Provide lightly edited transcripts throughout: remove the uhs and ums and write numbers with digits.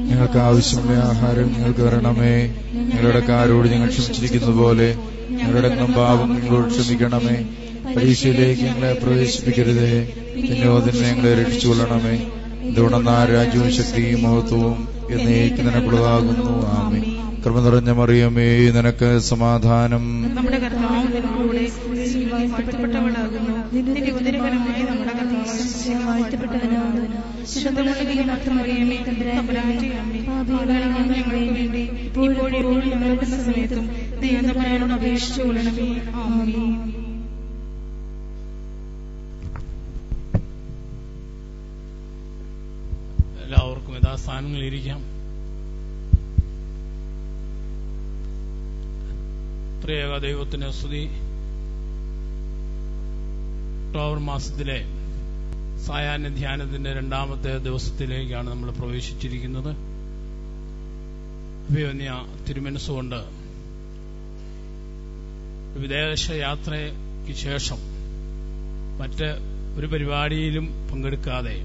ഞങ്ങൾക്ക് ആവശ്യമുള്ള ആഹാരം ഞങ്ങൾക്ക് തരണമേ. ഞങ്ങളുടെ കാരോട് ഞങ്ങൾ ക്ഷമിച്ചിരിക്കുന്നത് പോലെ ഞങ്ങളുടെ പാപം ഞങ്ങളോട് ക്ഷമിക്കണമേ. പരീക്ഷയിലേക്ക് ഞങ്ങളെ പ്രവേശിപ്പിക്കരുതേ, പിന്നോതിനെ ഞങ്ങളെ രക്ഷിച്ചുകൊള്ളണമേ. എന്തുകൊണ്ടെന്ന രാജ്യവും ശക്തിയും മഹത്വവും എന്നേക്കും നിനക്കുള്ളതാകുന്നു. ആമേൻ. കൃപ നിറഞ്ഞ മറിയമേ, നിനക്ക് സമാധാനം. നമ്മുടെ കർത്താവ് നിന്നോടുകൂടെ വാഴ്ത്തപ്പെട്ടവളാകുന്നു. നിന്റെ ഉദരഫലമായി നമ്മുടെ കർത്താവ് വാഴ്ത്തപ്പെട്ടവനാകുന്നു. ശുദ്ധമുള്ള മറിയമേ, തമ്പുരാന്റെ അമ്മേ, പാപികളായ ഞങ്ങൾക്ക് വേണ്ടി ഇപ്പോഴും ഞങ്ങളുടെ സമയത്തും ദൈവത്തോട് അപേക്ഷിച്ചു കൊള്ളണമേ. ആമേൻ. എല്ലാവർക്കും യഥാസ്ഥാനങ്ങളിലിരിക്കാം. ത്രിയേക ദൈവത്തിന് സ്തുതി. ഒക്ടോബർ മാസത്തിലെ സായാഹ്ന ധ്യാനത്തിന്റെ 2ാമത്തെ ദിവസത്തിലേക്കാണ് നമ്മൾ പ്രവേശിച്ചിരിക്കുന്നത്. അഭിമന്യ തിരുമനസ്സുകൊണ്ട് വിദേശ യാത്രയ്ക്ക് ശേഷം മറ്റ് ഒരു പരിപാടിയിലും പങ്കെടുക്കാതെ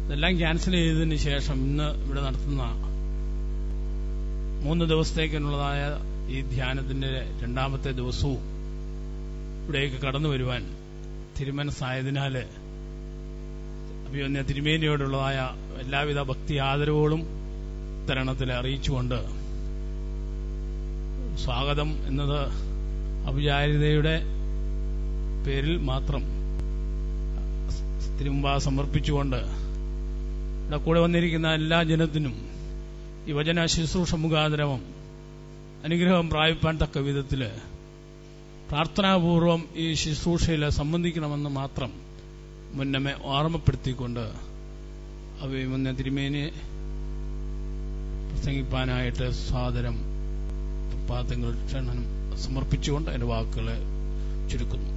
ഇതെല്ലാം ക്യാൻസൽ ചെയ്തതിന് ശേഷം ഇന്ന് ഇവിടെ നടത്തുന്ന 3 ദിവസത്തേക്കുള്ളതായ ഈ ധ്യാനത്തിന്റെ 2ാമത്തെ ദിവസവും ഇവിടേക്ക് കടന്നു വരുവാൻ തിരുമനസ്സായതിനാല് അഭിമന്യ തിരുമേനിയോടുള്ളതായ എല്ലാവിധ ഭക്തി ആദരവുകളും തരണത്തിൽ അറിയിച്ചുകൊണ്ട് സ്വാഗതം എന്നത് ഔപചാരികതയുടെ പേരിൽ മാത്രം തിരുമുമ്പാ സമർപ്പിച്ചുകൊണ്ട് ഇവിടെ കൂടെ വന്നിരിക്കുന്ന എല്ലാ ജനത്തിനും ഈ വചന ശുശ്രൂഷ മുഖാന്തരം അനുഗ്രഹം പ്രാപിപ്പാൻ തക്ക വിധത്തില് പ്രാർത്ഥനാപൂർവം ഈ ശുശ്രൂഷയിൽ സംബന്ധിക്കണമെന്ന് മാത്രം മുന്നമേ ഓർമ്മപ്പെടുത്തിക്കൊണ്ട് അഭിമന്യ തിരുമേനിയെ പ്രസംഗിപ്പാനായിട്ട് സാദരം പാദങ്ങൾ ക്ഷണം സമർപ്പിച്ചുകൊണ്ട് എന്റെ വാക്കുകളെ ചുരുക്കുന്നു.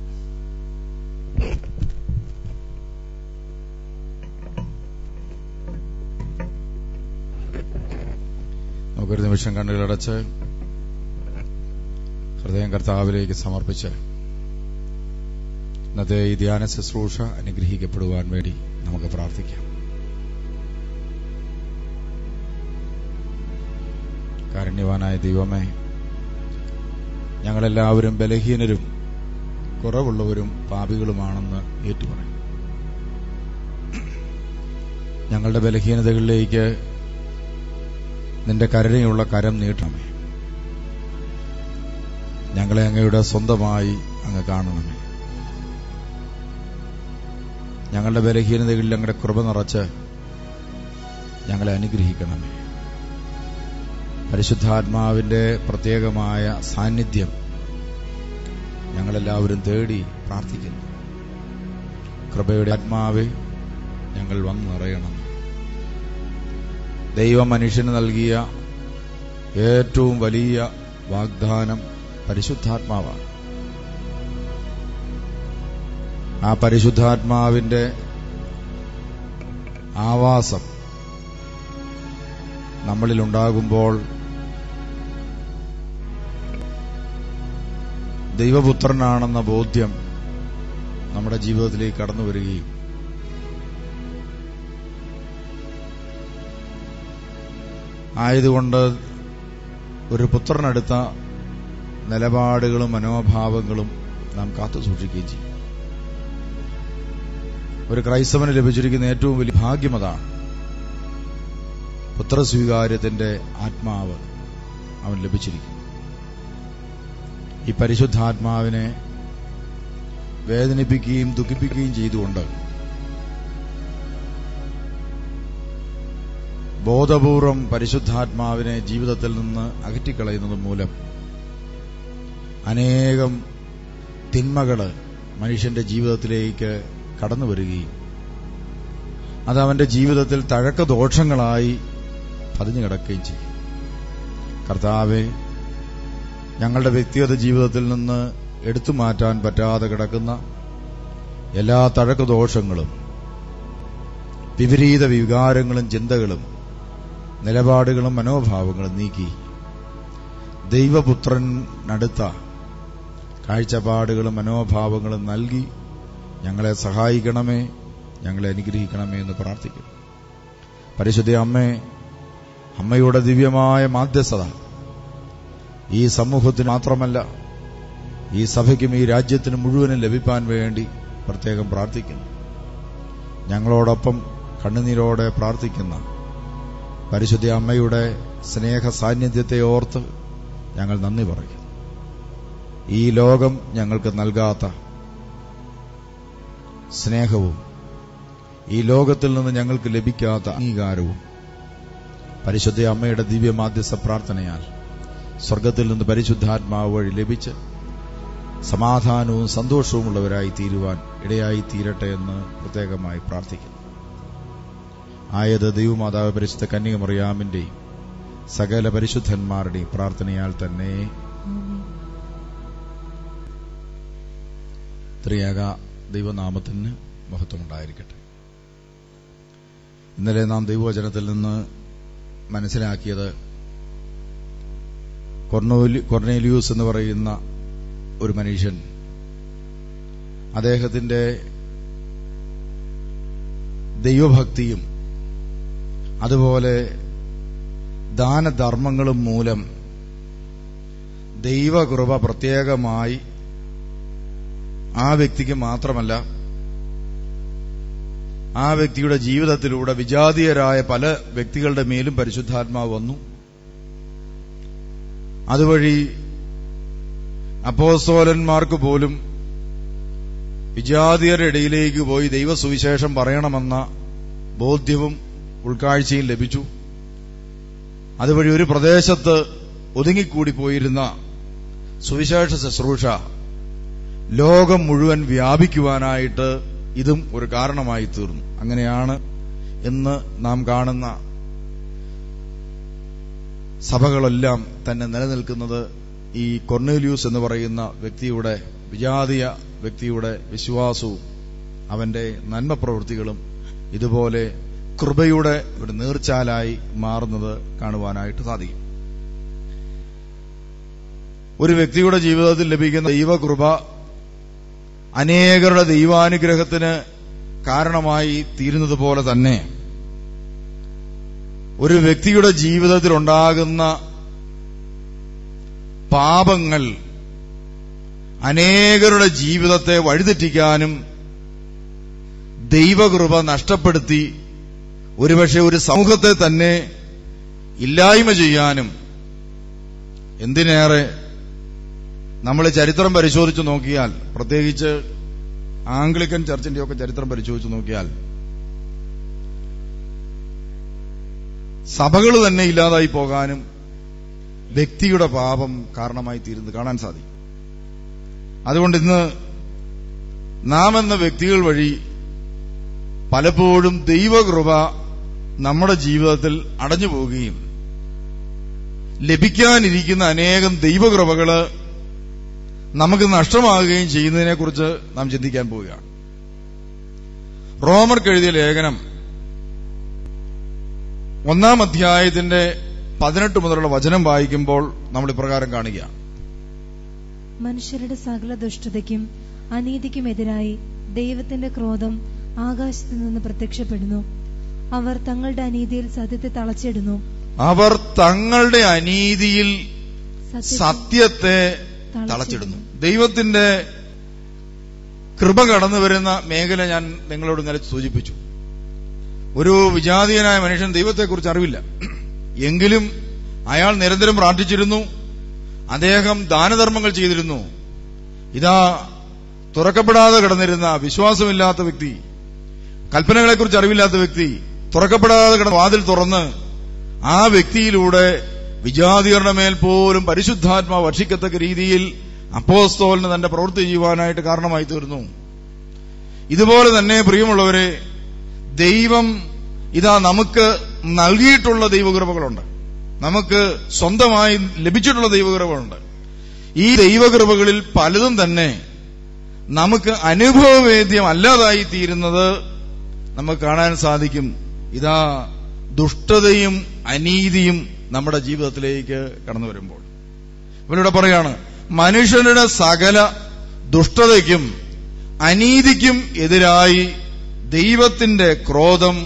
നമുക്കൊരു നിമിഷം കണ്ണുകളടച്ച് ഹൃദയം കർത്താവിലേക്ക് സമർപ്പിച്ച് ഇന്നത്തെ ഈ ധ്യാന ശുശ്രൂഷ അനുഗ്രഹിക്കപ്പെടുവാൻ വേണ്ടി നമുക്ക് പ്രാർത്ഥിക്കാം. കാരുണ്യവാനായ ദൈവമേ, ഞങ്ങളെല്ലാവരും ബലഹീനരും കുറവുള്ളവരും പാപികളുമാണെന്ന് ഏറ്റുപറയും. ഞങ്ങളുടെ ബലഹീനതകളിലേക്ക് നിന്റെ കരുണയുള്ള കരം നീട്ടണമേ. ഞങ്ങളെ അങ്ങയുടെ സ്വന്തമായി അങ്ങ് കാണണമേ. ഞങ്ങളുടെ ബലഹീനതകളിൽ അങ്ങയുടെ കൃപ നിറച്ച് ഞങ്ങളെ അനുഗ്രഹിക്കണമേ. പരിശുദ്ധാത്മാവിന്റെ പ്രത്യേകമായ സാന്നിധ്യം ഞങ്ങളെല്ലാവരും തേടി പ്രാർത്ഥിക്കുന്നു. കൃപയുടെ ആത്മാവെ ഞങ്ങൾ വന്നു നിറയണം. ദൈവം മനുഷ്യന് നൽകിയ ഏറ്റവും വലിയ വാഗ്ദാനം പരിശുദ്ധാത്മാവാണ്. ആ പരിശുദ്ധാത്മാവിന്റെ ആവാസം നമ്മളിലുണ്ടാകുമ്പോൾ ദൈവപുത്രനാണെന്ന ബോധ്യം നമ്മുടെ ജീവിതത്തിലേക്ക് കടന്നു വരികയും ആയതുകൊണ്ട് ഒരു പുത്രനെടുത്ത നിലപാടുകളും മനോഭാവങ്ങളും നാം കാത്തു സൂക്ഷിക്കുകയും ചെയ്യും. ഒരു ക്രൈസ്തവന് ലഭിച്ചിരിക്കുന്ന ഏറ്റവും വലിയ ഭാഗ്യം അതാണ്. പുത്രസ്വീകാര്യത്തിന്റെ ആത്മാവ് അവൻ ലഭിച്ചിരിക്കുന്നു. ഈ പരിശുദ്ധാത്മാവിനെ വേദനിപ്പിക്കുകയും ദുഃഖിപ്പിക്കുകയും ചെയ്തുകൊണ്ട് ബോധപൂർവം പരിശുദ്ധാത്മാവിനെ ജീവിതത്തിൽ നിന്ന് അകറ്റിക്കളയുന്നത് മൂലം അനേകം തിന്മകള് മനുഷ്യന്റെ ജീവിതത്തിലേക്ക് കടന്നു വരികയും അത് അവന്റെ ജീവിതത്തിൽ തഴക്കദോഷങ്ങളായി പതിഞ്ഞു കിടക്കുകയും ചെയ്യും. കർത്താവെ, ഞങ്ങളുടെ വ്യക്തിഗത ജീവിതത്തിൽ നിന്ന് എടുത്തു മാറ്റാൻ പറ്റാതെ കിടക്കുന്ന എല്ലാ തഴക്കദോഷങ്ങളും വിപരീത വികാരങ്ങളും ചിന്തകളും നിലപാടുകളും മനോഭാവങ്ങളും നീക്കി ദൈവപുത്രനടുത്ത കാഴ്ചപ്പാടുകളും മനോഭാവങ്ങളും നൽകി ഞങ്ങളെ സഹായിക്കണമേ, ഞങ്ങളെ അനുഗ്രഹിക്കണമേ എന്ന് പ്രാർത്ഥിക്കുന്നു. പരിശുദ്ധ അമ്മയുടെ ദിവ്യമായ മാധ്യസ്ഥത ഈ സമൂഹത്തിന് മാത്രമല്ല, ഈ സഭയ്ക്കും ഈ രാജ്യത്തിന് മുഴുവനും ലഭിപ്പാൻ വേണ്ടി പ്രത്യേകം പ്രാർത്ഥിക്കുന്നു. ഞങ്ങളോടൊപ്പം കണ്ണുനീരോടെ പ്രാർത്ഥിക്കുന്ന പരിശുദ്ധ അമ്മയുടെ സ്നേഹ സാന്നിധ്യത്തെ ഓർത്ത് ഞങ്ങൾ നന്ദി പറയുന്നു. ഈ ലോകം ഞങ്ങൾക്ക് നൽകാത്ത സ്നേഹവും ഈ ലോകത്തിൽ നിന്ന് ഞങ്ങൾക്ക് ലഭിക്കാത്ത അംഗീകാരവും പരിശുദ്ധ അമ്മയുടെ ദിവ്യമാധ്യസ്ഥ പ്രാർത്ഥനയാൽ സ്വർഗത്തിൽ നിന്ന് പരിശുദ്ധാത്മാവ് വഴി ലഭിച്ച് സമാധാനവും സന്തോഷവുമുള്ളവരായി തീരുവാൻ ഇടയായി തീരട്ടെ എന്ന് പ്രത്യേകമായി പ്രാർത്ഥിക്കുന്നു. ആയത് ദൈവമാതാവ് പരിശുദ്ധ കന്യകമറിയാമിന്റെയും സകല പരിശുദ്ധന്മാരുടെയും പ്രാർത്ഥനയാൽ തന്നെ. ത്രിയേക ദൈവനാമത്തിന് മഹത്വമുണ്ടായിരിക്കട്ടെ. ഇന്നലെ നാം ദൈവവചനത്തിൽ നിന്ന് മനസ്സിലാക്കിയത് കൊർണേലിയൂസ് എന്ന് പറയുന്ന ഒരു മനുഷ്യൻ, അദ്ദേഹത്തിന്റെ ദൈവഭക്തിയും അതുപോലെ ദാനധർമ്മങ്ങളും മൂലം ദൈവകൃപ പ്രത്യേകമായി ആ വ്യക്തിക്ക് മാത്രമല്ല, ആ വ്യക്തിയുടെ ജീവിതത്തിലൂടെ വിജാതീയരായ പല വ്യക്തികളുടെ മേലും പരിശുദ്ധാത്മാവ് വന്നു. അതുവഴി അപ്പോസ്തലന്മാർക്ക് പോലും വിജാതീയരുടെ ഇടയിലേക്ക് പോയി ദൈവസുവിശേഷം പറയണമെന്ന ബോധ്യവും ഉൾക്കാഴ്ചയും ലഭിച്ചു. അതുവഴി ഒരു പ്രദേശത്ത് ഒതുങ്ങിക്കൂടി പോയിരുന്ന സുവിശേഷ ശുശ്രൂഷ ലോകം മുഴുവൻ വ്യാപിക്കുവാനായിട്ട് ഇതും ഒരു കാരണമായി തീർന്നു. അങ്ങനെയാണ് ഇന്ന് നാം കാണുന്ന സഭകളെല്ലാം തന്നെ നിലനിൽക്കുന്നത്. ഈ കൊർണേലിയൂസ് എന്ന് പറയുന്ന വ്യക്തിയുടെ, വിജാതീയ വ്യക്തിയുടെ വിശ്വാസവും അവന്റെ നന്മ പ്രവൃത്തികളും ഇതുപോലെ കൃപയുടെ ഒരു നീർച്ചാലായി മാറുന്നത് കാണുവാനായിട്ട് സാധിക്കും. ഒരു വ്യക്തിയുടെ ജീവിതത്തിൽ ലഭിക്കുന്ന ദൈവകൃപ അനേകരുടെ ദൈവാനുഗ്രഹത്തിന് കാരണമായി തീരുന്നത് പോലെ തന്നെ ഒരു വ്യക്തിയുടെ ജീവിതത്തിൽ ഉണ്ടാകുന്ന പാപങ്ങൾ അനേകരുടെ ജീവിതത്തെ വഴിതെറ്റിക്കാനും ദൈവകൃപ നഷ്ടപ്പെടുത്തി ഒരുപക്ഷെ ഒരു സമൂഹത്തെ തന്നെ ഇല്ലായ്മ ചെയ്യാനും, എന്തിനേറെ നമ്മൾ ചരിത്രം പരിശോധിച്ചു നോക്കിയാൽ, പ്രത്യേകിച്ച് ആംഗ്ലിക്കൻ ചർച്ചിന്റെയൊക്കെ ചരിത്രം പരിശോധിച്ചു നോക്കിയാൽ സഭകൾ തന്നെ ഇല്ലാതായി പോകാനും വ്യക്തിയുടെ പാപം കാരണമായി തീരുന്നത് കാണാൻ സാധിക്കും. അതുകൊണ്ട് ഇന്ന് നാം എന്ന വ്യക്തികൾ വഴി പലപ്പോഴും ദൈവകൃപ നമ്മുടെ ജീവിതത്തിൽ അടഞ്ഞു പോവുകയും ലഭിക്കാനിരിക്കുന്ന അനേകം ദൈവകൃപകള് നമുക്ക് നഷ്ടമാകുകയും ചെയ്യുന്നതിനെക്കുറിച്ച് നാം ചിന്തിക്കാൻ പോവുകയാണ്. റോമർക്ക് എഴുതിയ ലേഖനം 1-ാം അധ്യായത്തിന്റെ 18 മുതലുള്ള വചനം വായിക്കുമ്പോൾ നമ്മൾ ഇപ്രകാരം കാണുകയാണ്: മനുഷ്യരുടെ സകല ദുഷ്ടതയ്ക്കും അനീതിക്കുമെതിരായി ദൈവത്തിന്റെ ക്രോധം ആകാശത്തു നിന്ന് പ്രത്യക്ഷപ്പെടുന്നു. അവർ തങ്ങളുടെ അനീതിയിൽ സത്യത്തെ തളച്ചിടുന്നു. അവർ തങ്ങളുടെ അനീതിയിൽ സത്യത്തെ തളച്ചിടുന്നു. ദൈവത്തിന്റെ കൃപ കടന്നു വരുന്ന മേഖല ഞാൻ നിങ്ങളോട് ഇന്നലെ സൂചിപ്പിച്ചു. ഒരു വിജാതീയനായ മനുഷ്യൻ ദൈവത്തെക്കുറിച്ച് അറിവില്ല, എങ്കിലും അയാൾ നിരന്തരം പ്രാർത്ഥിച്ചിരുന്നു. അദ്ദേഹം ദാനധർമ്മങ്ങൾ ചെയ്തിരുന്നു. ഇതാ തുറക്കപ്പെടാതെ കിടന്നിരുന്ന വിശ്വാസമില്ലാത്ത വ്യക്തി, കൽപ്പനകളെക്കുറിച്ച് അറിവില്ലാത്ത വ്യക്തി, തുറക്കപ്പെടാതെ കിടന്ന വാതിൽ തുറന്ന് ആ വ്യക്തിയിലൂടെ വിജാതിയരുടെ മേൽ പോലും പരിശുദ്ധാത്മാവ് വർഷിക്കത്തക്ക രീതിയിൽ അപ്പോസ്തലന് തന്റെ പ്രവൃത്തി ചെയ്യുവാനായിട്ട് കാരണമായി തീർന്നു. ഇതുപോലെ തന്നെ പ്രിയമുള്ളവരെ, ദൈവം ഇതാ നമുക്ക് നൽകിയിട്ടുള്ള ദൈവകൃപകളുണ്ട്, നമുക്ക് സ്വന്തമായി ലഭിച്ചിട്ടുള്ള ദൈവകൃപകളുണ്ട്. ഈ ദൈവകൃപകളിൽ പലതും തന്നെ നമുക്ക് അനുഭവവേദ്യം അല്ലാതായി തീരുന്നത് നമുക്ക് കാണാൻ സാധിക്കും. ഇതാ ദുഷ്ടതയും അനീതിയും നമ്മുടെ ജീവിതത്തിലേക്ക് കടന്നു വരുമ്പോൾ ഇവരിവിടെ പറയാണ്, മനുഷ്യരുടെ സകല ദുഷ്ടതയ്ക്കും അനീതിക്കും എതിരായി ദൈവത്തിന്റെ ക്രോധം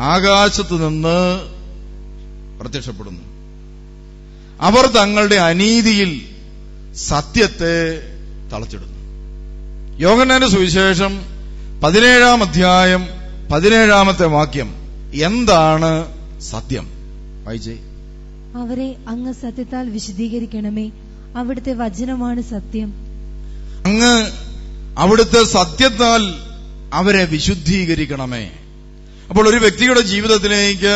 ആകാശത്ത് നിന്ന് പ്രത്യക്ഷപ്പെടുന്നു. അവർ തങ്ങളുടെ അനീതിയിൽ സത്യത്തെ തളച്ചിടുന്നു. യോഹന്നാന്റെ സുവിശേഷം 17-ാം അധ്യായം 17-ാമത്തെ വാക്യം. എന്താണ് സത്യം? വായിച്ചേ. അവരെ അങ്ങ് സത്യത്താൽ വിശദീകരിക്കണമേ, അവിടുത്തെ വചനമാണ് സത്യം. അങ്ങ് അവിടുത്തെ സത്യത്താൽ അവരെ വിശുദ്ധീകരിക്കണമേ. അപ്പോൾ ഒരു വ്യക്തിയുടെ ജീവിതത്തിലേക്ക്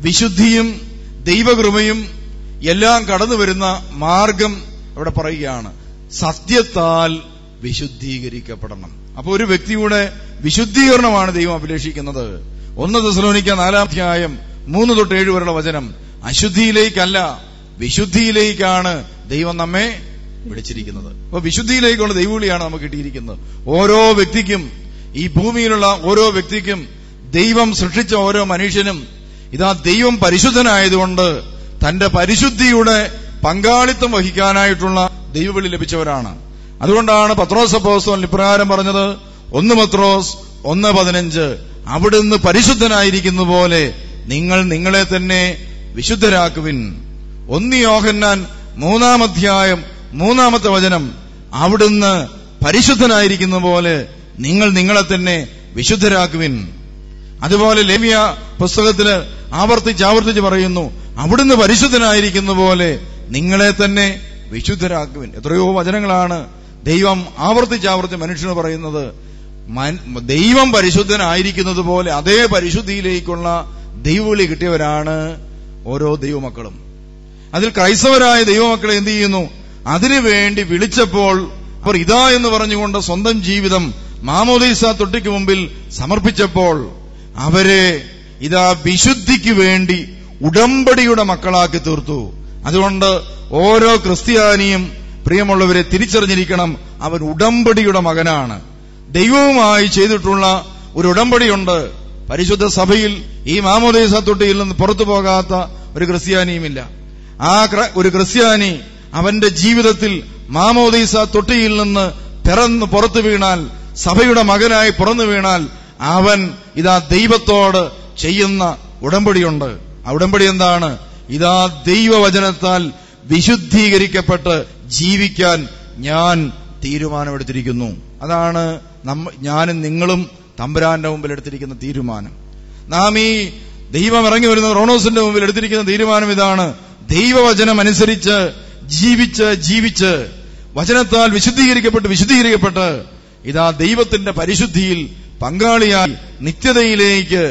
വിശുദ്ധിയും ദൈവകൃപയും എല്ലാം കടന്നു വരുന്ന മാർഗം അവിടെ പറയുകയാണ്, സത്യത്താൽ വിശുദ്ധീകരിക്കപ്പെടണം. അപ്പൊ ഒരു വ്യക്തിയുടെ വിശുദ്ധീകരണമാണ് ദൈവം അഭിലേഷിക്കുന്നത്. 1 തെസ്സലോനിക്ക 4-ാം അധ്യായം 3-7 വരെയുള്ള വചനം, അശുദ്ധിയിലേക്കല്ല വിശുദ്ധിയിലേക്കാണ് ദൈവം നമ്മെ വിളിച്ചിരിക്കുന്നത്. അപ്പൊ വിശുദ്ധിയിലേക്കുള്ള ദൈവവിളിയാണ് നമുക്ക് കിട്ടിയിരിക്കുന്നത്. ഓരോ വ്യക്തിക്കും, ഈ ഭൂമിയിലുള്ള ഓരോ വ്യക്തിക്കും, ദൈവം സൃഷ്ടിച്ച ഓരോ മനുഷ്യനും ഇതാ ദൈവം പരിശുദ്ധനായതുകൊണ്ട് തന്റെ പരിശുദ്ധിയുടെ പങ്കാളിത്തം വഹിക്കാനായിട്ടുള്ള ദൈവവിളി ലഭിച്ചവരാണ്. അതുകൊണ്ടാണ് പത്രോസ് അപ്പോസ്തലൻ ഇപ്രകാരം പറഞ്ഞത്, 1 പത്രോസ് 1:15, അവിടുന്ന് പരിശുദ്ധനായിരിക്കുന്ന പോലെ നിങ്ങൾ നിങ്ങളെ തന്നെ വിശുദ്ധരാക്കുവിൻ. 1 യോഹന്നാൻ 3-ാം അധ്യായം 3-ാമത്തെ വചനം, അവിടുന്ന് പരിശുദ്ധനായിരിക്കുന്ന പോലെ നിങ്ങൾ നിങ്ങളെ തന്നെ വിശുദ്ധരാക്കുവിൻ. അതുപോലെ ലേവ്യ പുസ്തകത്തില് ആവർത്തിച്ച് പറയുന്നു, അവിടുന്ന് പരിശുദ്ധനായിരിക്കുന്ന പോലെ നിങ്ങളെ തന്നെ വിശുദ്ധരാക്കുവിൻ. എത്രയോ വചനങ്ങളാണ് ദൈവം ആവർത്തിച്ച് മനുഷ്യന് പറയുന്നത്. ദൈവം പരിശുദ്ധനായിരിക്കുന്നത് പോലെ അതേ പരിശുദ്ധിയിലേക്കുള്ള ദൈവവിളി കിട്ടിയവരാണ് ഓരോ ദൈവമക്കളും. അതിൽ ക്രൈസ്തവരായ ദൈവമക്കളെ എന്ത് ചെയ്യുന്നു? അതിനുവേണ്ടി വിളിച്ചപ്പോൾ അവർ ഇതാ എന്ന് പറഞ്ഞുകൊണ്ട് സ്വന്തം ജീവിതം മാമോദീസ തൊട്ടിക്ക് മുമ്പിൽ സമർപ്പിച്ചപ്പോൾ അവരെ ഇതാ വിശുദ്ധിക്ക് വേണ്ടി ഉടമ്പടിയുടെ മക്കളാക്കി തീർത്തു. അതുകൊണ്ട് ഓരോ ക്രിസ്ത്യാനിയും പ്രിയമുള്ളവരെ തിരിച്ചറിഞ്ഞിരിക്കണം, അവൻ ഉടമ്പടിയുടെ മകനാണ്. ദൈവവുമായി ചെയ്തിട്ടുള്ള ഒരു ഉടമ്പടിയുണ്ട്. പരിശുദ്ധ സഭയിൽ ഈ മാമോദീസ തൊട്ടിയിൽ നിന്ന് പുറത്തു പോകാത്ത ഒരു ക്രിസ്ത്യാനിയുമില്ല. ആ ഒരു ക്രിസ്ത്യാനി അവന്റെ ജീവിതത്തിൽ മാമോദീസ തൊട്ടിയിൽ നിന്ന് പിറന്ന് പുറത്തു വീണാൽ, സഭയുടെ മകനായി പുറന്നു വീണാൽ, അവൻ ഇതാ ദൈവത്തോട് ചെയ്യുന്ന ഉടമ്പടിയുണ്ട്. ആ ഉടമ്പടി എന്താണ്? ഇതാ ദൈവവചനത്താൽ വിശുദ്ധീകരിക്കപ്പെട്ട് ജീവിക്കാൻ ഞാൻ തീരുമാനമെടുത്തിരിക്കുന്നു. അതാണ് ഞാനും നിങ്ങളും തമ്പുരാന്റെ മുമ്പിൽ എടുത്തിരിക്കുന്ന തീരുമാനം. നാം ഈ ദൈവം ഇറങ്ങി വരുന്ന റോണോസിന്റെ മുമ്പിൽ എടുത്തിരിക്കുന്ന തീരുമാനം ഇതാണ്: ദൈവവചനം അനുസരിച്ച് ജീവിച്ച് വചനത്താൽ വിശുദ്ധീകരിക്കപ്പെട്ട് ഇതാ ദൈവത്തിന്റെ പരിശുദ്ധിയിൽ പങ്കാളിയായി നിത്യതയിലേക്ക്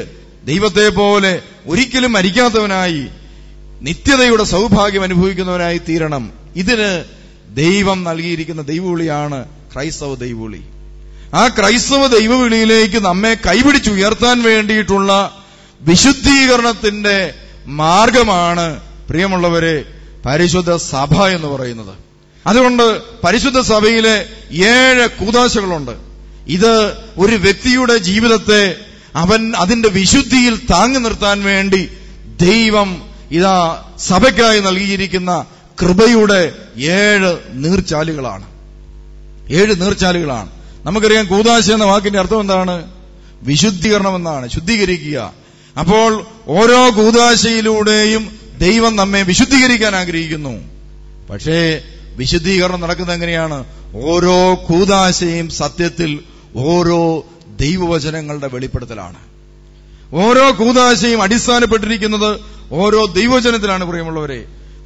ദൈവത്തെ പോലെ ഒരിക്കലും മരിക്കാത്തവനായി നിത്യതയുടെ സൗഭാഗ്യം അനുഭവിക്കുന്നവനായി തീരണം. ഇതിന് ദൈവം നൽകിയിരിക്കുന്ന ദൈവവിളിയാണ് ക്രൈസ്തവ ദൈവവിളി. ആ ക്രൈസ്തവ ദൈവവിളിയിലേക്ക് നമ്മെ കൈപിടിച്ചുയർത്താൻ വേണ്ടിയിട്ടുള്ള വിശുദ്ധീകരണത്തിന്റെ മാർഗമാണ് പ്രിയമുള്ളവരെ പരിശുദ്ധ സഭ എന്ന് പറയുന്നത്. അതുകൊണ്ട് പരിശുദ്ധ സഭയിലെ 7 കൂദാശകളുണ്ട്. ഇത് ഒരു വ്യക്തിയുടെ ജീവിതത്തെ അതിന്റെ വിശുദ്ധിയിൽ താങ്ങി നിർത്താൻ വേണ്ടി ദൈവം ഇതാ സഭയ്ക്കായി നൽകിയിരിക്കുന്ന കൃപയുടെ 7 നീർച്ചാലുകളാണ്. 7 നീർച്ചാലുകളാണ്. നമുക്കറിയാം കൂദാശ എന്ന വാക്കിന്റെ അർത്ഥം എന്താണ്? വിശുദ്ധീകരണം എന്നാണ്, ശുദ്ധീകരിക്കുക. അപ്പോൾ ഓരോ കൂദാശയിലൂടെയും ദൈവം നമ്മെ വിശുദ്ധീകരിക്കാൻ ആഗ്രഹിക്കുന്നു. പക്ഷേ വിശുദ്ധീകരണം നടക്കുന്നത് എങ്ങനെയാണ്? ഓരോ കൂദാശയും സത്യത്തിൽ ഓരോ ദൈവവചനങ്ങളുടെ വെളിപ്പെടുത്തലാണ്. ഓരോ കൂദാശയും അടിസ്ഥാനപ്പെട്ടിരിക്കുന്നത് ഓരോ ദൈവവചനത്തിലാണ് പ്രിയമുള്ളവരെ.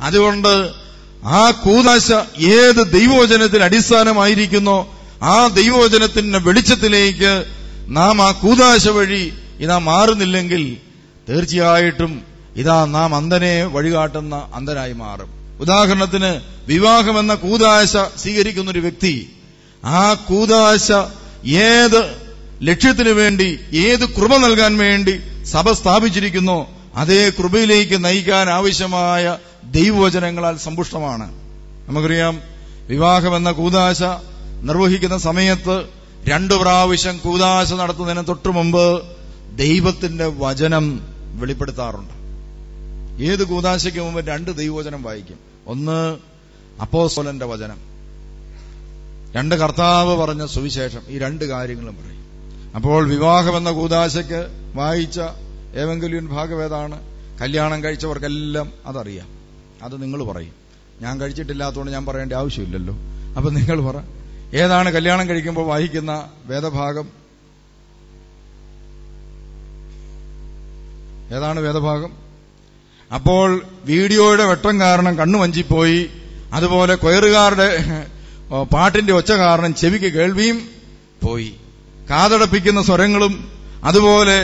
അതുകൊണ്ട് ആ കൂദാശ ഏത് ദൈവവചനത്തിൽ അടിസ്ഥാനമായിരിക്കുന്നോ ആ ദൈവവചനത്തിന്റെ വെളിച്ചത്തിലേക്ക് നാം ആ കൂദാശ വഴി ഇതാ മാറുന്നില്ലെങ്കിൽ തീർച്ചയായിട്ടും ഇതാ നാം അന്ധനെ വഴികാട്ടുന്ന അന്ധനായി മാറും. ഉദാഹരണത്തിന് വിവാഹമെന്ന കൂദാശ സ്വീകരിക്കുന്ന ഒരു വ്യക്തി ആ കൂദാശ ഏത് ലക്ഷ്യത്തിനു വേണ്ടി, ഏത് കൃപ നൽകാൻ വേണ്ടി സഭ സ്ഥാപിച്ചിരിക്കുന്നോ അതേ കൃപയിലേക്ക് നയിക്കാൻ ആവശ്യമായ ദൈവവചനങ്ങളാൽ സമ്പുഷ്ടമാണ്. നമുക്കറിയാം, വിവാഹമെന്ന കൂദാശ നിർവഹിക്കുന്ന സമയത്ത് 2 പ്രാവശ്യം കൂദാശ നടത്തുന്നതിന് തൊട്ടു മുമ്പ് ദൈവത്തിന്റെ വചനം വെളിപ്പെടുത്താറുണ്ട്. ഏത് കൂദാശയ്ക്ക് മുമ്പ് 2 ദൈവവചനം വായിക്കും. ഒന്ന് അപ്പോസ്തലന്റെ വചനം, 2 കർത്താവ് പറഞ്ഞ സുവിശേഷം. ഈ 2 കാര്യങ്ങളും പറയും. അപ്പോൾ വിവാഹമെന്ന കൂദാശയ്ക്ക് വായിച്ച ഏവങ്കലിയൻ ഭാഗം ഏതാണ്? കല്യാണം കഴിച്ചവർക്കെല്ലാം അതറിയാം. അത് നിങ്ങൾ പറയും. ഞാൻ കഴിച്ചിട്ടില്ലാത്തതുകൊണ്ട് ഞാൻ പറയേണ്ട ആവശ്യമില്ലല്ലോ. അപ്പൊ നിങ്ങൾ പറ, ഏതാണ് കല്യാണം കഴിക്കുമ്പോൾ വായിക്കുന്ന വേദഭാഗം? ഏതാണ് വേദഭാഗം? അപ്പോൾ വീഡിയോയുടെ വെട്ടം കാരണം കണ്ണു വഞ്ചിപ്പോയി, അതുപോലെ കൊയറുകാരുടെ പാട്ടിന്റെ ഒച്ച കാരണം ചെവിക്ക് കേൾവിയും പോയി, കാതടപ്പിക്കുന്ന സ്വരങ്ങളും അതുപോലെ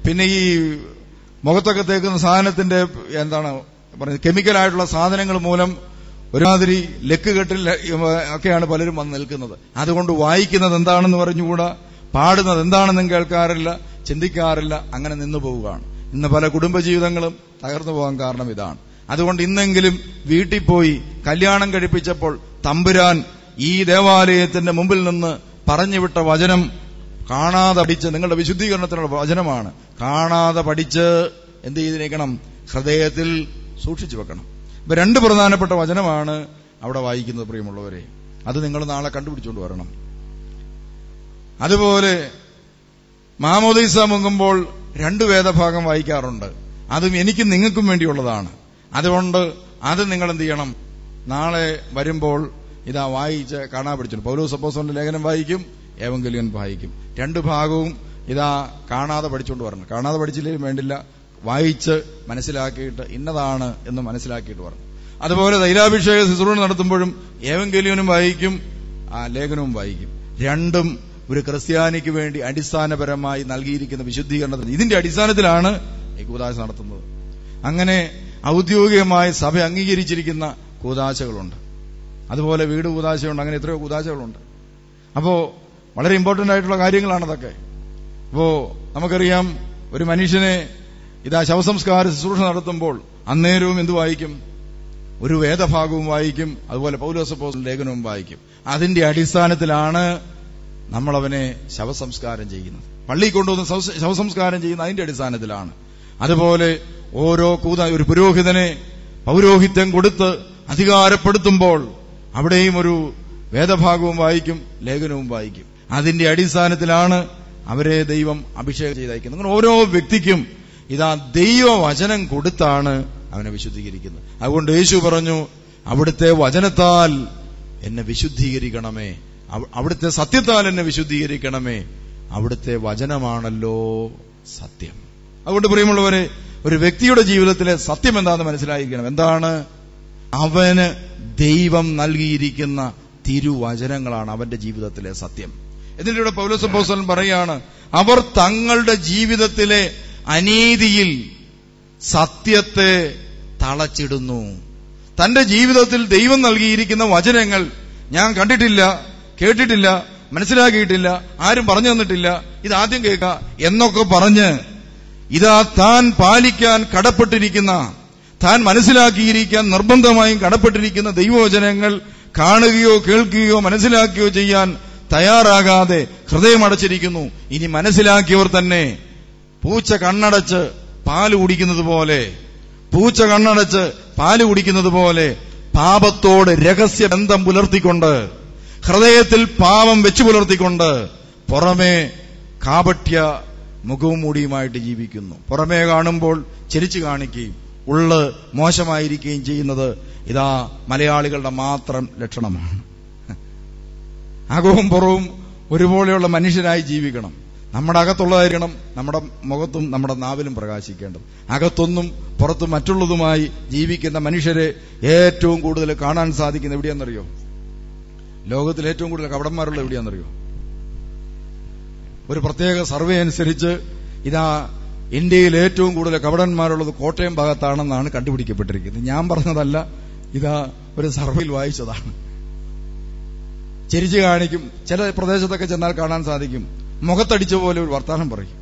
പിന്നെ ഈ മുഖത്തൊക്കെ തേക്കുന്ന സാധനത്തിന്റെ എന്താണ് പറയുന്നത്, കെമിക്കലായിട്ടുള്ള സാധനങ്ങൾ മൂലം ഒരുമാതിരി ലക്കുകെട്ടിൽ ഒക്കെയാണ് പലരും വന്ന് നിൽക്കുന്നത്. അതുകൊണ്ട് വായിക്കുന്നത് എന്താണെന്ന് പറഞ്ഞുകൂടാ, പാടുന്നത് എന്താണെന്നും കേൾക്കാറില്ല, ചിന്തിക്കാറില്ല, അങ്ങനെ നിന്നു പോവുകയാണ്. ഇന്ന് പല കുടുംബജീവിതങ്ങളും തകർന്നു പോകാൻ കാരണം ഇതാണ്. അതുകൊണ്ട് ഇന്നെങ്കിലും വീട്ടിൽ പോയി കല്യാണം കഴിപ്പിച്ചപ്പോൾ തമ്പുരാൻ ഈ ദേവാലയത്തിന്റെ മുമ്പിൽ നിന്ന് പറഞ്ഞുവിട്ട വചനം കാണാതെ പഠിച്ച്, നിങ്ങളുടെ വിശുദ്ധീകരണത്തിനുള്ള വചനമാണ്, കാണാതെ പഠിച്ച് എന്ത് ചെയ്തിരിക്കണം? ഹൃദയത്തിൽ സൂക്ഷിച്ചു വെക്കണം. ഇപ്പൊ രണ്ട് പ്രധാനപ്പെട്ട വചനമാണ് അവിടെ വായിക്കുന്നത് പ്രിയമുള്ളവരെ. അത് നിങ്ങൾ നാളെ കണ്ടുപിടിച്ചുകൊണ്ട് വരണം. അതുപോലെ മാമോദീസ മുങ്ങുമ്പോൾ 2 വേദഭാഗം വായിക്കാറുണ്ട്. അതും എനിക്കും നിങ്ങൾക്കും വേണ്ടിയുള്ളതാണ്. അതുകൊണ്ട് അത് നിങ്ങൾ എന്ത് ചെയ്യണം? നാളെ വരുമ്പോൾ ഇതാ വായിച്ച് കാണാൻ പഠിച്ചു. പൗലോസ് അപ്പോസ്തലന്റെ ലേഖനം വായിക്കും, ഏവങ്കലിയൻ വായിക്കും. 2 ഭാഗവും ഇതാ കാണാതെ പഠിച്ചുകൊണ്ട് വരണം. കാണാതെ പഠിച്ചില്ലേലും വേണ്ടില്ല, വായിച്ച് മനസ്സിലാക്കിയിട്ട് ഇന്നതാണ് എന്ന് മനസ്സിലാക്കിയിട്ട് വരണം. അതുപോലെ തൈലാഭിഷേക ശുശ്രൂഷ നടത്തുമ്പോഴും ഏവങ്കലിയനും വായിക്കും, ലേഖനവും വായിക്കും. രണ്ടും ഒരു ക്രിസ്ത്യാനിക്ക് വേണ്ടി അടിസ്ഥാനപരമായി നൽകിയിരിക്കുന്ന വിശുദ്ധീകരണത്തിന്, ഇതിന്റെ അടിസ്ഥാനത്തിലാണ് ഈ കൂദാശ നടത്തുന്നത്. അങ്ങനെ ഔദ്യോഗികമായി സഭ അംഗീകരിച്ചിരിക്കുന്ന കൂദാശകളുണ്ട്. അതുപോലെ വീട് കൂദാശയുണ്ട്. അങ്ങനെ എത്രയോ കൂദാശകളുണ്ട്. അപ്പോ വളരെ ഇമ്പോർട്ടന്റ് ആയിട്ടുള്ള കാര്യങ്ങളാണ് അതൊക്കെ. അപ്പോ നമുക്കറിയാം, ഒരു മനുഷ്യനെ ഇതാ ശവസംസ്കാര ശുശ്രൂഷ നടത്തുമ്പോൾ അന്നേരവും എന്ത് വായിക്കും? ഒരു വേദഭാഗവും വായിക്കും, അതുപോലെ പൗലോസ് അപ്പോസ്തലന്റെ ലേഖനവും വായിക്കും. അതിന്റെ അടിസ്ഥാനത്തിലാണ് നമ്മളവനെ ശവസംസ്കാരം ചെയ്യുന്നത്. പള്ളിയിൽ കൊണ്ടുവന്ന് ശവസംസ്കാരം ചെയ്യുന്ന അതിന്റെ അടിസ്ഥാനത്തിലാണ്. അതുപോലെ ഓരോ ഒരു പുരോഹിതനെ പൗരോഹിത്യം കൊടുത്ത് അധികാരപ്പെടുത്തുമ്പോൾ അവിടെയും ഒരു വേദഭാഗവും വായിക്കും, ലേഖനവും വായിക്കും. അതിന്റെ അടിസ്ഥാനത്തിലാണ് അവരെ ദൈവം അഭിഷേകം ചെയ്തയക്കുന്നത്. അങ്ങനെ ഓരോ വ്യക്തിക്കും ഇതാ ദൈവവചനം കൊടുത്താണ് അവനെ വിശുദ്ധീകരിക്കുന്നത്. അതുകൊണ്ട് യേശു പറഞ്ഞു, അവിടുത്തെ വചനത്താൽ എന്നെ വിശുദ്ധീകരിക്കണമേ, അവിടുത്തെ സത്യത്താൽ എന്നെ വിശുദ്ധീകരിക്കണമേ, അവിടുത്തെ വചനമാണല്ലോ സത്യം. അതുകൊണ്ട് പ്രിയമുള്ളവരെ, ഒരു വ്യക്തിയുടെ ജീവിതത്തിലെ സത്യം എന്താണെന്ന് മനസ്സിലായിരിക്കണം. എന്താണ്? അവന് ദൈവം നൽകിയിരിക്കുന്ന തിരുവചനങ്ങളാണ് അവന്റെ ജീവിതത്തിലെ സത്യം. എന്നിട്ട് ഇവിടെ പൗലോസ് അപ്പോസ്തലൻ പറയാണ്, അവർ തങ്ങളുടെ ജീവിതത്തിലെ അനീതിയിൽ സത്യത്തെ തളച്ചിടുന്നു. തന്റെ ജീവിതത്തിൽ ദൈവം നൽകിയിരിക്കുന്ന വചനങ്ങൾ ഞാൻ കണ്ടിട്ടില്ല, കേട്ടിട്ടില്ല, മനസ്സിലാക്കിയിട്ടില്ല, ആരും പറഞ്ഞു തന്നിട്ടില്ല, ഇതാദ്യം കേൾക്കുക എന്നൊക്കെ പറഞ്ഞ് ഇതാ താൻ പാലിക്കാൻ കടപ്പെട്ടിരിക്കുന്ന, താൻ മനസ്സിലാക്കിയിരിക്കാൻ നിർബന്ധമായും കടപ്പെട്ടിരിക്കുന്ന ദൈവവചനങ്ങൾ കാണുകയോ കേൾക്കുകയോ മനസ്സിലാക്കുകയോ ചെയ്യാൻ തയ്യാറാകാതെ ഹൃദയമടച്ചിരിക്കുന്നു. ഇനി മനസ്സിലാക്കിയവർ തന്നെ പൂച്ച കണ്ണടച്ച് പാല് കുടിക്കുന്നത് പോലെ, പൂച്ച കണ്ണടച്ച് പാല് കുടിക്കുന്നത് പോലെ പാപത്തോട് രഹസ്യ ബന്ധം പുലർത്തിക്കൊണ്ട്, ഹൃദയത്തിൽ പാപം വെച്ചു പുലർത്തിക്കൊണ്ട് പുറമേ കാപട്യ മുഖവും മൂടിയുമായിട്ട് ജീവിക്കുന്നു. പുറമേ കാണുമ്പോൾ ചിരിച്ചു കാണിക്കുകയും ഉള്ള് മോശമായിരിക്കുകയും ചെയ്യുന്നത് ഇതാ മലയാളികളുടെ മാത്രം ലക്ഷണമാണ്. അകവും പുറവും ഒരുപോലെയുള്ള മനുഷ്യരായി ജീവിക്കണം. നമ്മുടെ അകത്തുള്ളതായിരിക്കണം നമ്മുടെ മുഖത്തും നമ്മുടെ നാവിലും പ്രകാശിക്കേണ്ടത്. അകത്തൊന്നും പുറത്തും മറ്റുള്ളതുമായി ജീവിക്കുന്ന മനുഷ്യരെ ഏറ്റവും കൂടുതൽ കാണാൻ സാധിക്കുന്ന എവിടെയാണെന്നറിയോ? ലോകത്തിൽ ഏറ്റവും കൂടുതൽ കപടന്മാരുള്ള എവിടെയാണെന്നറിയോ? ഒരു പ്രത്യേക സർവേ അനുസരിച്ച് ഇതാ ഇന്ത്യയിൽ ഏറ്റവും കൂടുതൽ കപടന്മാരുള്ളത് കോട്ടയം ഭാഗത്താണെന്നാണ് കണ്ടുപിടിക്കപ്പെട്ടിരിക്കുന്നത്. ഞാൻ പറഞ്ഞതല്ല, ഇതാ ഒരു സർവേയിൽ വായിച്ചതാണ്. ചിരിച്ചു കാണിക്കും. ചില പ്രദേശത്തൊക്കെ ചെന്നാൽ കാണാൻ സാധിക്കും, മുഖത്തടിച്ച പോലെ ഒരു വർത്താനം പറയും,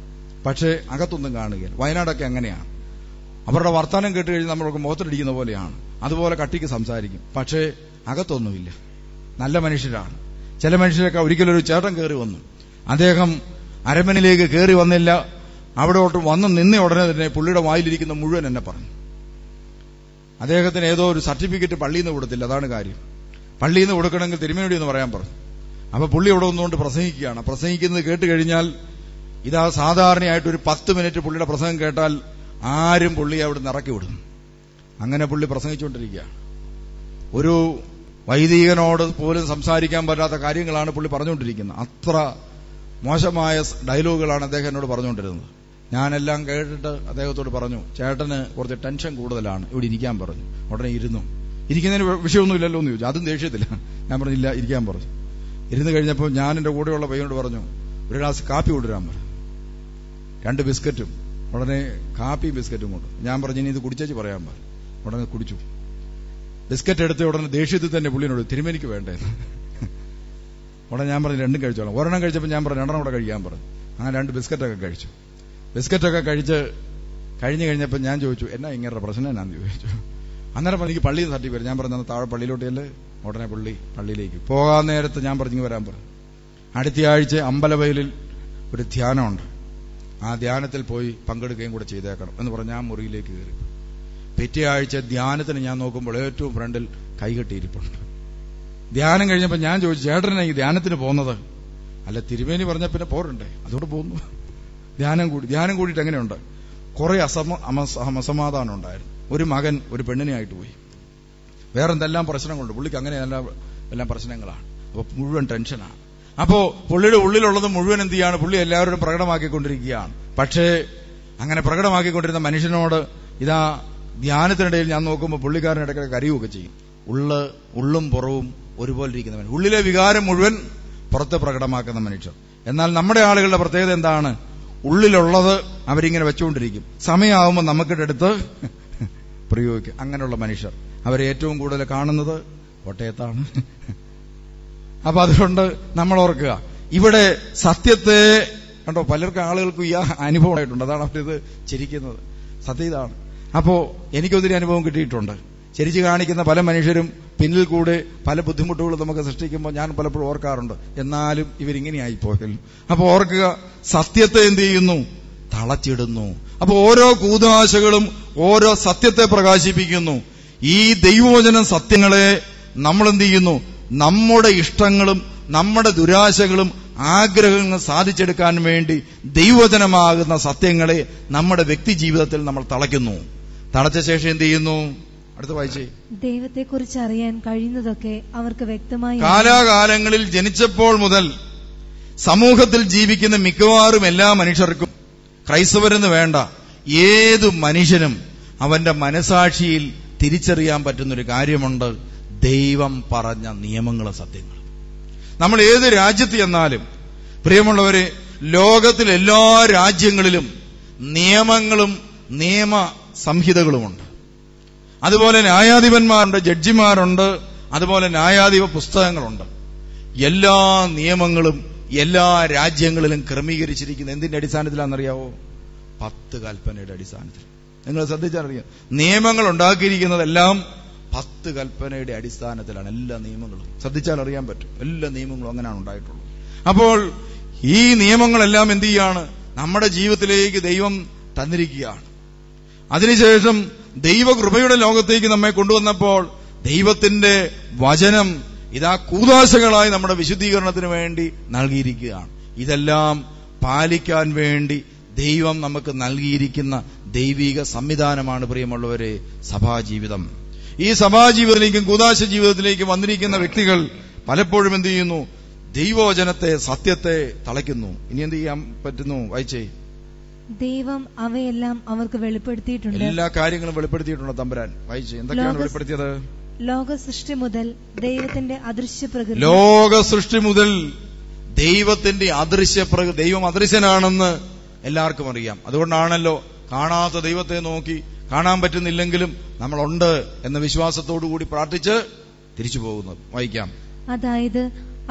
പക്ഷേ അകത്തൊന്നും കാണുകയില്ല. വയനാടൊക്കെ അങ്ങനെയാണ്. അവരുടെ വർത്താനം കേട്ട് കഴിഞ്ഞാൽ നമ്മൾക്ക് മുഖത്തടിക്കുന്ന പോലെയാണ്. അതുപോലെ കട്ടിക്ക് സംസാരിക്കും, പക്ഷേ അകത്തൊന്നുമില്ല. നല്ല മനുഷ്യരാണ്. ചില മനുഷ്യരൊക്കെ ഒരിക്കലൊരു ചേട്ടൻ കയറി വന്നു. അദ്ദേഹം അരമനയിലേക്ക് കയറി വന്നില്ല. അവിടോട്ട് വന്ന് നിന്ന ഉടനെ തന്നെ പുള്ളിയുടെ വായിലിരിക്കുന്ന മുഴുവൻ എന്നെ പറഞ്ഞു. അദ്ദേഹത്തിന് ഏതോ ഒരു സർട്ടിഫിക്കറ്റ് പള്ളിയിൽ നിന്ന് കൊടുത്തില്ല, അതാണ് കാര്യം. പള്ളിയിൽ നിന്ന് കൊടുക്കണമെങ്കിൽ തിരുമേനിയോട് എന്ന് പറയാൻ പറഞ്ഞു. അപ്പൊ പുള്ളി അവിടെ ഒന്നുകൊണ്ട് പ്രസംഗിക്കുകയാണ്. പ്രസംഗിക്കുന്നത് കേട്ട് കഴിഞ്ഞാൽ ഇതാ സാധാരണയായിട്ട് ഒരു 10 മിനിറ്റ് പുള്ളിയുടെ പ്രസംഗം കേട്ടാൽ ആരും പുള്ളിയെ അവിടെ നിന്ന് ഇറക്കി വിടും. അങ്ങനെ പുള്ളി പ്രസംഗിച്ചുകൊണ്ടിരിക്കുക. ഒരു വൈദികനോട് പോലും സംസാരിക്കാൻ പറ്റാത്ത കാര്യങ്ങളാണ് പുള്ളി പറഞ്ഞുകൊണ്ടിരിക്കുന്നത്. അത്ര മോശമായ ഡയലോഗുകളാണ് അദ്ദേഹം എന്നോട് പറഞ്ഞുകൊണ്ടിരുന്നത്. ഞാനെല്ലാം കേട്ടിട്ട് അദ്ദേഹത്തോട് പറഞ്ഞു, ചേട്ടന് കുറച്ച് ടെൻഷൻ കൂടുതലാണ്, ഇവിടെ ഇരിക്കാൻ പറഞ്ഞു. ഉടനെ ഇരുന്നു. ഇരിക്കുന്നതിന് വിഷയമൊന്നുമില്ലല്ലോ എന്ന് ചോദിച്ചു. അതും ദേഷ്യത്തില്ല. ഞാൻ പറഞ്ഞില്ല, ഇരിക്കാൻ പറഞ്ഞു. ഇരുന്ന് കഴിഞ്ഞപ്പോൾ ഞാൻ എന്റെ കൂടെയുള്ള പയ്യനോട് പറഞ്ഞു, ഒരു ഗ്ലാസ് കാപ്പി കൊണ്ടുവരാൻ പറഞ്ഞു. 2 ബിസ്ക്കറ്റും. ഉടനെ കാപ്പി ബിസ്ക്കറ്റും കൊണ്ട് ഞാൻ പറഞ്ഞു, ഇനി ഇത് കുടിച്ചേച്ച് പറയാൻ പറഞ്ഞു. ഉടനെ കുടിച്ചു. ബിസ്ക്കറ്റ് എടുത്ത് ഉടനെ ദേഷ്യത്തിൽ തന്നെ പുള്ളിനോട്, തിരുമേനിക്ക് വേണ്ടേ? ഉടനെ ഞാൻ പറഞ്ഞു, 2 കഴിച്ചോളാം. ഒരെണ്ണം കഴിച്ചപ്പോൾ ഞാൻ പറഞ്ഞു 2 കൂടെ കഴിക്കാൻ പറഞ്ഞു. അങ്ങനെ 2 ബിസ്ക്കറ്റൊക്കെ കഴിച്ചു. ബിസ്ക്കറ്റൊക്കെ കഴിഞ്ഞു കഴിഞ്ഞപ്പോൾ ഞാൻ ചോദിച്ചു, എന്നാ ഇങ്ങനെ പ്രശ്നം എന്നാന്ന് ചോദിച്ചു. അന്നേരം എനിക്ക് പള്ളിയിൽ സർട്ടിഫിക്കറ്റ്. ഞാൻ പറഞ്ഞു, താഴെ പള്ളിയിലോട്ടല്ലേ. ഉടനെ പള്ളിയിലേക്ക് പോകാൻ നേരത്ത് ഞാൻ പറഞ്ഞു വരാൻ പറഞ്ഞു. അടുത്ത ആഴ്ച അമ്പലവയലിൽ ഒരു ധ്യാനമുണ്ട്, ആ ധ്യാനത്തിൽ പോയി പങ്കെടുക്കുകയും കൂടെ ചെയ്തേക്കണം എന്ന് പറഞ്ഞ് ഞാൻ മുറിയിലേക്ക് കയറി. പിറ്റേ ആഴ്ച ധ്യാനത്തിന് ഞാൻ നോക്കുമ്പോൾ ഏറ്റവും ഫ്രണ്ടിൽ കൈകെട്ടിയിരിപ്പുണ്ട്. ധ്യാനം കഴിഞ്ഞപ്പോൾ ഞാൻ ചോദിച്ചു, ചേട്ടനാ ഈ ധ്യാനത്തിന് പോകുന്നത്? അല്ല, തിരുമേനി പറഞ്ഞ പിന്നെ പോരണ്ടേ, അതുകൊണ്ട് പോകുന്നു. ധ്യാനം കൂടിയിട്ട് എങ്ങനെയുണ്ട്? കുറെ അസമാധാനം ഉണ്ടായിരുന്നു. ഒരു മകൻ ഒരു പെണ്ണിനെയായിട്ട് പോയി. വേറെന്തെല്ലാം പ്രശ്നങ്ങളുണ്ട് പുള്ളിക്ക്. അങ്ങനെ എല്ലാം പ്രശ്നങ്ങളാണ്. അപ്പൊ മുഴുവൻ ടെൻഷനാണ്. അപ്പോ പുള്ളിയുടെ ഉള്ളിലുള്ളത് മുഴുവൻ എന്ത് ചെയ്യാണ്? പുള്ളി എല്ലാവരും പ്രകടമാക്കിക്കൊണ്ടിരിക്കുകയാണ്. പക്ഷേ അങ്ങനെ പ്രകടമാക്കിക്കൊണ്ടിരുന്ന മനുഷ്യനോട് ഇതാ ധ്യാനത്തിനിടയിൽ ഞാൻ നോക്കുമ്പോൾ പുള്ളിക്കാരൻ ഇടയ്ക്ക് കരയുകയൊക്കെ ചെയ്യും. ഉള്ളും പുറവും ഒരുപോലെ ഇരിക്കുന്ന മനുഷ്യൻ, ഉള്ളിലെ വികാരം മുഴുവൻ പുറത്ത് പ്രകടമാക്കുന്ന മനുഷ്യർ. എന്നാൽ നമ്മുടെ ആളുകളുടെ പ്രത്യേകത എന്താണ്? ഉള്ളിലുള്ളത് അവരിങ്ങനെ വെച്ചുകൊണ്ടിരിക്കും. സമയമാകുമ്പോൾ നമുക്കിടെടുത്ത് പ്രയോഗിക്കും. അങ്ങനെയുള്ള മനുഷ്യർ അവരെ ഏറ്റവും കൂടുതൽ കാണുന്നത് കോട്ടയത്താണ്. അപ്പൊ അതുകൊണ്ട് നമ്മൾ ഓർക്കുക, ഇവിടെ സത്യത്തെ കണ്ടോ, പലർക്കും ആളുകൾക്കും ഈ അനുഭവമായിട്ടുണ്ട്. അതാണ് അവരിത് ചിരിക്കുന്നത്. സത്യം ഇതാണ്. അപ്പോ എനിക്കൊത്തിരി അനുഭവം കിട്ടിയിട്ടുണ്ട്. ചിരിച്ചു കാണിക്കുന്ന പല മനുഷ്യരും പിന്നിൽ കൂടെ പല ബുദ്ധിമുട്ടുകളും നമുക്ക് സൃഷ്ടിക്കുമ്പോൾ ഞാൻ പലപ്പോഴും ഓർക്കാറുണ്ട്, എന്നാലും ഇവരിങ്ങനെയായി പോയല്ലോ. അപ്പൊ ഓർക്കുക, സത്യത്തെ എന്ത് ചെയ്യുന്നു? തളച്ചിടുന്നു. അപ്പൊ ഓരോ കൂതാശകളും ഓരോ സത്യത്തെ പ്രകാശിപ്പിക്കുന്നു. ഈ ദൈവവചന സത്യങ്ങളെ നമ്മൾ എന്ത് ചെയ്യുന്നു? നമ്മുടെ ഇഷ്ടങ്ങളും നമ്മുടെ ദുരാശകളും ആഗ്രഹങ്ങൾ സാധിച്ചെടുക്കാൻ വേണ്ടി ദൈവവചനമാകുന്ന സത്യങ്ങളെ നമ്മുടെ വ്യക്തി ജീവിതത്തിൽ നമ്മൾ തളയ്ക്കുന്നു. തളച്ച ശേഷം എന്ത് ചെയ്യുന്നു? അടുത്ത വായിച്ചേ. ദൈവത്തെക്കുറിച്ച് അറിയാൻ കഴിയുന്നതൊക്കെ അവർക്ക് വ്യക്തമായി. കാലാകാലങ്ങളിൽ ജനിച്ചപ്പോൾ മുതൽ സമൂഹത്തിൽ ജീവിക്കുന്ന മിക്കവാറും എല്ലാ മനുഷ്യർക്കും, ക്രൈസ്തവരെന്ന് വേണ്ട, ഏതു മനുഷ്യനും അവന്റെ മനസാക്ഷിയിൽ തിരിച്ചറിയാൻ പറ്റുന്നൊരു കാര്യമുണ്ട്: ദൈവം പറഞ്ഞ നിയമങ്ങളും സത്യങ്ങളും. നമ്മൾ ഏത് രാജ്യത്ത് ചെന്നാലും പ്രിയമുള്ളവരെ, ലോകത്തിലെ എല്ലാ രാജ്യങ്ങളിലും നിയമങ്ങളും നിയമ സംഹിതകളുമുണ്ട്. അതുപോലെ ന്യായാധിപന്മാരുണ്ട്, ജഡ്ജിമാരുണ്ട്, അതുപോലെ ന്യായാധിപ പുസ്തകങ്ങളുണ്ട്. എല്ലാ നിയമങ്ങളും എല്ലാ രാജ്യങ്ങളിലും ക്രമീകരിച്ചിരിക്കുന്ന എന്തിന്റെ അടിസ്ഥാനത്തിലാണെന്നറിയാവോ? 10 കൽപ്പനയുടെ അടിസ്ഥാനത്തിൽ. നിങ്ങൾ ശ്രദ്ധിച്ചറിയാം, നിയമങ്ങൾ ഉണ്ടാക്കിയിരിക്കുന്നതെല്ലാം 10 കൽപ്പനയുടെ അടിസ്ഥാനത്തിലാണ്. എല്ലാ നിയമങ്ങളും ശ്രദ്ധിച്ചാൽ അറിയാൻ പറ്റും. എല്ലാ നിയമങ്ങളും അങ്ങനെയാണ് ഉണ്ടായിട്ടുള്ളത്. അപ്പോൾ ഈ നിയമങ്ങളെല്ലാം എന്ത് ചെയ്യാണ്? നമ്മുടെ ജീവിതത്തിലേക്ക് ദൈവം തന്നിരിക്കുകയാണ്. അതിനുശേഷം ദൈവകൃപയുടെ ലോകത്തേക്ക് നമ്മെ കൊണ്ടുവന്നപ്പോൾ ദൈവത്തിന്റെ വചനം ഇതാ കൂദാശകളായി നമ്മുടെ വിശുദ്ധീകരണത്തിന് വേണ്ടി നൽകിയിരിക്കുകയാണ്. ഇതെല്ലാം പാലിക്കാൻ വേണ്ടി ദൈവം നമുക്ക് നൽകിയിരിക്കുന്ന ദൈവിക സംവിധാനമാണ് പ്രിയമുള്ളവരെ സഭാജീവിതം. ഈ സഭാജീവിതത്തിലേക്കും കൂദാശ ജീവിതത്തിലേക്കും വന്നിരിക്കുന്ന വ്യക്തികൾ പലപ്പോഴും എന്ത് ചെയ്യുന്നു? ദൈവവചനത്തെ, സത്യത്തെ തളയ്ക്കുന്നു. ഇനി എന്ത് ചെയ്യാൻ പറ്റുന്നു? വായിച്ചേ. ദൈവം അവയെല്ലാം അവർക്ക് വെളിപ്പെടുത്തിയിട്ടുണ്ട്. എല്ലാ കാര്യങ്ങളും വെളിപ്പെടുത്തിയിട്ടുണ്ട് തമ്പുരാൻ. വായിച്ചേ, എന്തൊക്കെയാണ് വെളിപ്പെടുത്തിയത്? ലോകസൃഷ്ടി മുതൽ ദൈവത്തിന്റെ അദൃശ്യ പ്രകൃതി. ലോകസൃഷ്ടി മുതൽ ദൈവത്തിന്റെ അദൃശ്യ പ്രകൃതി. ദൈവം അദൃശ്യനാണെന്ന് എല്ലാവർക്കും അറിയാം. അതുകൊണ്ടാണല്ലോ കാണാത്ത ദൈവത്തെ നോക്കി കാണാൻ പറ്റുന്നില്ലെങ്കിലും നമ്മളുണ്ട് എന്ന വിശ്വാസത്തോടുകൂടി പ്രാർത്ഥിച്ച് തിരിച്ചു പോകുന്നത്. വായിക്കാം. അതായത്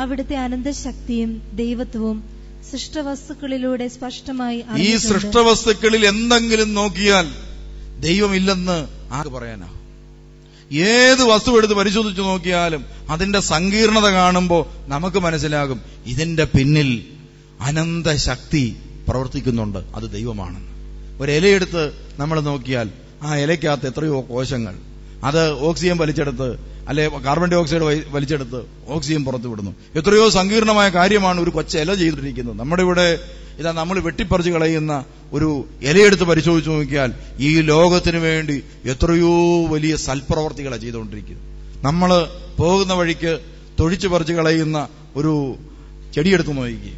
അവിടുത്തെ അനന്തശക്തിയും ദൈവത്വവും സൃഷ്ടവസ്തുക്കളിലൂടെ സ്പഷ്ടമായി. ഈ സൃഷ്ടവസ്തുക്കളിൽ എന്തെങ്കിലും നോക്കിയാൽ ദൈവമില്ലെന്ന് ആർക്ക് പറയാനാ? ഏത് വസ്തു എടുത്ത് പരിശോധിച്ചു നോക്കിയാലും അതിന്റെ സങ്കീർണത കാണുമ്പോൾ നമുക്ക് മനസ്സിലാകും ഇതിന്റെ പിന്നിൽ അനന്തശക്തി പ്രവർത്തിക്കുന്നുണ്ട്, അത് ദൈവമാണെന്ന്. ഒരു ഇലയെടുത്ത് നമ്മൾ നോക്കിയാൽ ആ ഇലയ്ക്കകത്ത് എത്രയോ കോശങ്ങൾ, അത് ഓക്സിജൻ വലിച്ചെടുത്ത് അല്ലെ കാർബൺ ഡൈ ഓക്സൈഡ് വലിച്ചെടുത്ത് ഓക്സിജൻ പുറത്തു വിടുന്നു. എത്രയോ സങ്കീർണമായ കാര്യമാണ് ഒരു കൊച്ച ഇല ചെയ്തിരിക്കുന്നത്. നമ്മുടെ ഇവിടെ ഇതാ നമ്മൾ വെട്ടിപ്പറിച്ച് കളയുന്ന ഒരു ഇലയെടുത്ത് പരിശോധിച്ച് നോക്കിയാൽ ഈ ലോകത്തിന് വേണ്ടി എത്രയോ വലിയ സൽപ്രവർത്തികളാണ് ചെയ്തുകൊണ്ടിരിക്കുന്നത്. നമ്മൾ പോകുന്ന വഴിക്ക് തൊഴിച്ചു പറിച്ച് കളയുന്ന ഒരു ചെടിയെടുത്ത് നോക്കി,